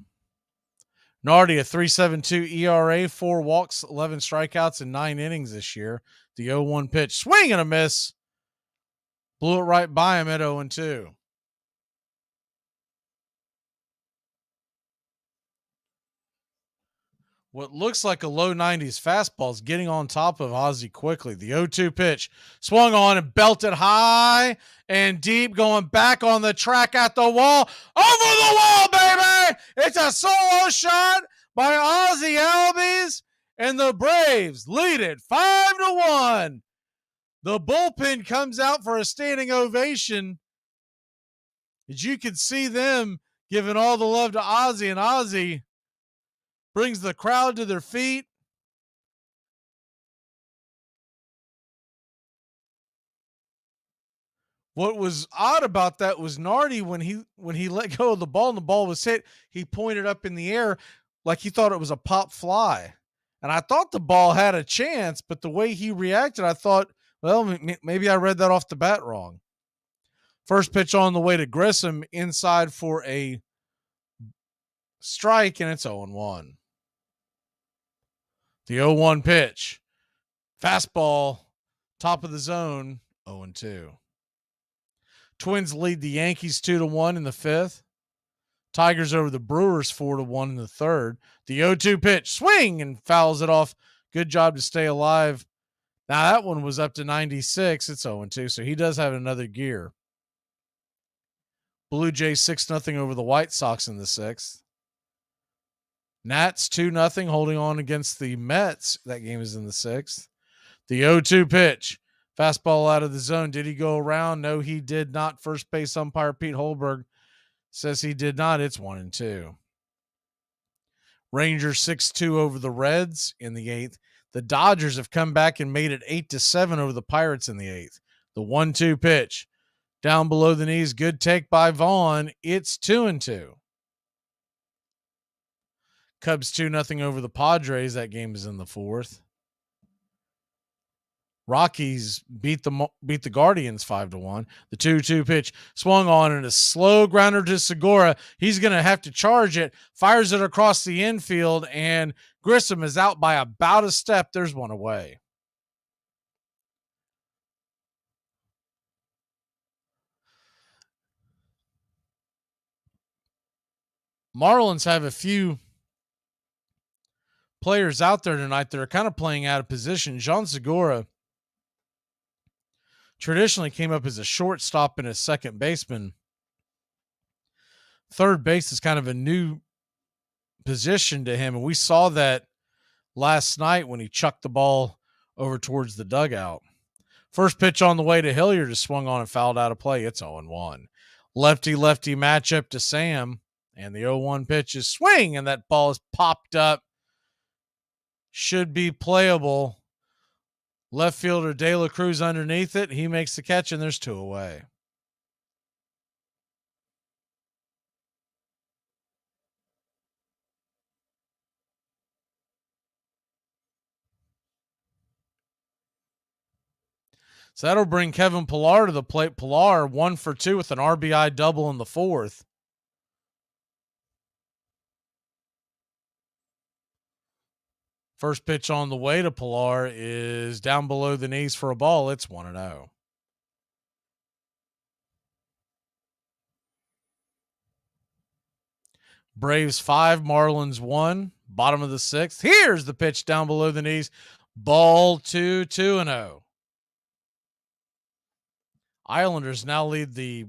Nardi, a 3.72 ERA, 4 walks, 11 strikeouts in 9 innings this year. The 0-1 pitch, swing and a miss. Blew it right by him at 0-2. What looks like a low 90s fastball is getting on top of Ozzie quickly. The 0-2 pitch swung on and belted high and deep, going back on the track at the wall. Over the wall, baby! It's a solo shot by Ozzie Albies, and the Braves lead it 5-1. The bullpen comes out for a standing ovation. As you can see them giving all the love to Ozzie, and Ozzie brings the crowd to their feet. What was odd about that was Nardi, when he let go of the ball and the ball was hit, he pointed up in the air like he thought it was a pop fly. And I thought the ball had a chance, but the way he reacted, I thought, well, maybe I read that off the bat wrong. First pitch on the way to Grissom, inside for a strike, and it's 0-1. The 0-1 pitch. Fastball, top of the zone, 0-2. Twins lead the Yankees 2-1 in the 5th. Tigers over the Brewers 4-1 in the 3rd. The 0-2 pitch, swing, and fouls it off. Good job to stay alive. Now that one was up to 96. It's 0-2, so he does have another gear. Blue Jays 6-0 over the White Sox in the 6th. Nats 2-0 holding on against the Mets. That game is in the 6th. The 0-2 pitch. Fastball out of the zone. Did he go around? No, he did not. First base umpire Pete Holberg says he did not. It's 1-2. Rangers 6-2 over the Reds in the 8th. The Dodgers have come back and made it 8-7 over the Pirates in the 8th. The 1-2 pitch. Down below the knees. Good take by Vaughn. It's 2-2. Cubs 2-0 over the Padres. That game is in the 4th. Rockies beat the Guardians 5-1. The 2-2 pitch swung on and a slow grounder to Segura. He's going to have to charge it. Fires it across the infield, and Grissom is out by about a step. There's one away. Marlins have a few players out there tonight that are kind of playing out of position. Jean Segura traditionally came up as a shortstop and a second baseman. Third base is kind of a new position to him, and we saw that last night when he chucked the ball over towards the dugout. First pitch on the way to Hilliard is swung on and fouled out of play. It's 0-1. Lefty-lefty matchup to Sam, and the 0-1 pitch is swing, and that ball is popped up. Should be playable. Left fielder De La Cruz underneath it. He makes the catch, and there's 2 away. So that'll bring Kevin Pillar to the plate. Pillar 1 for 2 with an RBI double in the 4th. First pitch on the way to Pillar is down below the knees for a ball. It's 1-0. Braves 5, Marlins 1, bottom of the 6th. Here's the pitch down below the knees. Ball 2-0. Islanders now lead the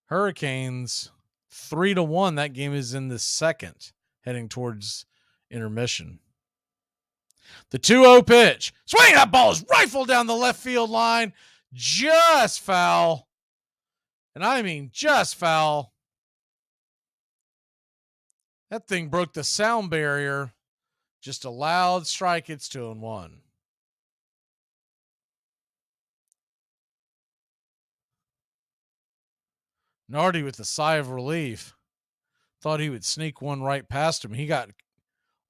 Hurricanes 3-1. That game is in the 2nd, heading towards intermission. The 2-0 pitch. Swing! That ball is rifled down the left field line. Just foul. And I mean just foul. That thing broke the sound barrier. Just a loud strike. It's 2-1. Nardi with a sigh of relief. Thought he would sneak one right past him. He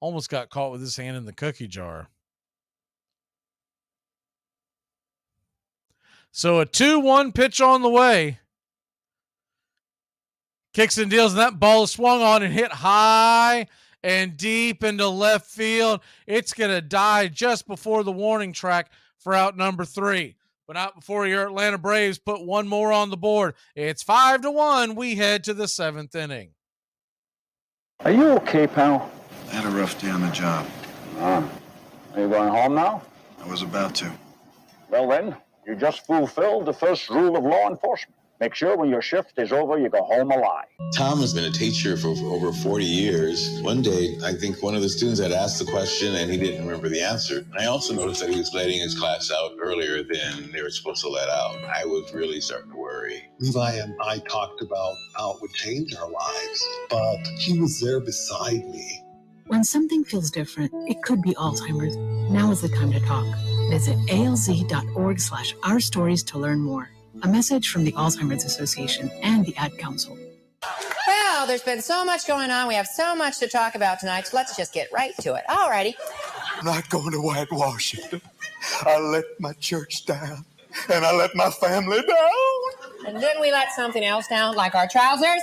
almost got caught with his hand in the cookie jar. So a 2-1 pitch on the way. Kicks and deals, and that ball is swung on and hit high and deep into left field. It's going to die just before the warning track for out number 3. But not before your Atlanta Braves put one more on the board. It's 5-1. We head to the 7th inning. Are you okay, pal? I had a rough day on the job. Are you going home now? I was about to. Well then, you just fulfilled the first rule of law enforcement. Make sure when your shift is over, you go home alive. Tom has been a teacher for over 40 years. One day, I think one of the students had asked the question and he didn't remember the answer. I also noticed that he was letting his class out earlier than they were supposed to let out. I was really starting to worry. Levi and I talked about how it would change our lives, but he was there beside me. When something feels different, it could be Alzheimer's. Now is the time to talk. Visit alz.org/ourstories to learn more. A message from the Alzheimer's Association and the Ad Council. Well, there's been so much going on. We have so much to talk about tonight. So let's just get right to it. All righty. I'm not going to whitewash it. I let my church down, and I let my family down. And didn't we let something else down, like our trousers?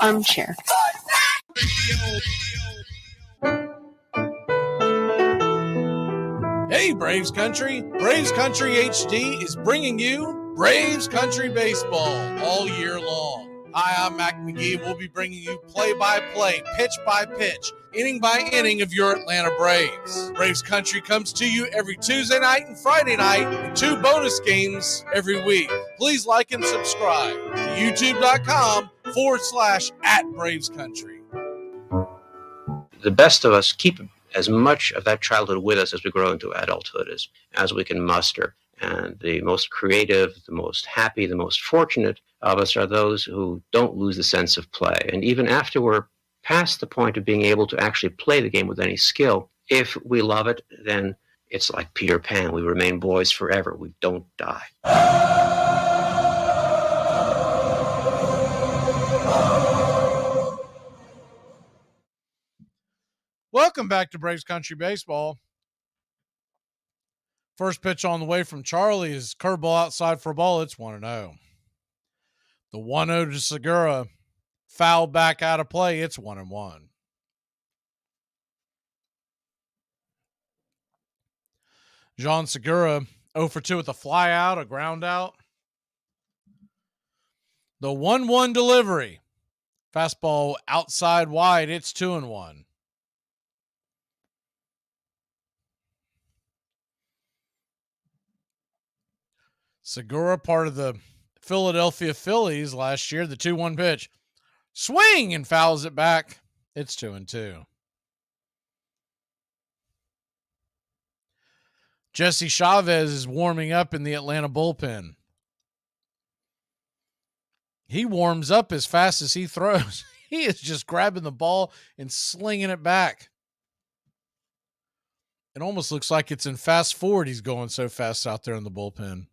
Armchair. Hey, Braves Country. Braves Country HD is bringing you Braves Country Baseball all year long. Hi, I'm Mac Magee. We'll be bringing you play-by-play, pitch-by-pitch, inning-by-inning of your Atlanta Braves. Braves Country comes to you every Tuesday night and Friday night, and 2 bonus games every week. Please like and subscribe to youtube.com/@BravesCountry. The best of us keep as much of that childhood with us as we grow into adulthood as we can muster. And the most creative, the most happy, the most fortunate of us are those who don't lose the sense of play. And even after we're past the point of being able to actually play the game with any skill, if we love it, then it's like Peter Pan. We remain boys forever. We don't die. Welcome back to Braves Country Baseball. First pitch on the way from Charlie is curveball outside for a ball. It's 1-0. The 1-0 to Segura. Foul back out of play. It's 1-1. Jean Segura 0 for 2 with a fly out, a ground out. The 1-1 delivery. Fastball outside wide. It's 2-1. Segura, part of the Philadelphia Phillies last year, the 2-1 pitch. Swing and fouls it back. It's 2-2. Jesse Chavez is warming up in the Atlanta bullpen. He warms up as fast as he throws. He is just grabbing the ball and slinging it back. It almost looks like it's in fast forward. He's going so fast out there in the bullpen.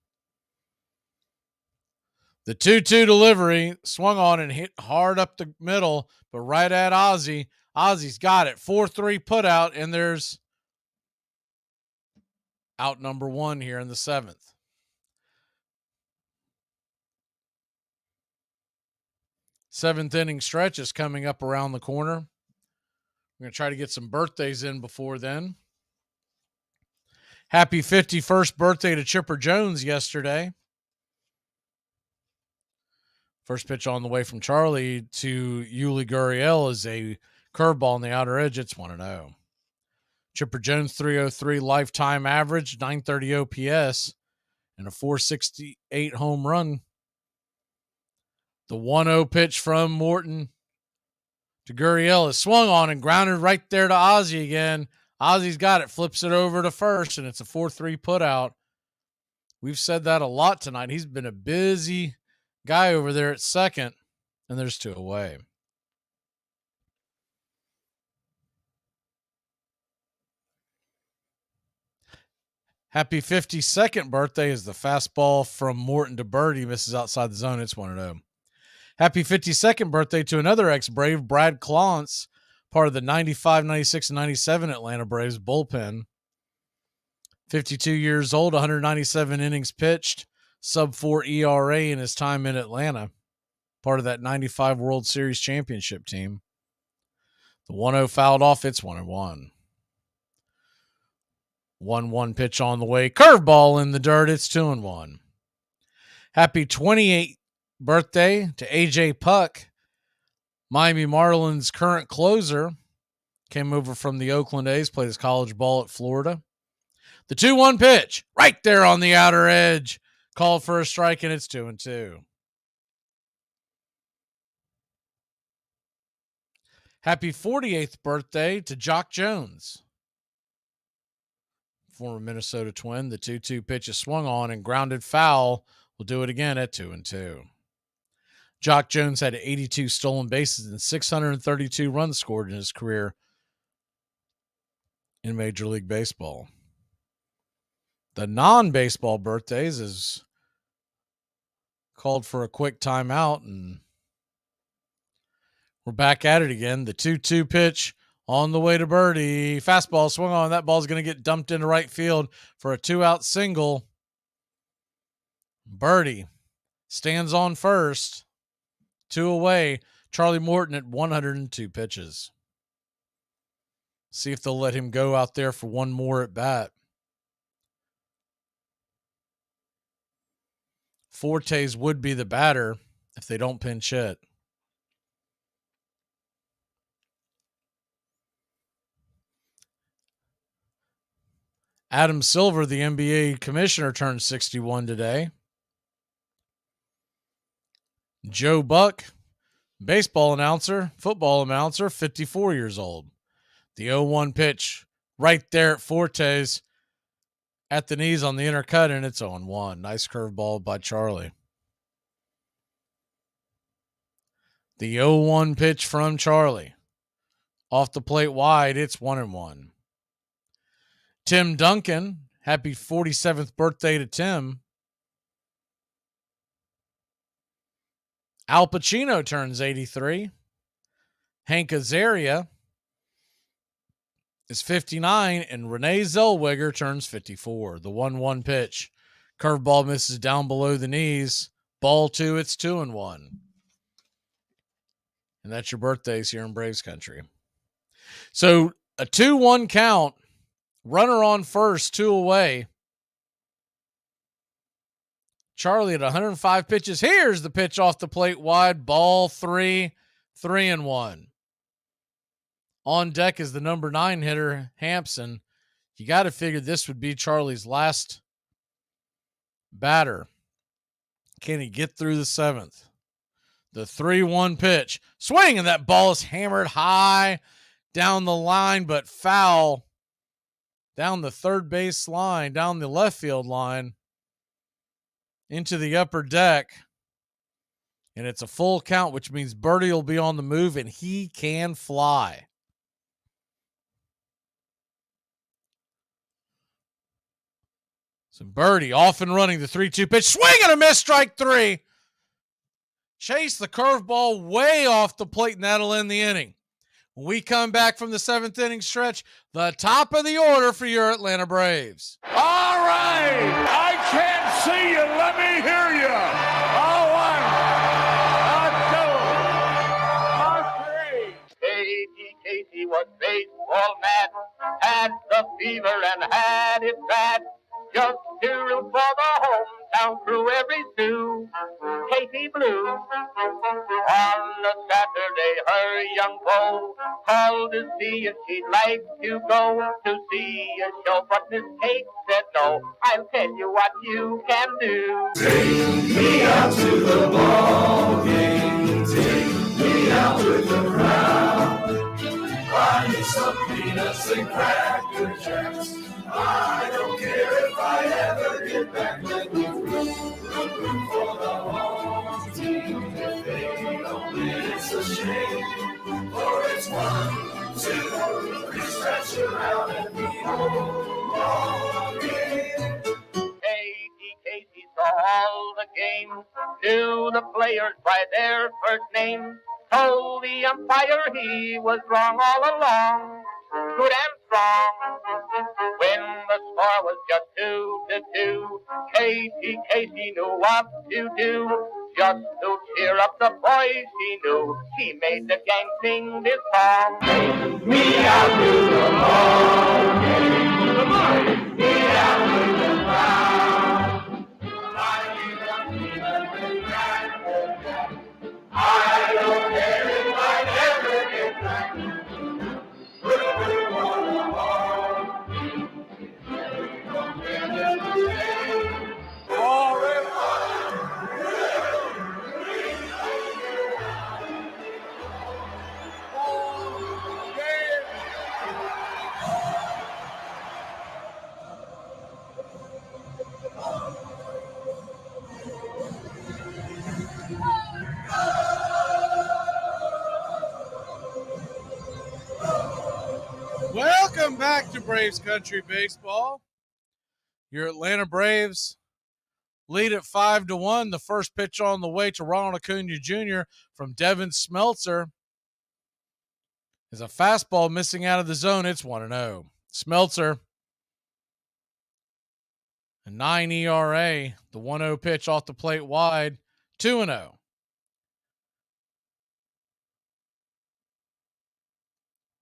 The 2-2 delivery swung on and hit hard up the middle, but right at Ozzie. Ozzie's got it. 4-3 put out, and there's out number 1 here in the 7th. Seventh inning stretch is coming up around the corner. We're going to try to get some birthdays in before then. Happy 51st birthday to Chipper Jones yesterday. First pitch on the way from Charlie to Yuli Gurriel is a curveball on the outer edge. It's 1-0. Chipper Jones, 303 lifetime average, 930 OPS, and a 468 home run. The 1-0 pitch from Morton to Gurriel is swung on and grounded right there to Ozzie again. Ozzie's got it, flips it over to first, and it's a 4-3 put out. We've said that a lot tonight. He's been a busy guy over there at second, and there's 2 away. Happy 52nd birthday is the fastball from Morton to Bird. He misses outside the zone. It's 1-0. Happy 52nd birthday to another ex-Brave, Brad Clance, part of the 95, 96, and 97 Atlanta Braves bullpen. 52 years old, 197 innings pitched, sub-4 ERA in his time in Atlanta, part of that 95 World Series championship team. The 1-0 fouled off, it's 1-1. 1-1 pitch on the way, curveball in the dirt, it's 2-1. Happy 28th birthday to AJ Puck, Miami Marlins current closer, came over from the Oakland A's, played his college ball at Florida. The 2-1 pitch, right there on the outer edge, called for a strike, and it's 2-2. Happy 48th birthday to Jock Jones, former Minnesota Twin. The 2-2 pitch is swung on and grounded foul. We'll do it again at 2-2. Jock Jones had 82 stolen bases and 632 runs scored in his career in Major League Baseball. The non-baseball birthdays is called for a quick timeout, and we're back at it again. The 2-2 pitch on the way to Birdie. Fastball swung on. That ball's going to get dumped into right field for a 2-out single. Birdie stands on first. 2 away. Charlie Morton at 102 pitches. See if they'll let him go out there for one more at bat. Fortes would be the batter if they don't pinch hit. Adam Silver, the NBA commissioner, turned 61 today. Joe Buck, baseball announcer, football announcer, 54 years old. The 0-1 pitch right there at Fortes at the knees on the inner cut, and it's 0-1. Nice curveball by Charlie. The 0-1 pitch from Charlie. Off the plate wide, it's 1-1. Tim Duncan, happy 47th birthday to Tim. Al Pacino turns 83. Hank Azaria is 59, and Renee Zellweger turns 54. The 1-1 pitch. Curveball misses down below the knees. Ball 2, it's 2-1. And that's your birthdays here in Braves country. So a 2-1 count. Runner on first, 2 away. Charlie at 105 pitches. Here's the pitch off the plate wide. Ball 3, 3-1. On deck is the number 9 hitter, Hampson. You got to figure this would be Charlie's last batter. Can he get through the 7th? The 3-1 pitch. Swing, and that ball is hammered high down the line, but foul down the third base line, down the left field line, into the upper deck. And it's a full count, which means Birdie will be on the move, and he can fly. So Birdie off and running, the 3-2 pitch. Swing and a miss, strike 3. Chase the curveball way off the plate, and that'll end the inning. When we come back from the 7th inning stretch, the top of the order for your Atlanta Braves. All right. I can't see you. Let me hear you. A 1, a 2, a 3. Casey was baseball mad, had the fever and had it bad. Just to root for the hometown crew every stew. Casey Blue. On a Saturday, her young beau called to see if she'd like to go to see a show, but Miss Kate said no. I'll tell you what you can do. Take me out to the ball game. Take me out with the crowd. Buy me some peanuts and cracker jacks. I don't care if I ever get back. Let me root for the home team. If they don't win, it's a shame. For it's 1, 2, 3, stretch around and be home again. Casey saw all the game. To the players by their first name. Told the umpire he was wrong all along. Good and strong. When the score was just 2-2, Casey knew what to do. Just to cheer up the boys he knew, he made the gang sing this song. Me out to the ball game. Me out to the ground. I don't care if I never get back. Welcome back to Braves Country Baseball. Your Atlanta Braves lead at 5-1. The first pitch on the way to Ronald Acuna Jr. from Devin Smeltzer is a fastball missing out of the zone. It's 1-0. Smeltzer, a 9 ERA. The 1-0 pitch off the plate wide, 2-0.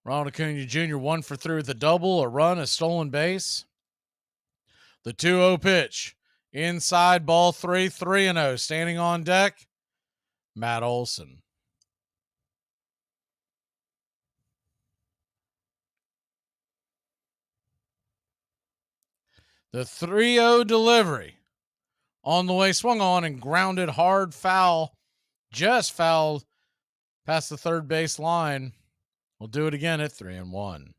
Ronald Acuna Jr. 1 for 3 with a double, a run, a stolen base. The 2-0 pitch. Inside, ball 3, 3-0. Standing on deck, Matt Olson. The 3-0 delivery on the way, swung on and grounded hard, foul, just fouled past the third base line. We'll do it again at 3-1.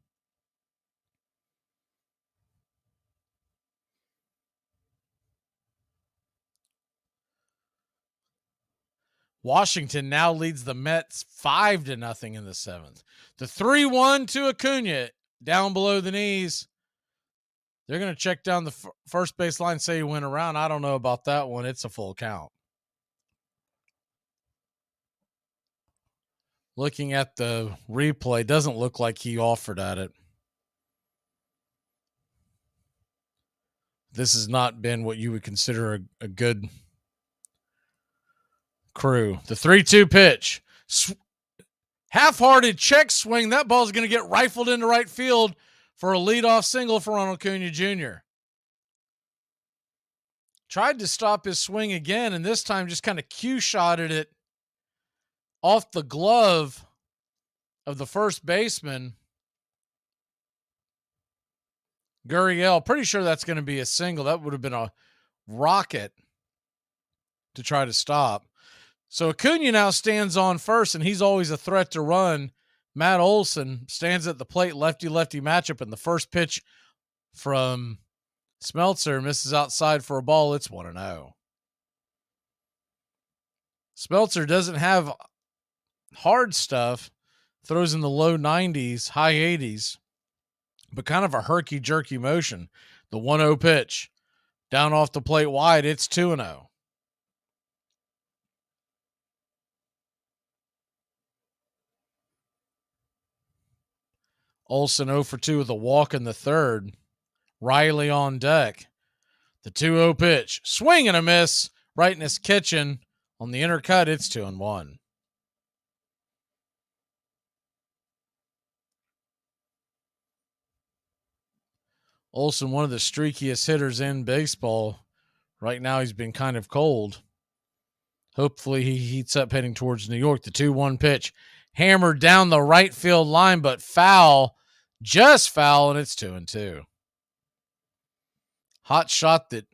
Washington now leads the Mets 5-0 in the seventh. The 3-1 to Acuna down below the knees. They're going to check down the first base line, say he went around. I don't know about that one. It's a full count. Looking at the replay, doesn't look like he offered at it. This has not been what you would consider a good crew. The 3-2 pitch. Half-hearted check swing. That ball's going to get rifled into right field for a leadoff single for Ronald Acuna Jr. Tried to stop his swing again, and this time just kind of cue-shotted it off the glove of the first baseman, Gurriel. Pretty sure that's going to be a single. That would have been a rocket to try to stop. So Acuna now stands on first, and he's always a threat to run. Matt Olson stands at the plate, lefty-lefty matchup, and the first pitch from Smeltzer misses outside for a ball. It's 1-0. Smeltzer doesn't have hard stuff, throws in the low 90s, high 80s, but kind of a herky-jerky motion. The 1-0 pitch, down off the plate wide, it's 2-0. Olson 0 for 2 with a walk in the third. Riley on deck. The 2-0 pitch, swing and a miss, right in his kitchen. On the inner cut, it's 2-1. Olson, one of the streakiest hitters in baseball. Right now, he's been kind of cold. Hopefully, he heats up heading towards New York. The 2-1 pitch, hammered down the right field line, but foul, just foul, and it's 2-2. Hot shot that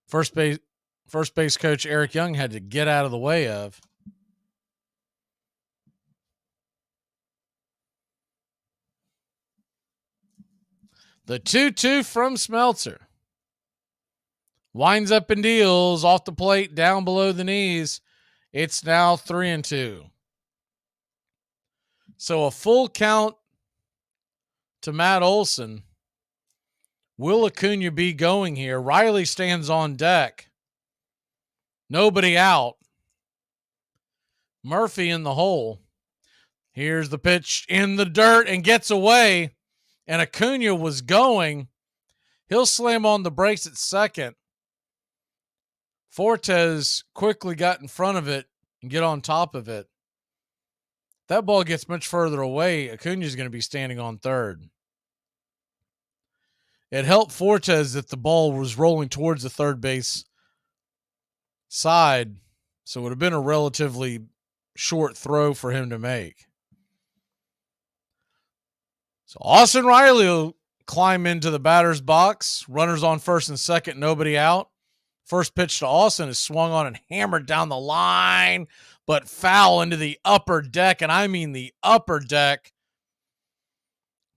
first base coach Eric Young had to get out of the way of. The 2-2 from Smeltzer. Winds up and deals off the plate, down below the knees. It's now 3-2. So a full count to Matt Olson. Will Acuna be going here? Riley stands on deck. Nobody out. Murphy in the hole. Here's the pitch in the dirt and gets away. And Acuna was going. He'll slam on the brakes at second. Fortes quickly got in front of it and get on top of it. That ball gets much further away. Acuna's going to be standing on third. It helped Fortes that the ball was rolling towards the third base side, so it would have been a relatively short throw for him to make. So Austin Riley will climb into the batter's box. Runners on first and second, nobody out. First pitch to Austin is swung on and hammered down the line, but foul into the upper deck, and I mean the upper deck.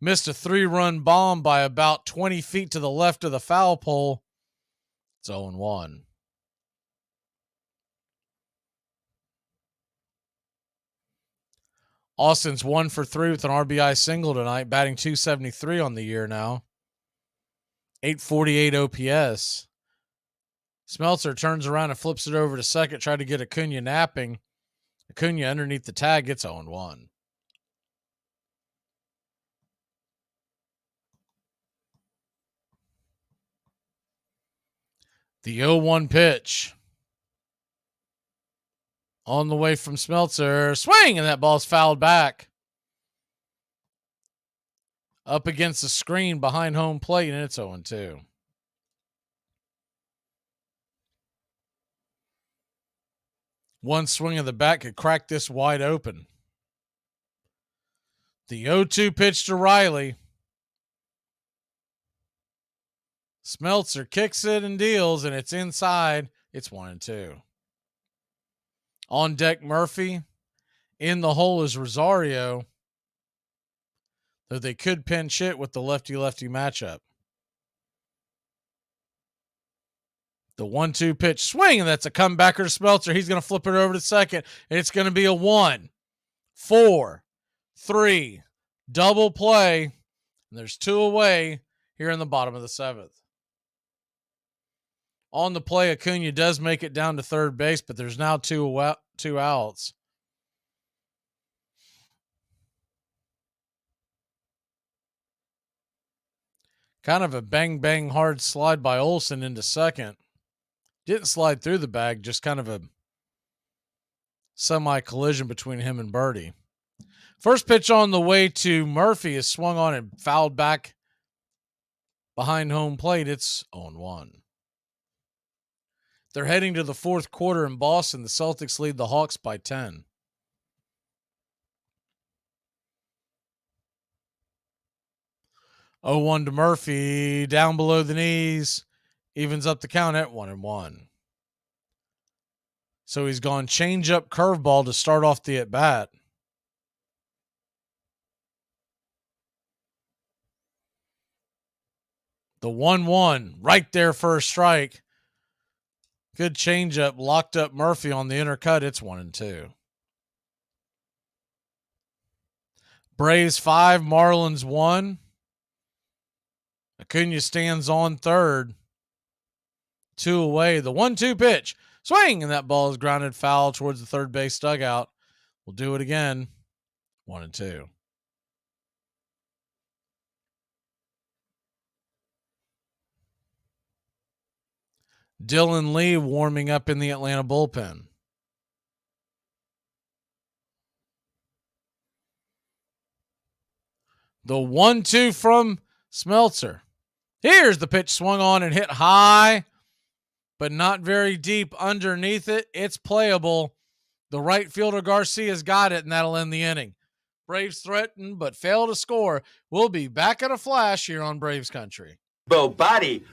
Missed a 3-run bomb by about 20 feet to the left of the foul pole. It's 0-1. Austin's 1 for 3 with an RBI single tonight, batting .273 on the year now. 848 OPS. Smeltzer turns around and flips it over to second, tried to get Acuna napping. Acuna underneath the tag gets 0-1. The 0-1 pitch. On the way from Smeltzer. Swing! And that ball's fouled back. Up against the screen behind home plate, and it's 0-2. One swing of the bat could crack this wide open. The 0-2 pitch to Riley. Smeltzer kicks it and deals, and it's inside. It's 1-2. On deck, Murphy. In the hole is Rosario, though they could pinch it with the lefty-lefty matchup. The 1-2 pitch swing, and that's a comebacker to Smeltzer. He's going to flip it over to second, and it's going to be a 1-4-3 double play, and there's 2 away here in the bottom of the 7th. On the play, Acuna does make it down to third base, but there's now 2 outs. Kind of a bang-bang hard slide by Olsen into second. Didn't slide through the bag, just kind of a semi-collision between him and Birdie. First pitch on the way to Murphy is swung on and fouled back behind home plate. It's 0-1. They're heading to the fourth quarter in Boston. The Celtics lead the Hawks by 10. (0-1) to Murphy, down below the knees, evens up the count at 1-1. So he's gone change-up curveball to start off the at-bat. The 1-1 right there for a strike. Good changeup, locked up Murphy on the inner cut. It's 1-2. Braves 5, Marlins 1. Acuna stands on third. 2 away. The 1-2 pitch. Swing! And that ball is grounded foul towards the third base dugout. We'll do it again. 1-2. Dylan Lee warming up in the Atlanta bullpen. The 1-2 from Smeltzer. Here's the pitch swung on and hit high, but not very deep underneath it. It's playable. The right fielder Garcia's got it, and that'll end the inning. Braves threaten but fail to score. We'll be back in a flash here on Braves Country. Bo Body.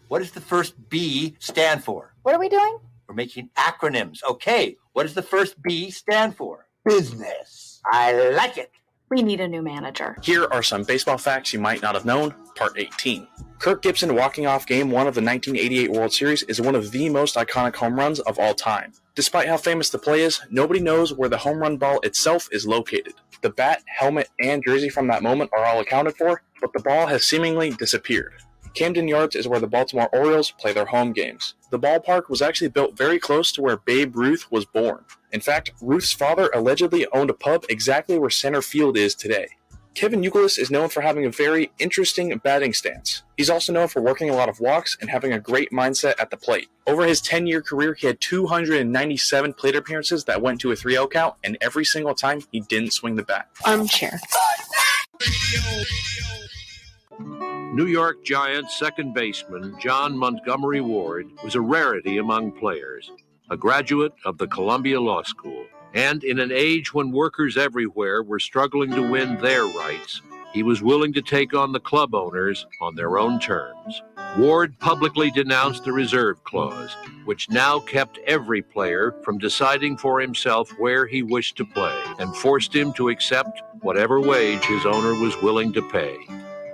What does the first B stand for? What are we doing? We're making acronyms. Okay, what does the first B stand for? Business. I like it. We need a new manager. Here are some baseball facts you might not have known, Part 18. Kirk Gibson walking off Game 1 of the 1988 World Series is one of the most iconic home runs of all time. Despite how famous the play is, nobody knows where the home run ball itself is located. The bat, helmet, and jersey from that moment are all accounted for, but the ball has seemingly disappeared. Camden Yards is where the Baltimore Orioles play their home games. The ballpark was actually built very close to where Babe Ruth was born. In fact, Ruth's father allegedly owned a pub exactly where center field is today. Kevin Youkilis is known for having a very interesting batting stance. He's also known for working a lot of walks and having a great mindset at the plate. Over his 10-year career, he had 297 plate appearances that went to a 3-0 count, and every single time he didn't swing the bat. Armchair. New York Giants second baseman John Montgomery Ward was a rarity among players, a graduate of the Columbia Law School. And in an age when workers everywhere were struggling to win their rights, he was willing to take on the club owners on their own terms. Ward publicly denounced the reserve clause, which now kept every player from deciding for himself where he wished to play, and forced him to accept whatever wage his owner was willing to pay.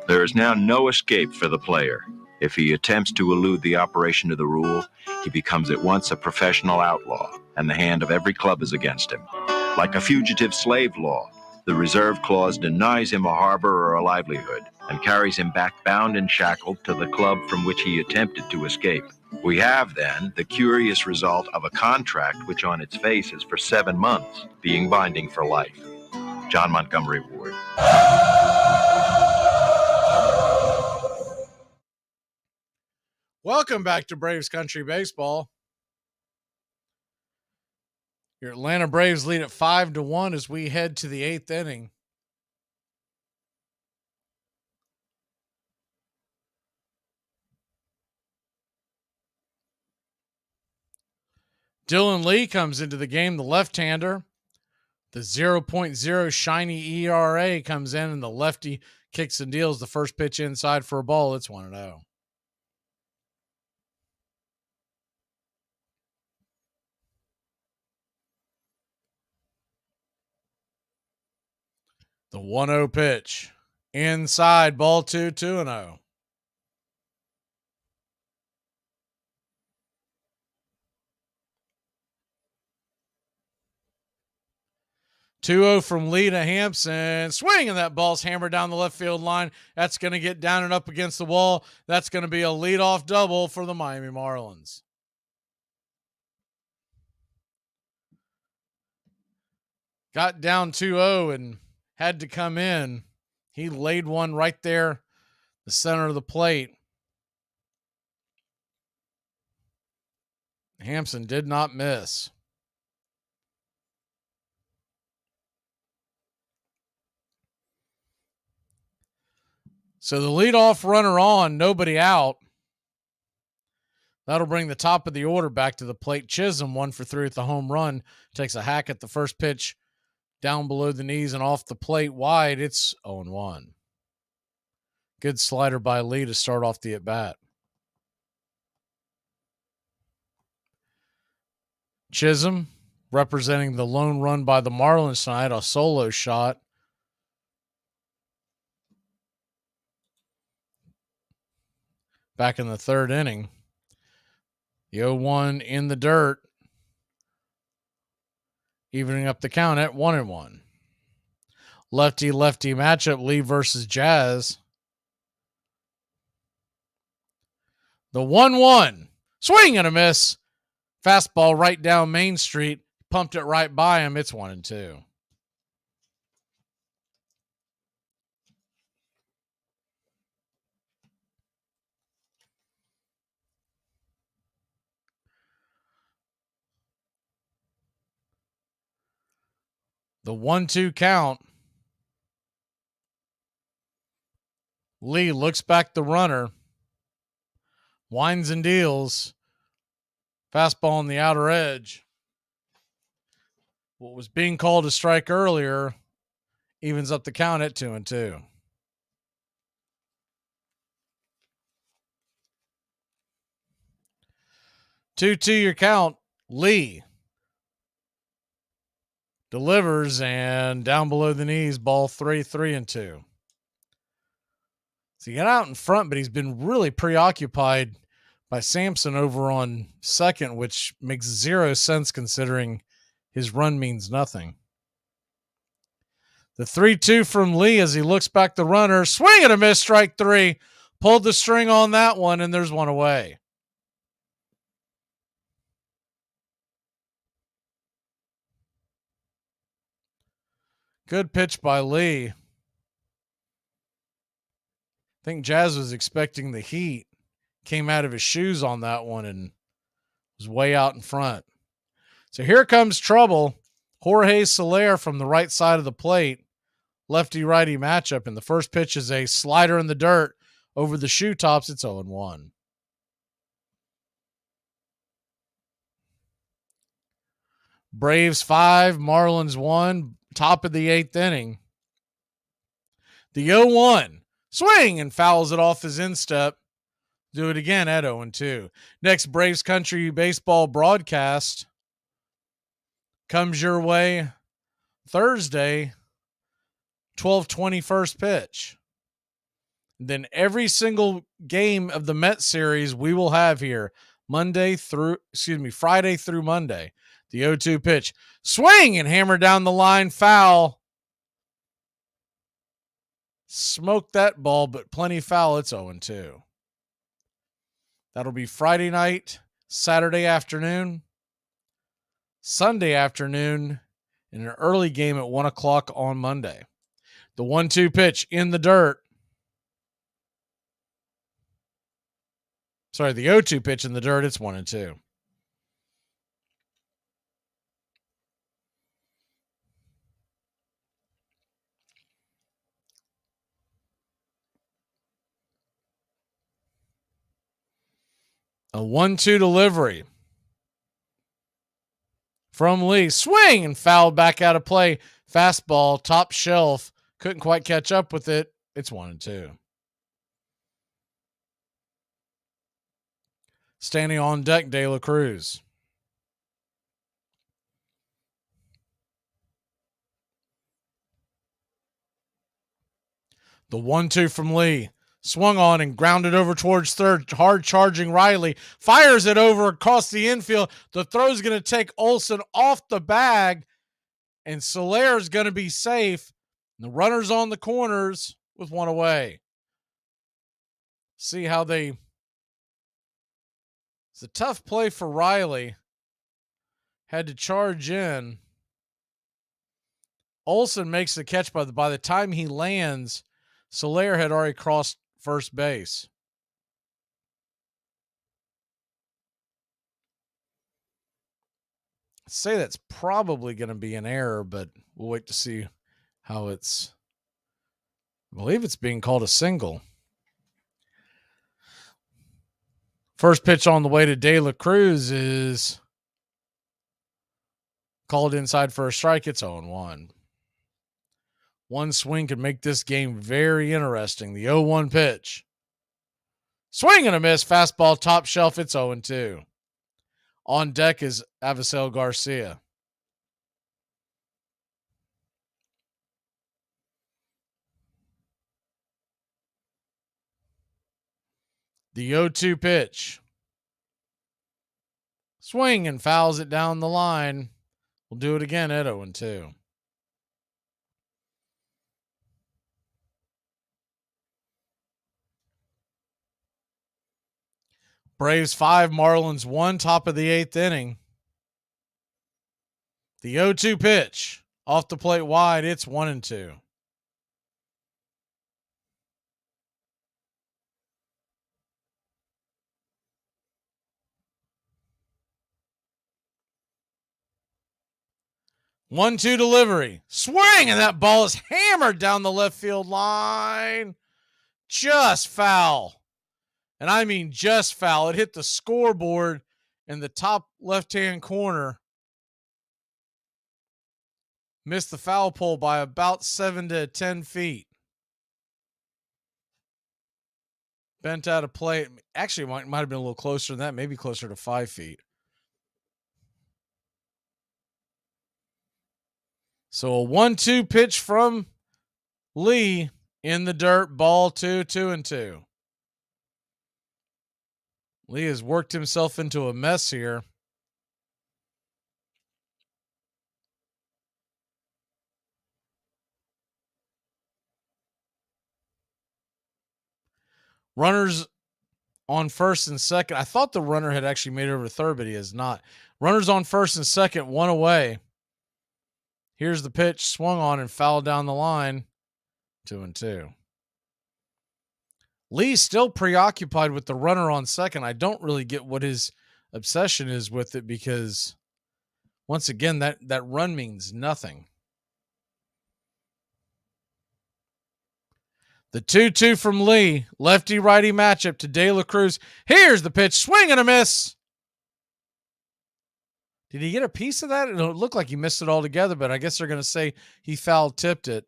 There is now no escape for the player. If he attempts to elude the operation of the rule, he becomes at once a professional outlaw, and the hand of every club is against him. Like a fugitive slave law, the reserve clause denies him a harbor or a livelihood, and carries him back bound and shackled to the club from which he attempted to escape. We have, then, the curious result of a contract which on its face is for 7 months, being binding for life. John Montgomery Ward. Welcome back to Braves Country Baseball. Your Atlanta Braves lead at 5-1 as we head to the 8th inning. Dylan Lee comes into the game, the left-hander. The 0.0 shiny ERA comes in, and the lefty kicks and deals the first pitch inside for a ball. It's 1-0. The 1-0 pitch. Inside, ball 2, 2-0. Two-0 from Lee to Hampson. Swing, and that ball's hammered down the left field line. That's going to get down and up against the wall. That's going to be a leadoff double for the Miami Marlins. Got down 2-0 and had to come in. He laid one right there, the center of the plate. Hampson did not miss. So the leadoff runner on, nobody out. That'll bring the top of the order back to the plate. Chisholm, 1 for 3 at the home run, takes a hack at the first pitch, down below the knees and off the plate wide. It's 0-1. Good slider by Lee to start off the at-bat. Chisholm, representing the lone run by the Marlins tonight, a solo shot. Back in the 3rd inning. The 0-1 in the dirt. Evening up the count at 1-1. Lefty-lefty matchup, Lee versus Jazz. The 1-1. Swing and a miss. Fastball right down Main Street. Pumped it right by him. It's 1-2. The 1-2 count. Lee looks back the runner. Winds and deals. Fastball on the outer edge. What was being called a strike earlier evens up the count at 2-2. Two your count. Lee delivers, and down below the knees, ball 3, 3-2. So he got out in front, but he's been really preoccupied by Sampson over on second, which makes zero sense considering his run means nothing. The 3-2 from Lee as he looks back the runner. Swing and a miss, strike 3. Pulled the string on that one, and there's one away. Good pitch by Lee. I think Jazz was expecting the heat. Came out of his shoes on that one and was way out in front. So here comes trouble. Jorge Soler from the right side of the plate. Lefty-righty matchup. And the first pitch is a slider in the dirt over the shoe tops. It's 0-1. Braves 5, Marlins 1. Top of the 8th inning. The 0-1. Swing and fouls it off his instep. Do it again at 0-2. Next Braves Country Baseball broadcast comes your way Thursday, 12:20 first pitch. Then every single game of the Met series we will have here Friday through Monday. The 0-2 pitch. Swing and hammer down the line, foul. Smoked that ball, but plenty foul. It's 0-2. That'll be Friday night, Saturday afternoon, Sunday afternoon, and an early game at 1 o'clock on Monday. The 1-2 pitch in the dirt. Sorry, the 0-2 pitch in the dirt. It's 1-2. A 1-2 delivery from Lee. Swing and fouled back out of play. Fastball, top shelf. Couldn't quite catch up with it. It's 1-2. Standing on deck, De La Cruz. The 1-2 from Lee. Swung on and grounded over towards third. Hard charging Riley. Fires it over across the infield. The throw's going to take Olsen off the bag. And Soler's going to be safe. The runner's on the corners with one away. See how they... It's a tough play for Riley. Had to charge in. Olsen makes the catch, by the time he lands, Soler had already crossed first base. I'd say that's probably going to be an error, but we'll wait to see how it's... I believe it's being called a single. First pitch on the way to De La Cruz is called inside for a strike. It's 0-1. One swing could make this game very interesting. The 0-1 pitch. Swing and a miss. Fastball, top shelf. It's 0-2. On deck is Avisel Garcia. The 0-2 pitch. Swing and fouls it down the line. We'll do it again at 0-2. Braves 5, Marlins 1, top of the 8th inning. The 0-2 pitch. Off the plate wide, it's 1-2. One-two delivery. Swing, and that ball is hammered down the left field line. Just foul. And I mean just foul. It hit the scoreboard in the top left-hand corner. Missed the foul pole by about 7 to 10 feet. Bent out of play. Actually, might have been a little closer than that. Maybe closer to 5 feet. So a 1-2 pitch from Lee in the dirt. Ball 2-2. Lee has worked himself into a mess here. Runners on first and second. I thought the runner had actually made it over to third, but he has not. Runners on first and second, one away. Here's the pitch, swung on and fouled down the line. 2-2. Lee's still preoccupied with the runner on second. I don't really get what his obsession is with it because, once again, that run means nothing. The 2-2 from Lee. Lefty-righty matchup to De La Cruz. Here's the pitch. Swing and a miss. Did he get a piece of that? It looked like he missed it altogether, but I guess they're going to say he foul-tipped it.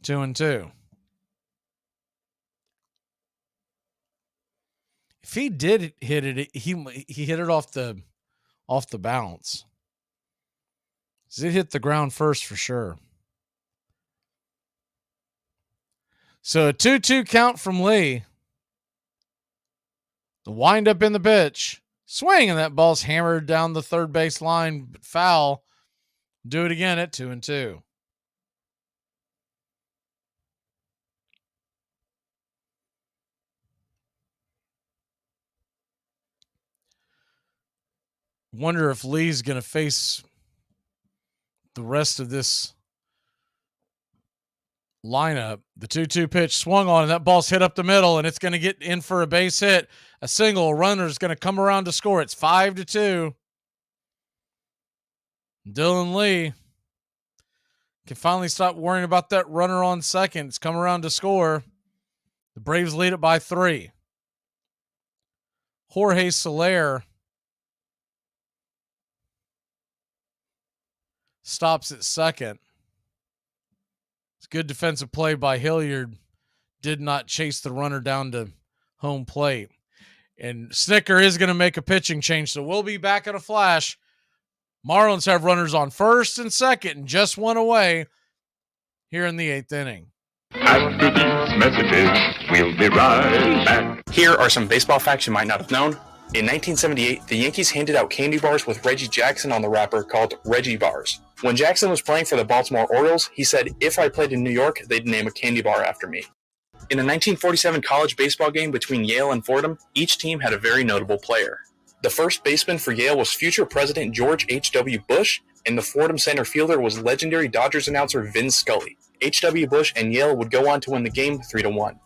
2-2. If he did hit it, he hit it off the bounce. It hit the ground first for sure. So a 2-2 count from Lee. The windup in the pitch. Swing, and that ball's hammered down the third base line, but foul. Do it again at 2-2. Wonder if Lee's going to face the rest of this lineup. The 2-2 pitch swung on, and that ball's hit up the middle, and it's going to get in for a base hit. A single. Runner's going to come around to score. It's 5-2. Dylan Lee can finally stop worrying about that runner on second. It's come around to score. The Braves lead it by 3. Jorge Soler stops at second. It's good defensive play by Hilliard. Did not chase the runner down to home plate. And Snicker is going to make a pitching change, so we'll be back in a flash. Marlins have runners on first and second and just one away here in the 8th inning. After these messages, we'll be right back. Here are some baseball facts you might not have known. In 1978, the Yankees handed out candy bars with Reggie Jackson on the wrapper called Reggie Bars. When Jackson was playing for the Baltimore Orioles, he said, "If I played in New York, they'd name a candy bar after me." In a 1947 college baseball game between Yale and Fordham, each team had a very notable player. The first baseman for Yale was future President George H.W. Bush, and the Fordham center fielder was legendary Dodgers announcer Vin Scully. H.W. Bush and Yale would go on to win the game 3-1.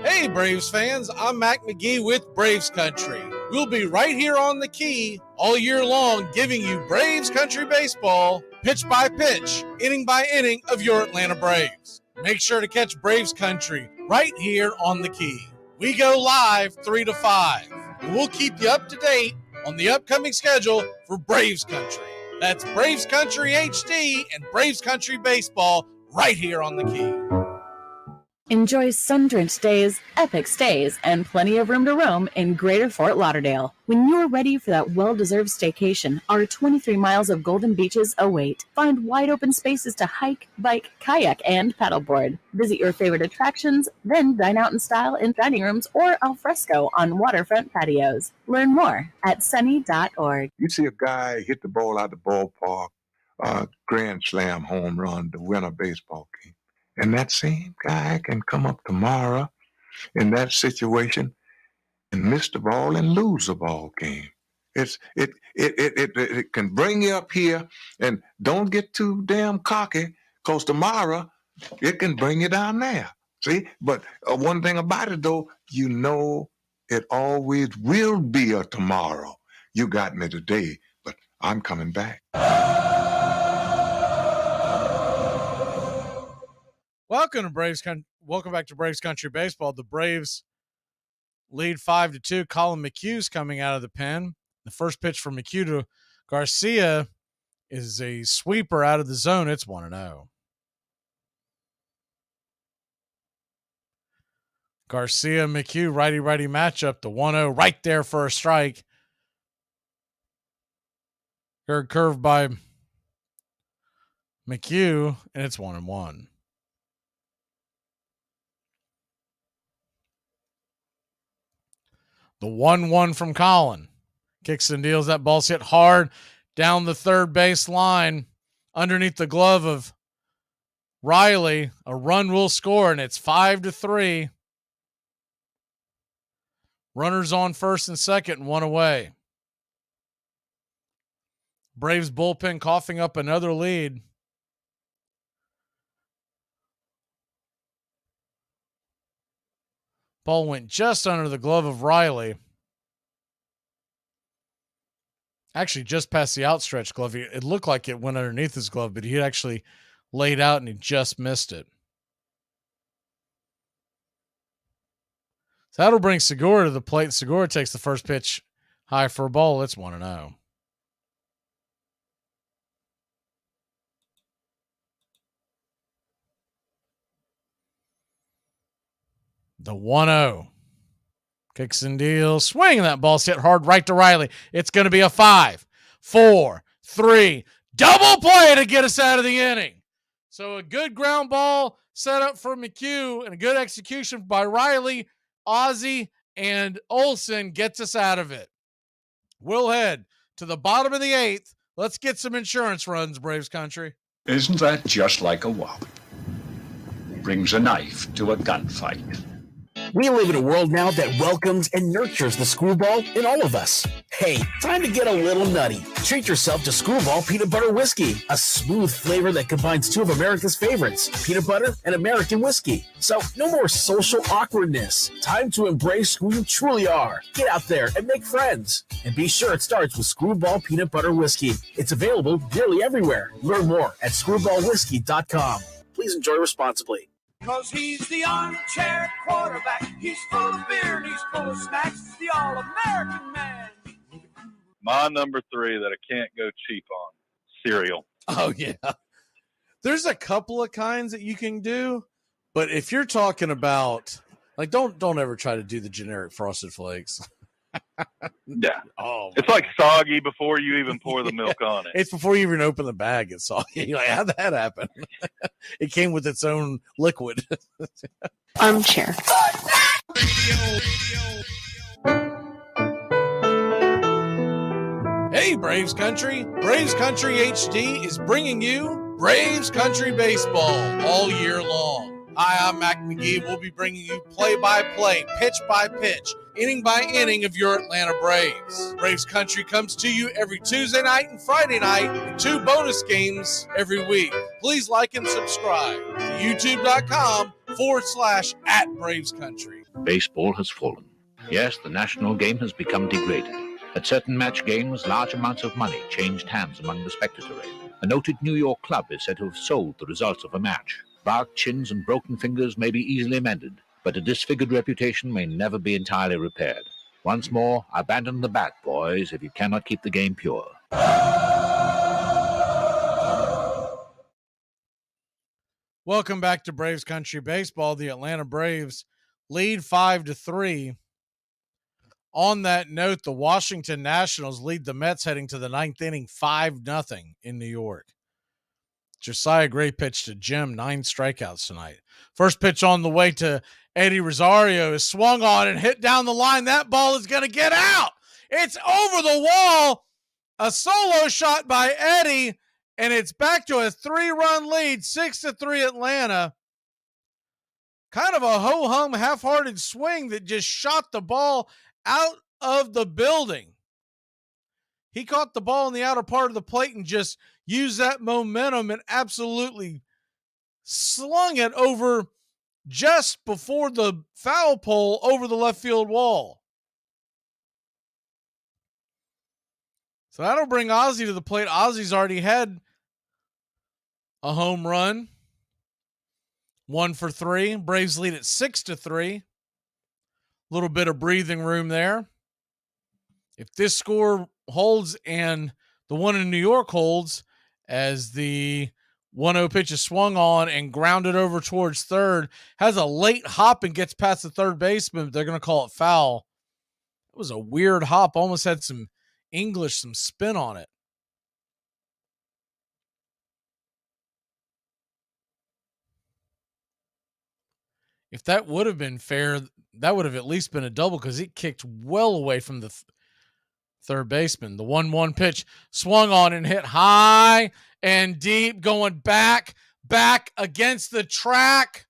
Hey, Braves fans, I'm Mac Magee with Braves Country. We'll be right here on the key all year long giving you Braves Country baseball, pitch by pitch, inning by inning of your Atlanta Braves. Make sure to catch Braves Country right here on the key. We go live 3 to 5, and we'll keep you up to date on the upcoming schedule for Braves Country. That's Braves Country HD and Braves Country baseball right here on the key. Enjoy sun-drenched days, epic stays, and plenty of room to roam in Greater Fort Lauderdale. When you're ready for that well-deserved staycation, our 23 miles of golden beaches await. Find wide-open spaces to hike, bike, kayak, and paddleboard. Visit your favorite attractions, then dine out in style in dining rooms or al fresco on waterfront patios. Learn more at sunny.org. You see a guy hit the ball out the ballpark, grand slam home run to win a baseball game. And that same guy can come up tomorrow in that situation and miss the ball and lose the ball game. It can bring you up here, and don't get too damn cocky, because tomorrow it can bring you down there. See? But one thing about it, though, you know it always will be a tomorrow. You got me today, but I'm coming back. Welcome back to Braves Country Baseball. The Braves lead 5-2. Colin McHugh's coming out of the pen. The first pitch from McHugh to Garcia is a sweeper out of the zone. It's 1-0. Garcia McHugh, righty-righty matchup. The 1-0 right there for a strike. Curved by McHugh, and it's 1-1. The 1-1 from Colin. Kicks and deals. That ball's hit hard down the third base line underneath the glove of Riley, a run will score, and it's 5-3. Runners on first and second, and one away. Braves bullpen coughing up another lead. Ball went just under the glove of Riley. Actually, just past the outstretched glove. It looked like it went underneath his glove, but he actually laid out and he just missed it. So that'll bring Segura to the plate. Segura takes the first pitch high for a ball. It's 1-0. The 1-0. Kicks and deals. Swing, and that ball's hit hard right to Riley. It's going to be a 5, 4, 3. Double play to get us out of the inning. So a good ground ball set up for McHugh and a good execution by Riley, Ozzie, and Olsen gets us out of it. We'll head to the bottom of the 8th. Let's get some insurance runs, Braves country. Isn't that just like a wop? Brings a knife to a gunfight. We live in a world now that welcomes and nurtures the screwball in all of us. Hey, time to get a little nutty. Treat yourself to Screwball Peanut Butter Whiskey, a smooth flavor that combines two of America's favorites, peanut butter and American whiskey. So no more social awkwardness. Time to embrace who you truly are. Get out there and make friends. And be sure it starts with Screwball Peanut Butter Whiskey. It's available nearly everywhere. Learn more at screwballwhiskey.com. Please enjoy responsibly. Cause he's the armchair quarterback. He's full of beer and he's full of snacks. He's the all-American man. My number 3 that I can't go cheap on, cereal. Oh, yeah. There's a couple of kinds that you can do, but if you're talking about, like, don't ever try to do the generic Frosted Flakes. Yeah. Oh, it's like soggy before you even pour the milk on it. It's before you even open the bag. It's soggy. You're like, how'd that happen? It came with its own liquid. Armchair. Hey, Braves Country. Braves Country HD is bringing you Braves Country Baseball all year long. Hi, I'm Mac Magee. We'll be bringing you play-by-play, pitch-by-pitch, inning-by-inning of your Atlanta Braves. Braves Country comes to you every Tuesday night and Friday night, and 2 bonus games every week. Please like and subscribe to youtube.com/@BravesCountry. Baseball has fallen. Yes, the national game has become degraded. At certain match games, large amounts of money changed hands among the spectatorate. A noted New York club is said to have sold the results of a match. Barked chins and broken fingers may be easily mended, but a disfigured reputation may never be entirely repaired. Once more, abandon the bat, boys, if you cannot keep the game pure. Welcome back to Braves Country Baseball. The Atlanta Braves lead 5-3. On that note, the Washington Nationals lead the Mets heading to the 9th inning 5-0 in New York. Josiah Gray pitched to Jim, 9 strikeouts tonight. First pitch on the way to Eddie Rosario is swung on and hit down the line. That ball is going to get out. It's over the wall. A solo shot by Eddie, and it's back to a 3-run lead, 6-3 Atlanta. Kind of a ho-hum, half-hearted swing that just shot the ball out of the building. He caught the ball in the outer part of the plate and just used that momentum and absolutely slung it over just before the foul pole over the left field wall. So that'll bring Ozzie to the plate. Ozzie's already had a home run. 1 for 3. Braves lead at 6-3. Little bit of breathing room there. If this score holds and the one in New York holds, as the 1-0 pitch is swung on and grounded over towards third, has a late hop and gets past the third baseman, they're going to call it foul. It was a weird hop, almost had some English, some spin on it. If that would have been fair, that would have at least been a double because it kicked well away from the third baseman. The 1-1 pitch swung on and hit high and deep, going back back against the track.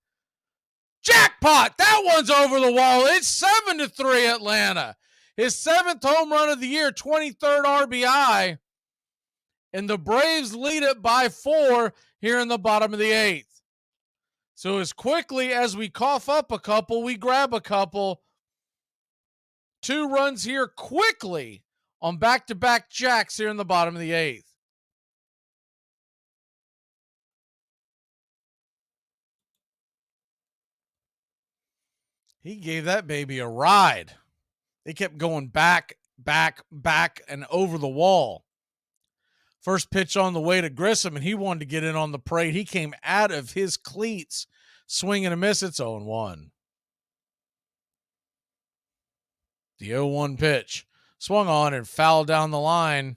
Jackpot! That one's over the wall. It's 7-3 Atlanta. His 7th home run of the year, 23rd RBI. And the Braves lead it by 4 here in the bottom of the 8th. So as quickly as we cough up a couple, we grab a couple. 2 runs here quickly on back-to-back jacks here in the bottom of the 8th. He gave that baby a ride. They kept going back, and over the wall. First pitch on the way to Grissom, and he wanted to get in on the parade. He came out of his cleats, swing and a miss. It's 0-1. The 0-1 pitch. Swung on and fouled down the line.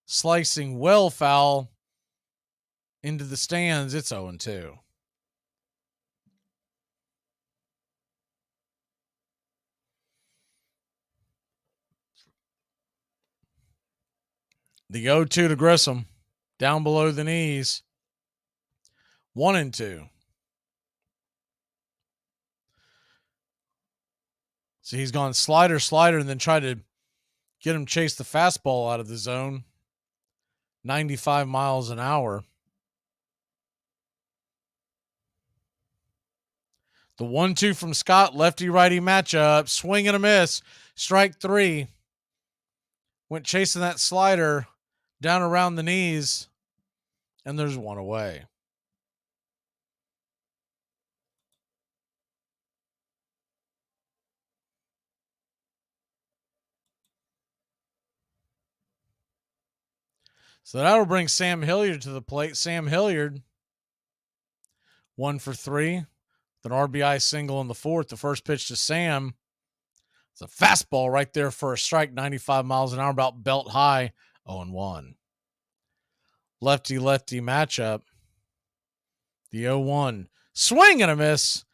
Slicing well foul into the stands. It's 0-2. The 0-2 to Grissom. Down below the knees. 1-2. So he's gone slider, and then tried to get him chase the fastball out of the zone. 95 miles an hour. The 1-2 from Scott, lefty-righty matchup. Swing and a miss. Strike 3. Went chasing that slider down around the knees, and there's 1 away. So that'll bring Sam Hilliard to the plate. Sam Hilliard, 1 for 3. An RBI single in the 4th. The first pitch to Sam. It's a fastball right there for a strike, 95 miles an hour, about belt high, 0-1. Lefty-lefty matchup. The 0-1. Swing and a miss.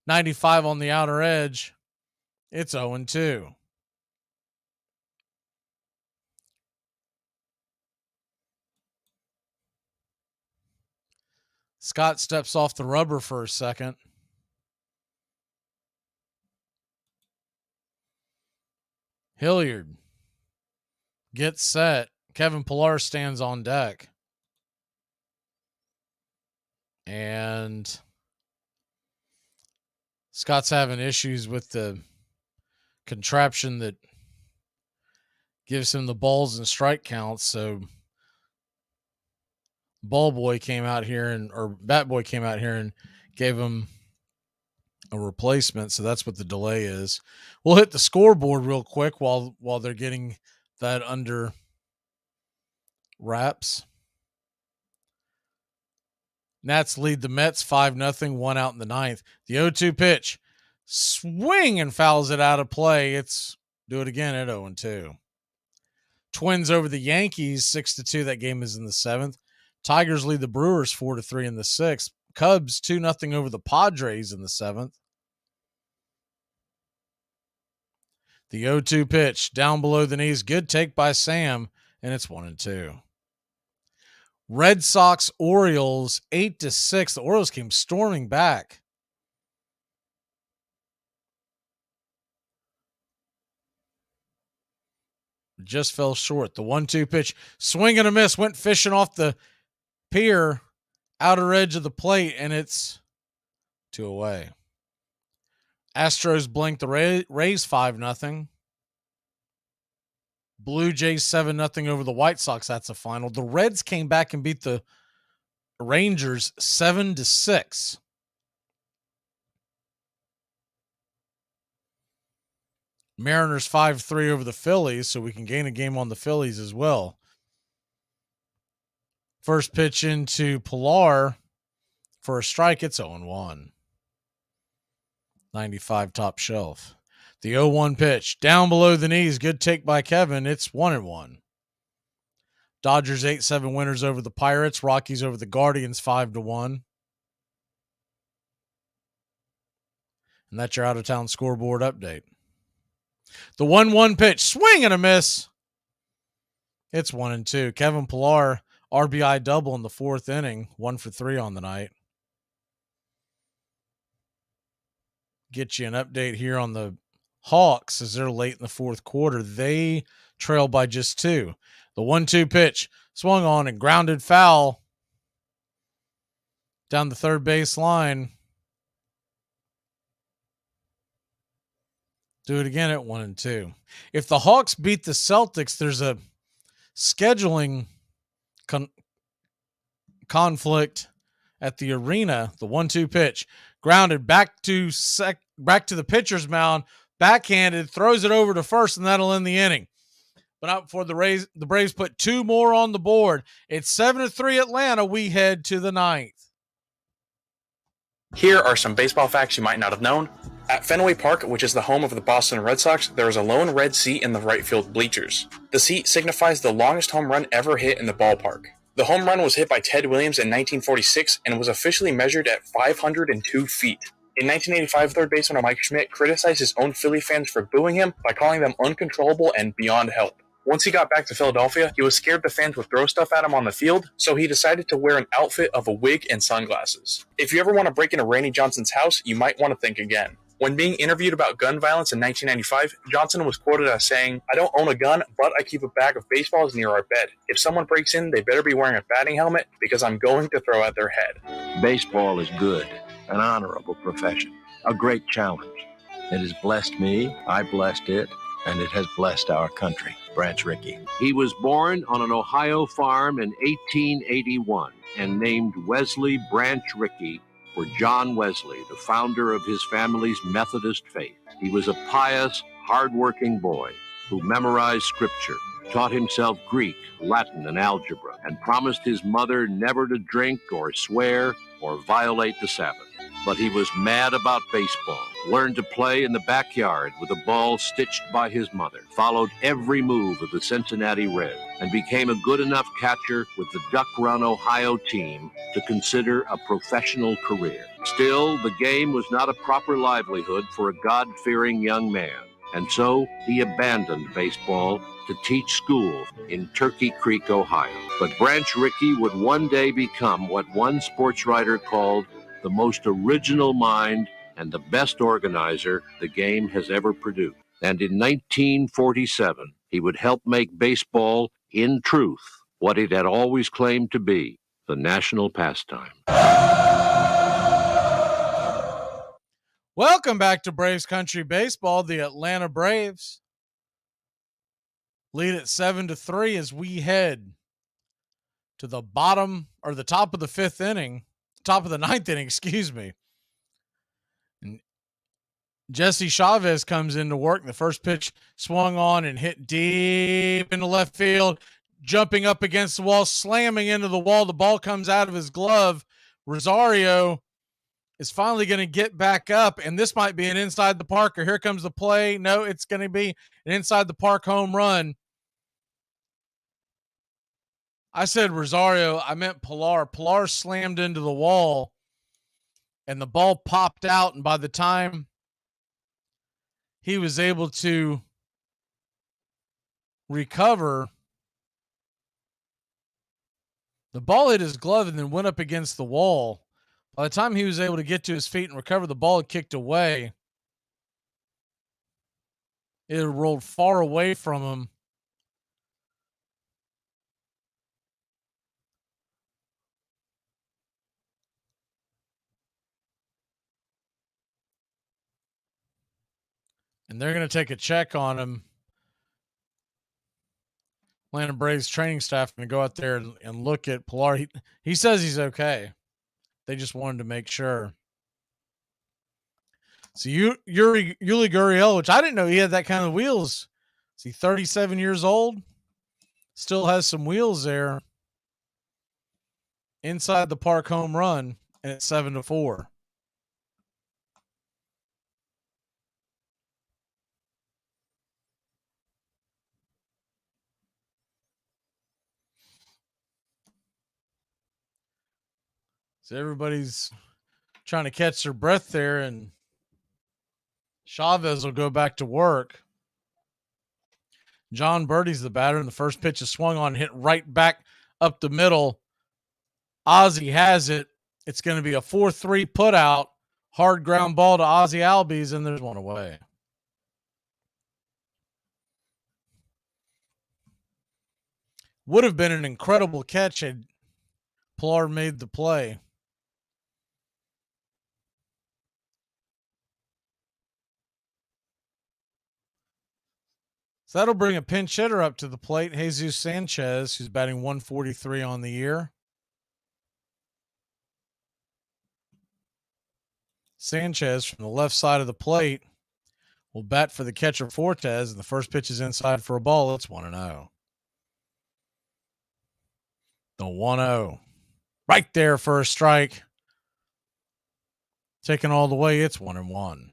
95 on the outer edge. It's 0-2. Scott steps off the rubber for a second. Hilliard gets set. Kevin Pillar stands on deck. And Scott's having issues with the contraption that gives him the balls and strike counts. So Bat Boy came out here and gave him a replacement. So that's what the delay is. We'll hit the scoreboard real quick while they're getting that under wraps. Nats lead the Mets 5-0, 1 out in the 9th. The 0-2 pitch. Swing and fouls it out of play. Do it again at 0-2. Twins over the Yankees 6-2. That game is in the 7th. Tigers lead the Brewers 4-3 in the 6th. Cubs 2-0 over the Padres in the 7th. The 0-2 pitch down below the knees. Good take by Sam, and it's 1-2. Red Sox Orioles 8-6. The Orioles came storming back. Just fell short. The 1-2 pitch, swing and a miss, went fishing off the pier, outer edge of the plate, and it's 2 away. Astros blink the Rays 5-0. Blue Jays 7-0 over the White Sox. That's a final. The Reds came back and beat the Rangers 7-6. Mariners 5-3 over the Phillies, so we can gain a game on the Phillies as well. First pitch into Pilar for a strike. It's 0-1. 95 top shelf. The 0-1 pitch down below the knees. Good take by Kevin. It's 1-1. Dodgers 8-7 winners over the Pirates. Rockies over the Guardians 5-1. And that's your out-of-town scoreboard update. The 1-1 pitch, swing and a miss. It's 1-2. Kevin Pillar RBI double in the fourth inning, 1 for 3 on the night. Get you an update here on the Hawks as they're late in the fourth quarter. They trail by just 2. The 1-2 pitch swung on and grounded foul down the third base line. Do it again at 1-2. If the Hawks beat the Celtics, there's a scheduling conflict at the arena. The 1-2 pitch grounded back to the pitcher's mound, backhanded, throws it over to first, and that'll end the inning. But not before the Braves put 2 more on the board. It's 7-3 Atlanta. We head to the 9th. Here are some baseball facts you might not have known. At Fenway Park, which is the home of the Boston Red Sox, there is a lone red seat in the right field bleachers. The seat signifies the longest home run ever hit in the ballpark. The home run was hit by Ted Williams in 1946 and was officially measured at 502 feet. In 1985, third baseman Mike Schmidt criticized his own Philly fans for booing him by calling them uncontrollable and beyond help. Once he got back to Philadelphia, he was scared the fans would throw stuff at him on the field, so he decided to wear an outfit of a wig and sunglasses. If you ever want to break into Randy Johnson's house, you might want to think again. When being interviewed about gun violence in 1995, Johnson was quoted as saying, "I don't own a gun, but I keep a bag of baseballs near our bed. If someone breaks in, they better be wearing a batting helmet because I'm going to throw at their head." Baseball is good, an honorable profession, a great challenge. It has blessed me, I blessed it, and it has blessed our country. Branch Rickey. He was born on an Ohio farm in 1881 and named Wesley Branch Rickey for John Wesley, the founder of his family's Methodist faith. He was a pious, hard-working boy who memorized scripture, taught himself Greek, Latin, and algebra, and promised his mother never to drink or swear or violate the Sabbath. But he was mad about baseball, learned to play in the backyard with a ball stitched by his mother, followed every move of the Cincinnati Reds, and became a good enough catcher with the Duck Run, Ohio team to consider a professional career. Still, the game was not a proper livelihood for a God-fearing young man, and so he abandoned baseball to teach school in Turkey Creek, Ohio. But Branch Rickey would one day become what one sports writer called the most original mind and the best organizer the game has ever produced. And in 1947, he would help make baseball, in truth, what it had always claimed to be, the national pastime. Welcome back to Braves Country Baseball. The Atlanta Braves lead at 7-3 as we head to the top of the 5th inning. Top of the 9th inning, excuse me. And Jesse Chavez comes into work. The first pitch swung on and hit deep into left field, jumping up against the wall, slamming into the wall. The ball comes out of his glove. Rosario is finally going to get back up, and this might be an inside the park, or here comes the play. No, it's going to be an inside the park home run. I said Rosario, I meant Pilar. Pilar slammed into the wall, and the ball popped out, and by the time he was able to recover, the ball hit his glove and then went up against the wall. By the time he was able to get to his feet and recover, the ball had kicked away. It had rolled far away from him. And they're going to take a check on him. Atlanta Braves training staff going to go out there and look at Pilar. He says he's okay. They just wanted to make sure. So Yuli Gurriel, which I didn't know he had that kind of wheels. Is he 37 years old? Still has some wheels there. Inside the park home run, and it's 7-4. So everybody's trying to catch their breath there, and Chavez will go back to work. John Birdie's the batter, and the first pitch is swung on, hit right back up the middle. Ozzie has it. It's going to be a 4-3 put out. Hard ground ball to Ozzie Albies, and there's one away. Would have been an incredible catch had Pilar made the play. So that'll bring a pinch hitter up to the plate, Jesus Sanchez, who's batting 143 on the year. Sanchez from the left side of the plate will bat for the catcher Fortes, and the first pitch is inside for a ball. It's 1-0. The 1-0. Right there for a strike. Taken all the way, it's 1-1.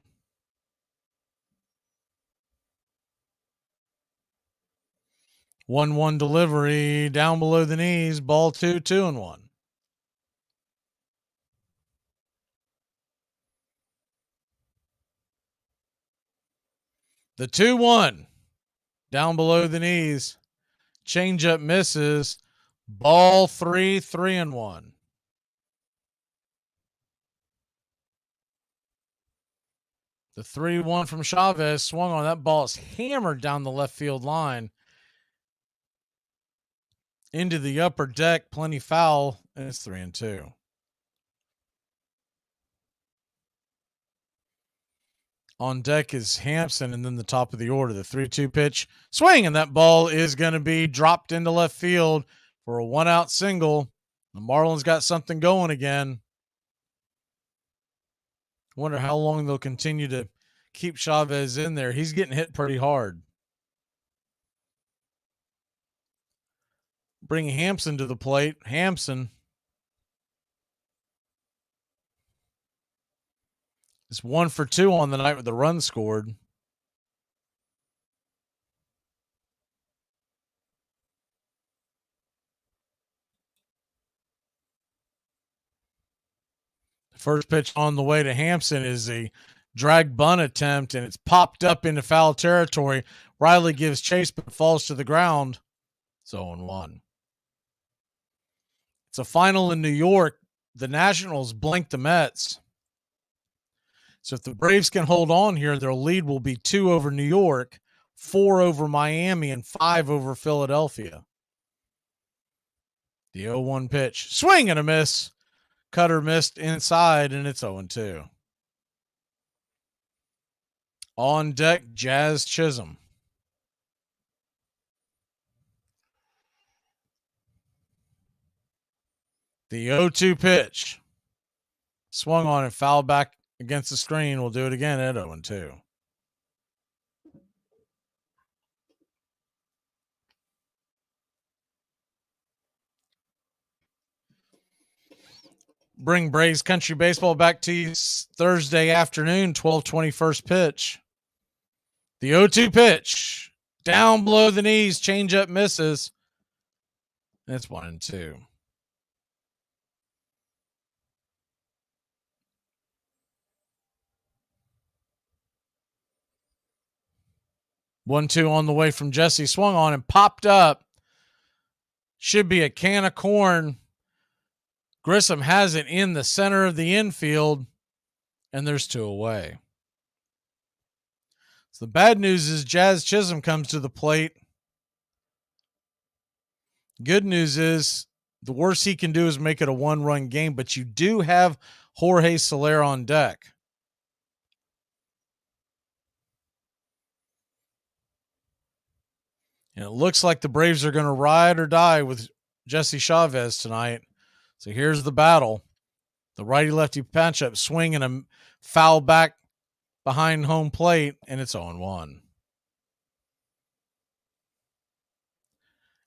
One delivery down below the knees. Ball 2-1. The 2-1 down below the knees. Changeup misses. Ball 3-1. The 3-1 from Chavez swung on. That ball is hammered down the left field line into the upper deck. Plenty foul, and it's 3-2. On deck is Hampson, and then the top of the order, the 3-2 pitch. Swing, and that ball is going to be dropped into left field for a one-out single. The Marlins got something going again. Wonder how long they'll continue to keep Chavez in there. He's getting hit pretty hard. Bring Hampson to the plate. Hampson is 1 for 2 on the night with the run scored. The first pitch on the way to Hampson is a drag bunt attempt, and it's popped up into foul territory. Riley gives chase, but falls to the ground. It's 0-1. It's a final in New York. The Nationals blanked the Mets. So if the Braves can hold on here, their lead will be 2 over New York, 4 over Miami, and 5 over Philadelphia. The 0-1 pitch. Swing and a miss. Cutter missed inside, and it's 0-2. On deck, Jazz Chisholm. The 0-2 pitch. Swung on and fouled back against the screen. We'll do it again at 0-2. Bring Braves Country Baseball back to you Thursday afternoon, 12:20 first pitch. The 0-2 pitch. Down below the knees. Changeup misses. And it's 1-2. One-two on the way from Jesse. Swung on and popped up. Should be a can of corn. Grissom has it in the center of the infield, and there's 2 away. So the bad news is Jazz Chisholm comes to the plate. Good news is the worst he can do is make it a 1-run game, but you do have Jorge Soler on deck. And it looks like the Braves are going to ride or die with Jesse Chavez tonight. So here's the battle. The righty-lefty matchup, swing and a foul back behind home plate, and it's 0-1.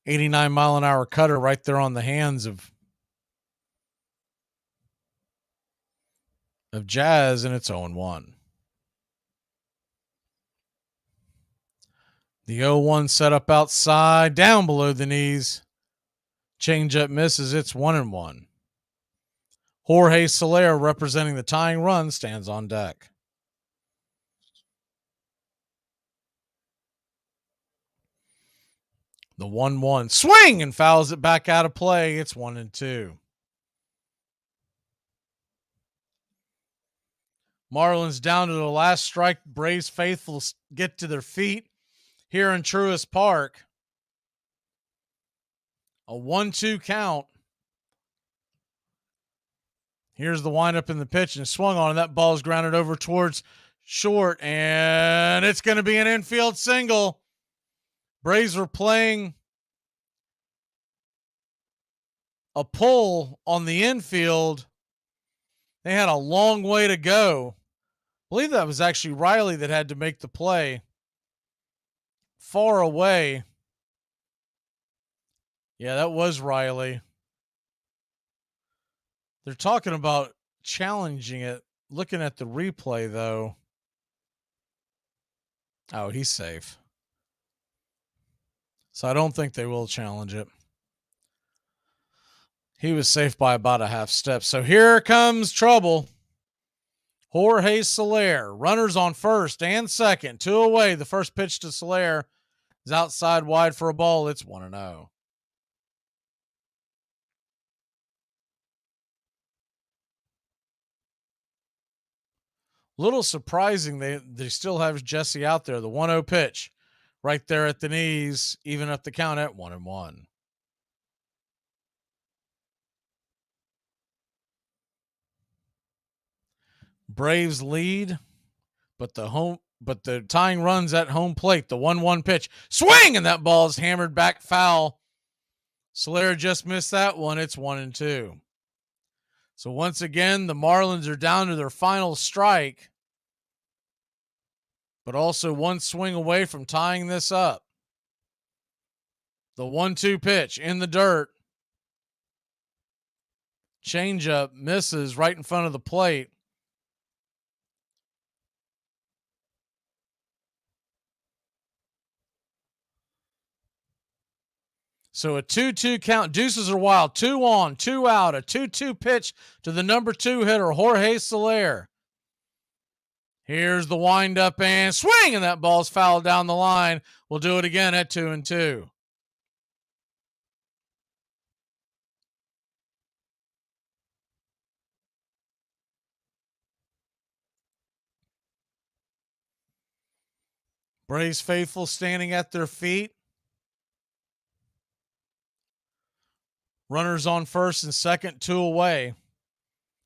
89-mile-an-hour cutter right there on the hands of Jazz, and it's 0-1. The 0-1 set up outside, down below the knees. Changeup misses. It's 1-1. Jorge Soler, representing the tying run, stands on deck. The 1-1 swing and fouls it back out of play. It's 1-2. Marlins down to the last strike. Braves faithful get to their feet here in Truist Park. A 1-2 count. Here's the windup in the pitch and swung on, and that ball is grounded over towards short, and it's going to be an infield single. Braves were playing a pull on the infield. They had a long way to go. I believe that was actually Riley that had to make the play. Far away. Yeah, that was Riley. They're talking about challenging it. Looking at the replay, though. Oh, he's safe. So I don't think they will challenge it. He was safe by about a half step. So here comes trouble. Jorge Soler, runners on first and second, 2 away. The first pitch to Soler is outside wide for a ball. It's 1-0. Little surprising they still have Jesse out there. The 1-0 pitch right there at the knees, even up the count at 1-1. Braves lead, but the tying runs at home plate. The 1-1 pitch, swing, and that ball is hammered back foul. Soler just missed that one. It's 1-2. So once again, the Marlins are down to their final strike, but also one swing away from tying this up. The 1-2 pitch in the dirt. Changeup misses right in front of the plate. So a 2-2 count. Deuces are wild. 2 on, 2 out. A 2-2 pitch to the number 2 hitter, Jorge Soler. Here's the windup and swing, and that ball's fouled down the line. We'll do it again at 2-2. Braves faithful standing at their feet. Runners on first and second, 2 away.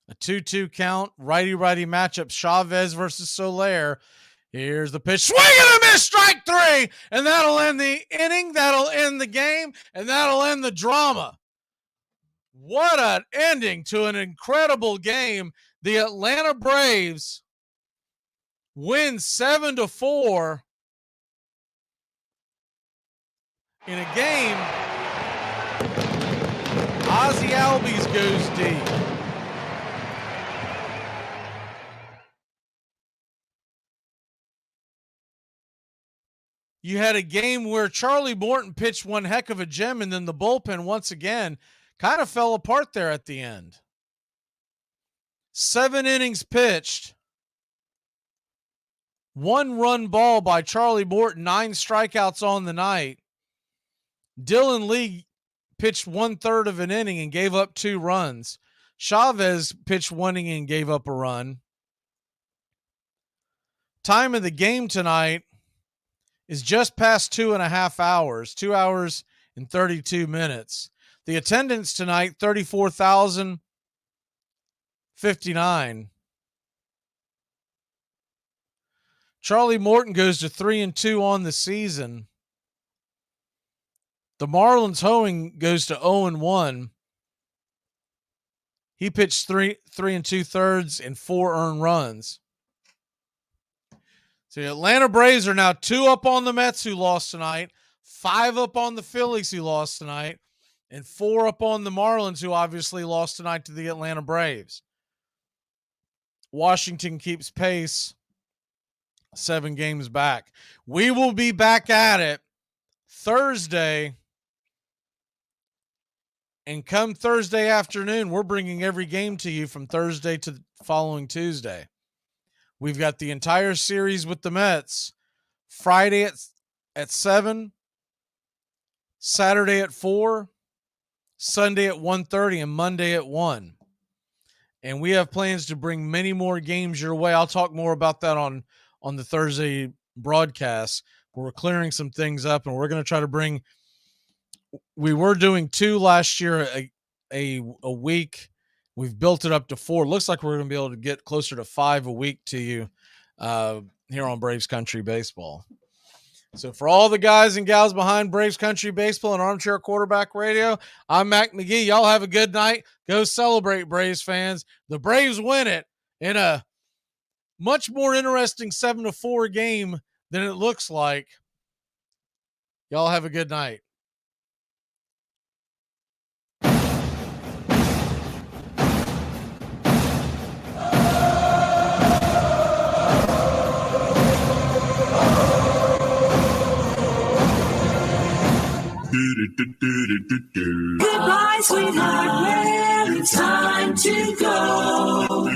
A 2-2 count, righty-righty matchup, Chavez versus Soler. Here's the pitch, swing and a miss, strike 3, and that'll end the inning, that'll end the game, and that'll end the drama. What an ending to an incredible game. The Atlanta Braves win 7-4 in a game. Ozzie Albies goes deep. You had a game where Charlie Morton pitched one heck of a gem, and then the bullpen once again kind of fell apart there at the end. 7 innings pitched. 1-run ball by Charlie Morton, 9 strikeouts on the night. Dylan Lee pitched 1/3 of an inning and gave up 2 runs. Chavez pitched 1 inning and gave up a run. Time of the game tonight is just past 2.5 hours, 2 hours and 32 minutes. The attendance tonight, 34,059. Charlie Morton goes to 3-2 on the season. The Marlins hoeing goes to 0-1. He pitched 3 2/3 and 4 earned runs. So the Atlanta Braves are now 2 up on the Mets, who lost tonight, 5 up on the Phillies, who lost tonight, and 4 up on the Marlins, who obviously lost tonight to the Atlanta Braves. Washington keeps pace, 7 games back. We will be back at it Thursday. And come Thursday afternoon, we're bringing every game to you from Thursday to the following Tuesday. We've got the entire series with the Mets. Friday at 7, Saturday at 4, Sunday at 1:30, and Monday at 1. And we have plans to bring many more games your way. I'll talk more about that on the Thursday broadcast. We're clearing some things up, and we're going to try to bring – we were doing 2 last year a week. We've built it up to 4. Looks like we're going to be able to get closer to 5 a week to you here on Braves Country Baseball. So for all the guys and gals behind Braves Country Baseball and Armchair Quarterback Radio, I'm Mac Magee. Y'all have a good night. Go celebrate, Braves fans. The Braves win it in a much more interesting 7-4 game than it looks like. Y'all have a good night. Goodbye, sweetheart, well, it's time to go.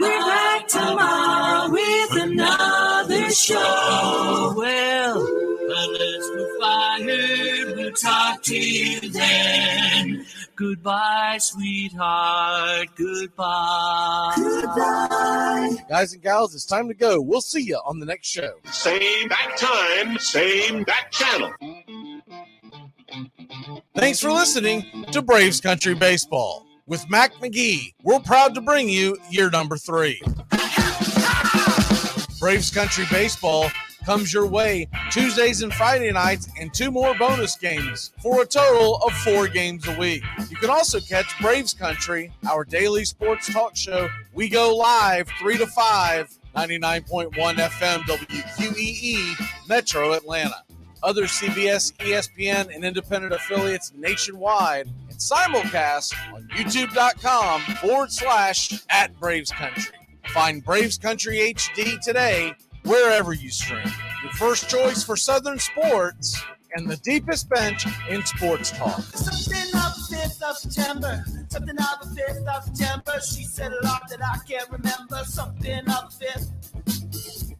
We're back tomorrow with another show. Well, unless we're fired, we'll talk to you then. Goodbye, sweetheart, goodbye. Goodbye. Guys and gals, it's time to go. We'll see you on the next show. Same bat time, same bat channel. Thanks for listening to Braves Country Baseball. With Mac Magee, we're proud to bring you year number 3. Braves Country Baseball comes your way Tuesdays and Friday nights and 2 more bonus games for a total of 4 games a week. You can also catch Braves Country, our daily sports talk show. We go live 3 to 5, 99.1 FM WQEE, Metro Atlanta. Other CBS, ESPN, and independent affiliates nationwide, and simulcast on youtube.com/@BravesCountry. Find Braves Country HD today wherever you stream. Your first choice for Southern sports and the deepest bench in sports talk. Something of the 5th of September. Something of the 5th of September. She said a lot that I can't remember. Something of the 5th.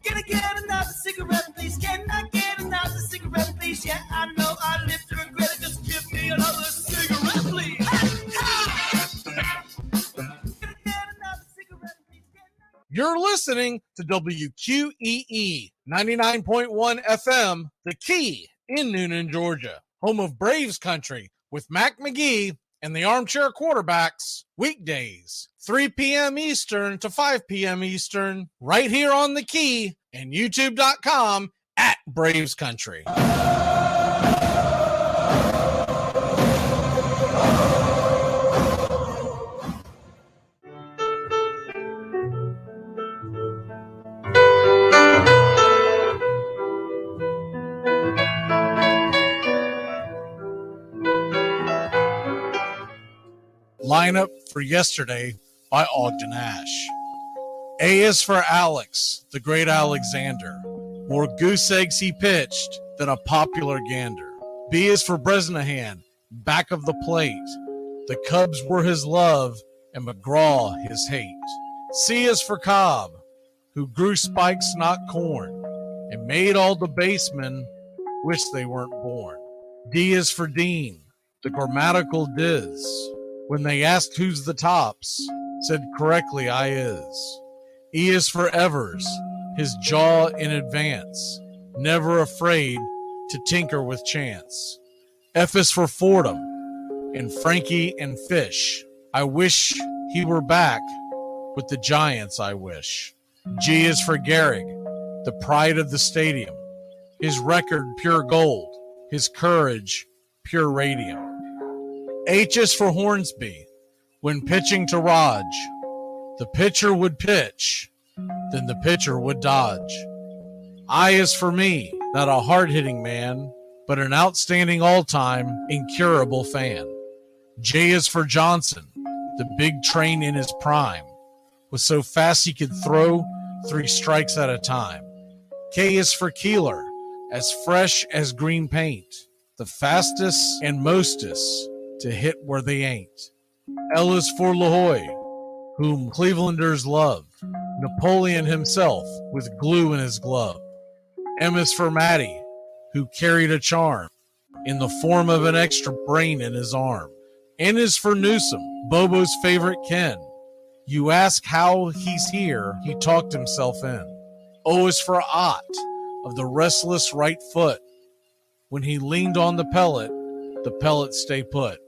Can I get another cigarette, please? Can I get another cigarette, please? Yeah, I know I live to regret it. Just give me another cigarette, please. You're listening to WQEE 99.1 FM, The Key in Noonan, Georgia, home of Braves Country with Mac Magee and the Armchair Quarterbacks, weekdays, 3 p.m. Eastern to 5 p.m. Eastern, right here on The Key and youtube.com/Braves Country. Lineup for yesterday by Ogden Ash. A is for Alex, the great Alexander. More goose eggs he pitched than a popular gander. B is for Bresnahan, back of the plate. The Cubs were his love and McGraw his hate. C is for Cobb, who grew spikes, not corn, and made all the basemen wish they weren't born. D is for Dean, the grammatical diz. When they asked who's the tops, said correctly I is. E is for Evers, his jaw in advance, never afraid to tinker with chance. F is for Fordham, and Frankie and Fish. I wish he were back with the Giants, I wish. G is for Gehrig, the pride of the stadium, his record pure gold, his courage pure radium. H is for Hornsby. When pitching to Raj, the pitcher would pitch, then the pitcher would dodge. I is for me, not a hard-hitting man, but an outstanding all-time incurable fan. J is for Johnson, the big train in his prime, was so fast he could throw 3 strikes at a time. K is for Keeler, as fresh as green paint, the fastest and mostest to hit where they ain't. L is for LaHoy, whom Clevelanders love, Napoleon himself with glue in his glove. M is for Matty, who carried a charm, in the form of an extra brain in his arm. N is for Newsom, Bobo's favorite Ken. You ask how he's here, he talked himself in. O is for Ott, of the restless right foot. When he leaned on the pellet stay put.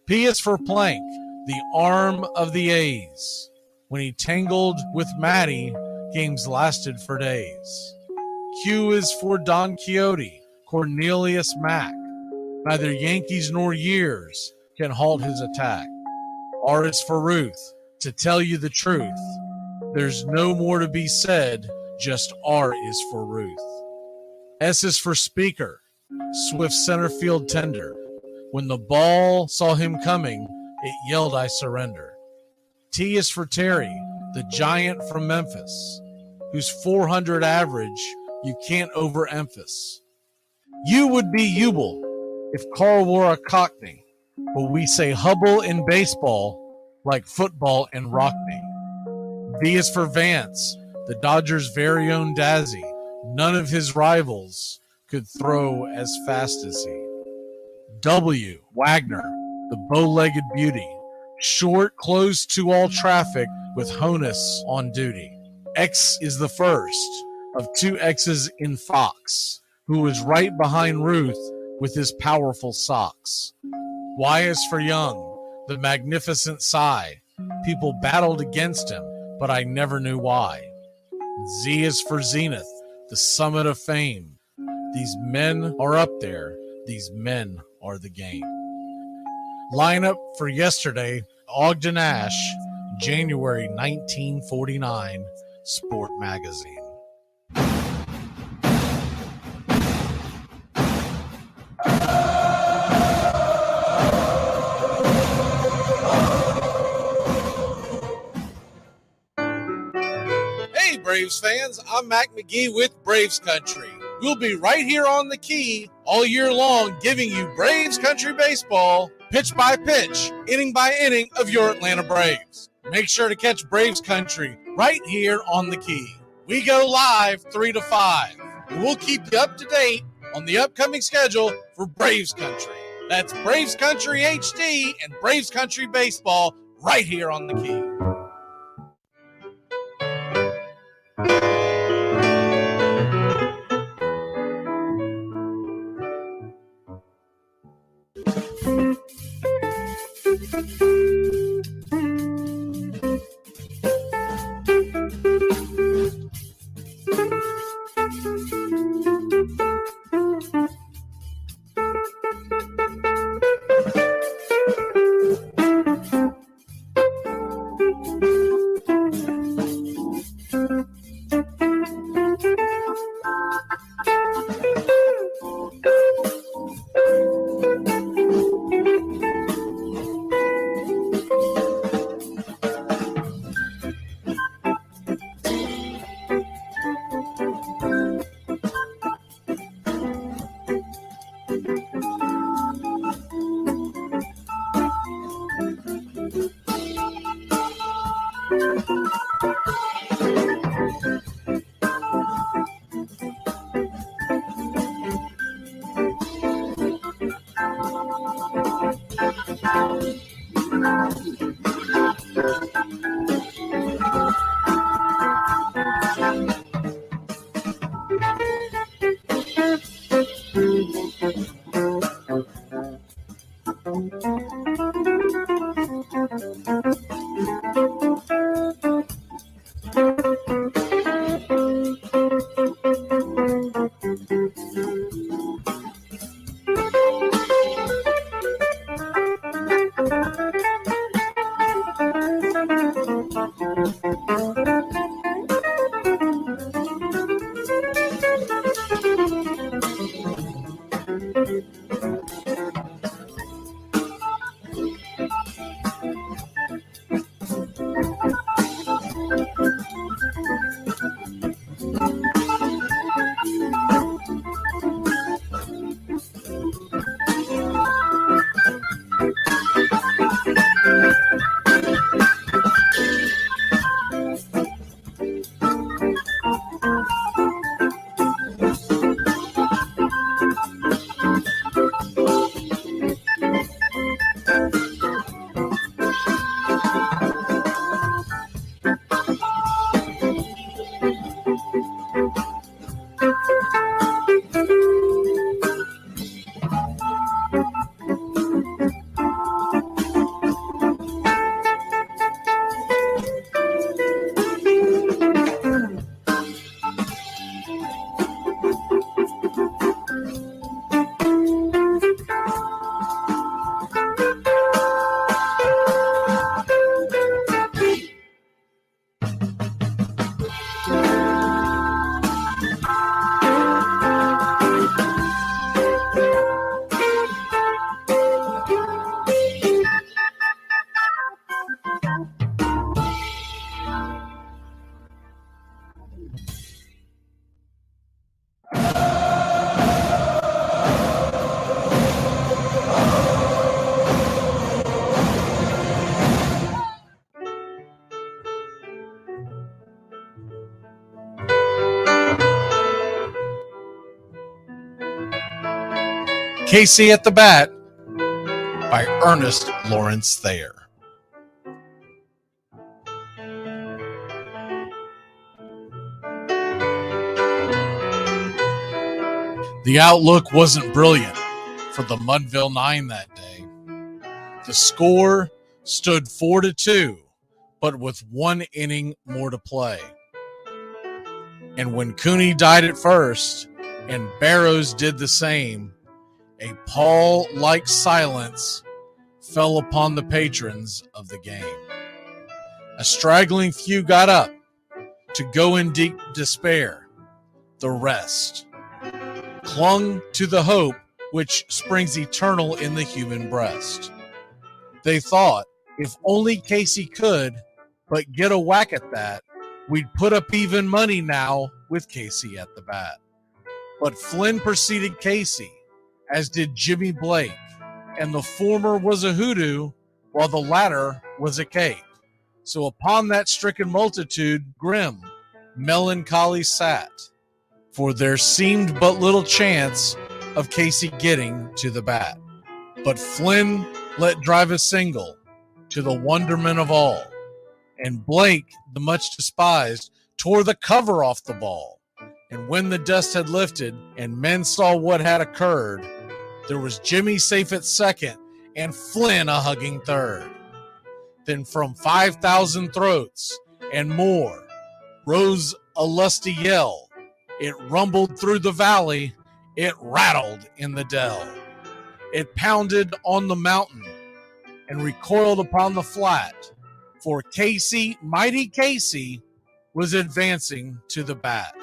P is for Plank, the arm of the A's. When he tangled with Matty, games lasted for days. Q is for Don Quixote, Cornelius Mac. Neither Yankees nor years can halt his attack. R is for Ruth, to tell you the truth. There's no more to be said, just R is for Ruth. S is for Speaker, swift center field tender. When the ball saw him coming, it yelled, I surrender. T is for Terry, the giant from Memphis, whose 400 average you can't overemphasize. U would be Ubel if Carl wore a Cockney, but we say Hubble in baseball like football in Rockney. V is for Vance, the Dodgers' very own Dazzy. None of his rivals could throw as fast as he. W, Wagner, the bow-legged beauty, short, close to all traffic with Honus on duty. X is the first of two X's in Fox, who was right behind Ruth with his powerful socks. Y is for Young, the magnificent sigh. People battled against him, but I never knew why. Z is for Zenith, the summit of fame. These men are up there. These men are the game. Lineup for yesterday, Ogden Ash, January 1949, Sport Magazine. Hey Braves fans, I'm Mac Magee with Braves Country. We'll be right here on the key all year long giving you Braves Country baseball, pitch by pitch, inning by inning of your Atlanta Braves. Make sure to catch Braves Country right here on the key. We go live 3 to 5. And we'll keep you up to date on the upcoming schedule for Braves Country. That's Braves Country HD and Braves Country baseball right here on the key. Casey at the Bat by Ernest Lawrence Thayer. The outlook wasn't brilliant for the Mudville Nine that day. The score stood 4-2, but with 1 inning more to play. And when Cooney died at first and Barrows did the same, a pall-like silence fell upon the patrons of the game. A straggling few got up to go in deep despair. The rest clung to the hope which springs eternal in the human breast. They thought, if only Casey could but get a whack at that, we'd put up even money now with Casey at the bat. But Flynn preceded Casey, as did Jimmy Blake, and the former was a hoodoo, while the latter was a cake. So upon that stricken multitude, grim, melancholy sat, for there seemed but little chance of Casey getting to the bat. But Flynn let drive a single, to the wonderment of all, and Blake, the much despised, tore the cover off the ball. And when the dust had lifted and men saw what had occurred, there was Jimmy safe at second and Flynn a hugging third. Then from 5,000 throats and more rose a lusty yell. It rumbled through the valley, it rattled in the dell. It pounded on the mountain and recoiled upon the flat, for Casey, mighty Casey, was advancing to the bat.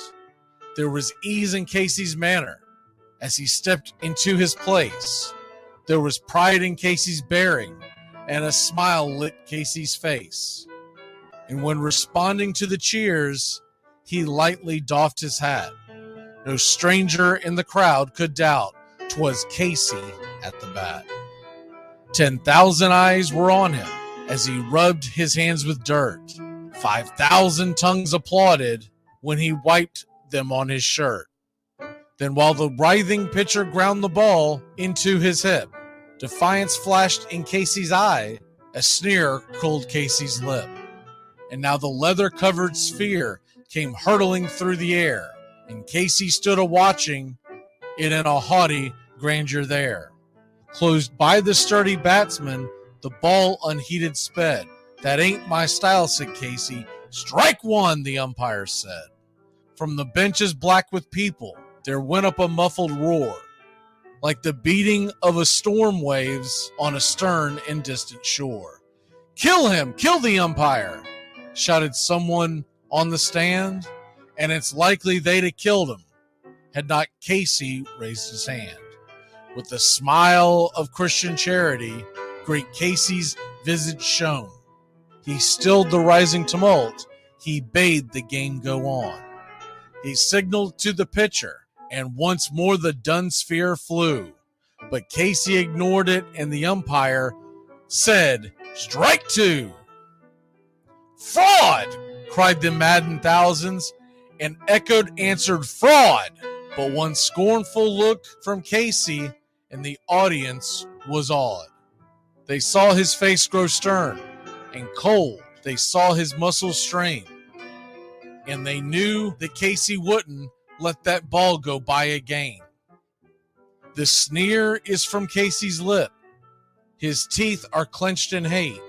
There was ease in Casey's manner as he stepped into his place. There was pride in Casey's bearing, and a smile lit Casey's face. And when responding to the cheers, he lightly doffed his hat. No stranger in the crowd could doubt 'twas Casey at the bat. 10,000 eyes were on him as he rubbed his hands with dirt. 5,000 tongues applauded when he wiped them on his shirt. Then while the writhing pitcher ground the ball into his hip, defiance flashed in Casey's eye, a sneer curled Casey's lip. And now the leather-covered sphere came hurtling through the air, and Casey stood a-watching it in a haughty grandeur there. Closed by the sturdy batsman, the ball unheeded sped. That ain't my style, said Casey. Strike one, the umpire said. From the benches black with people, there went up a muffled roar, like the beating of a storm waves on a stern and distant shore. Kill him! Kill the umpire! Shouted someone on the stand, and it's likely they'd have killed him had not Casey raised his hand. With a smile of Christian charity, great Casey's visage shone. He stilled the rising tumult. He bade the game go on. He signaled to the pitcher, and once more the dun sphere flew. But Casey ignored it, and the umpire said, "Strike two." "Fraud!" cried the maddened thousands, and echoed answered, "Fraud!" But one scornful look from Casey, and the audience was awed. They saw his face grow stern and cold. They saw his muscles strain. And they knew that Casey wouldn't let that ball go by again. The sneer is from Casey's lip. His teeth are clenched in hate.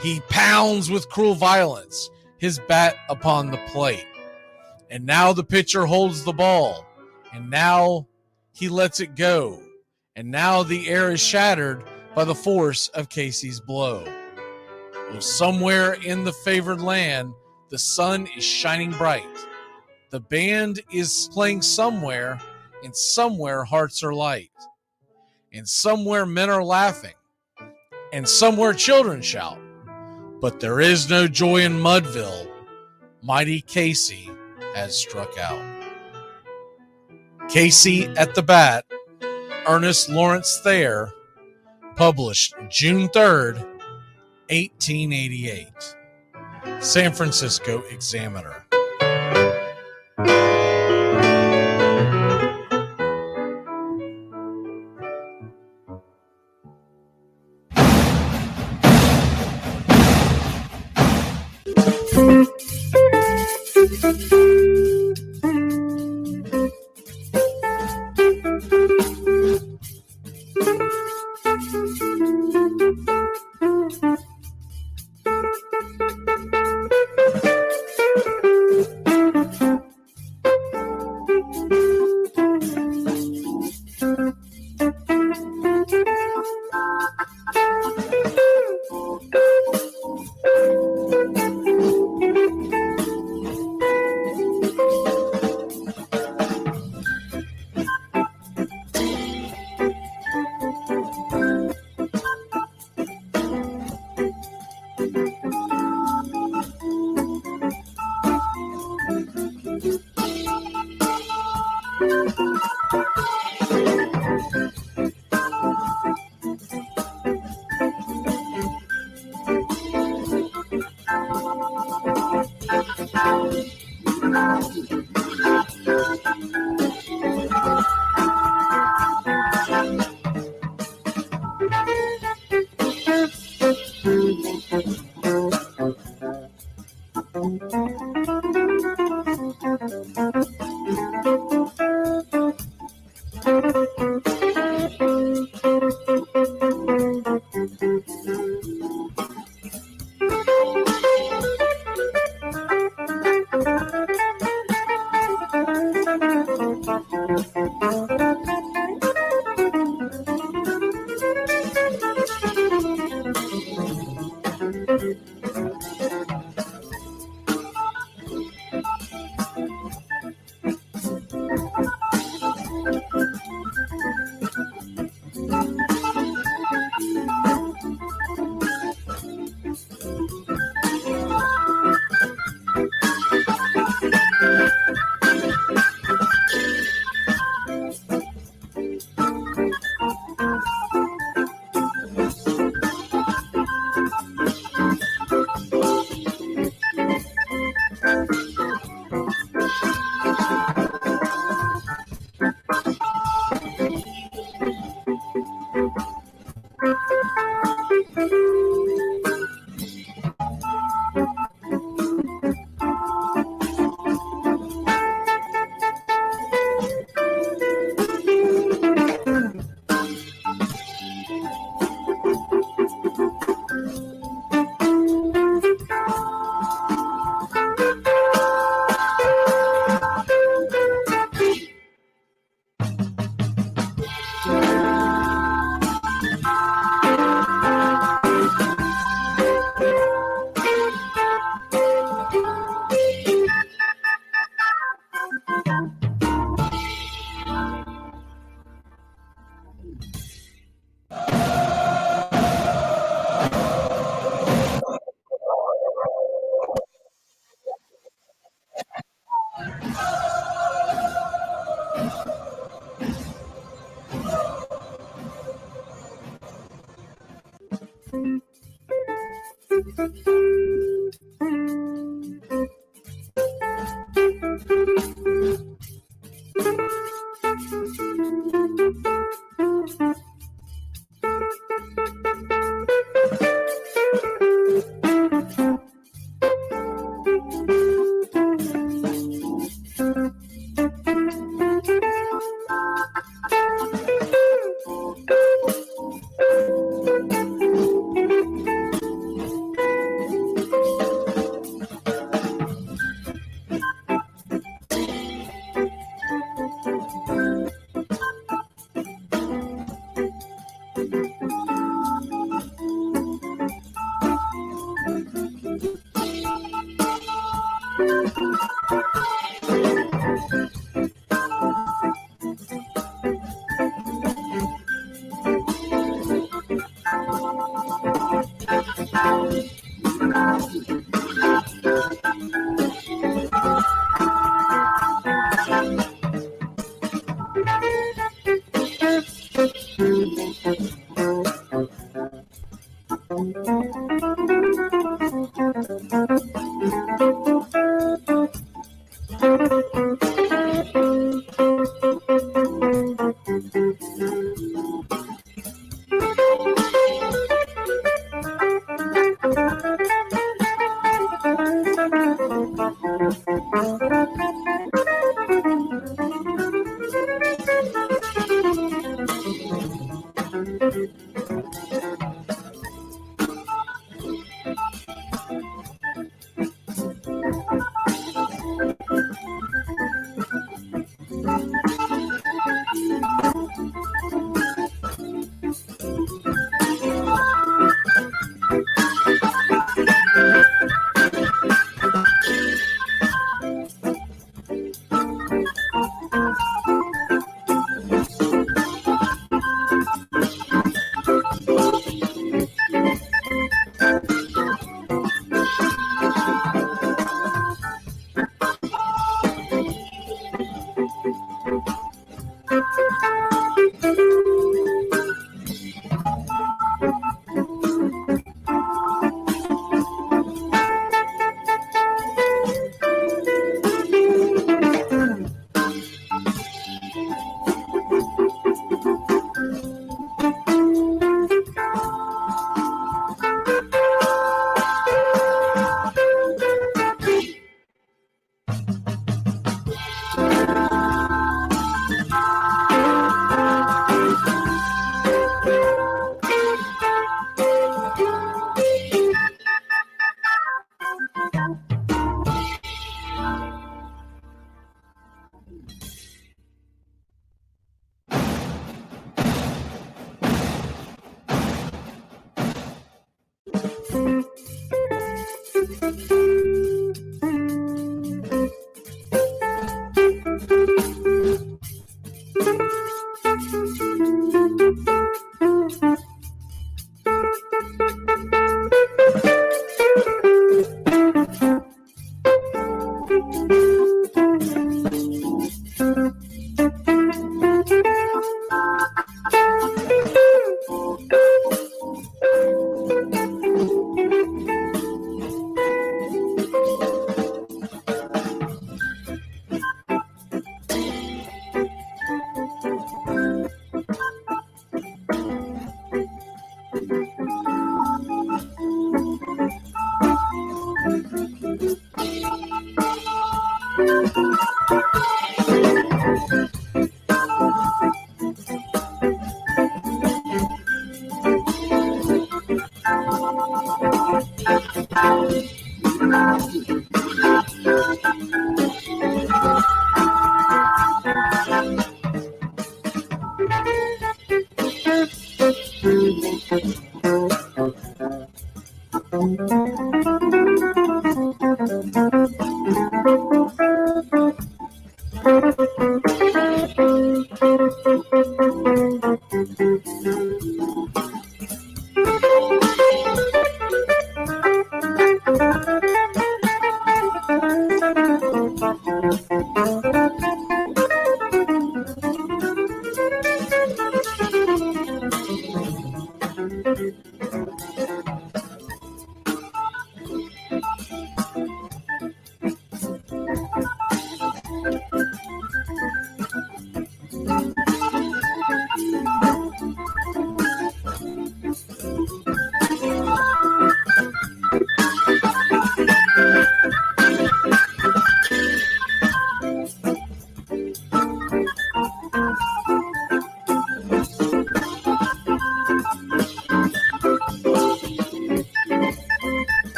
He pounds with cruel violence his bat upon the plate. And now the pitcher holds the ball. And now he lets it go. And now the air is shattered by the force of Casey's blow. Oh, somewhere in the favored land, the sun is shining bright. The band is playing somewhere, and somewhere hearts are light. And somewhere men are laughing, and somewhere children shout. But there is no joy in Mudville. Mighty Casey has struck out. Casey at the Bat, Ernest Lawrence Thayer, published June 3rd, 1888. San Francisco Examiner.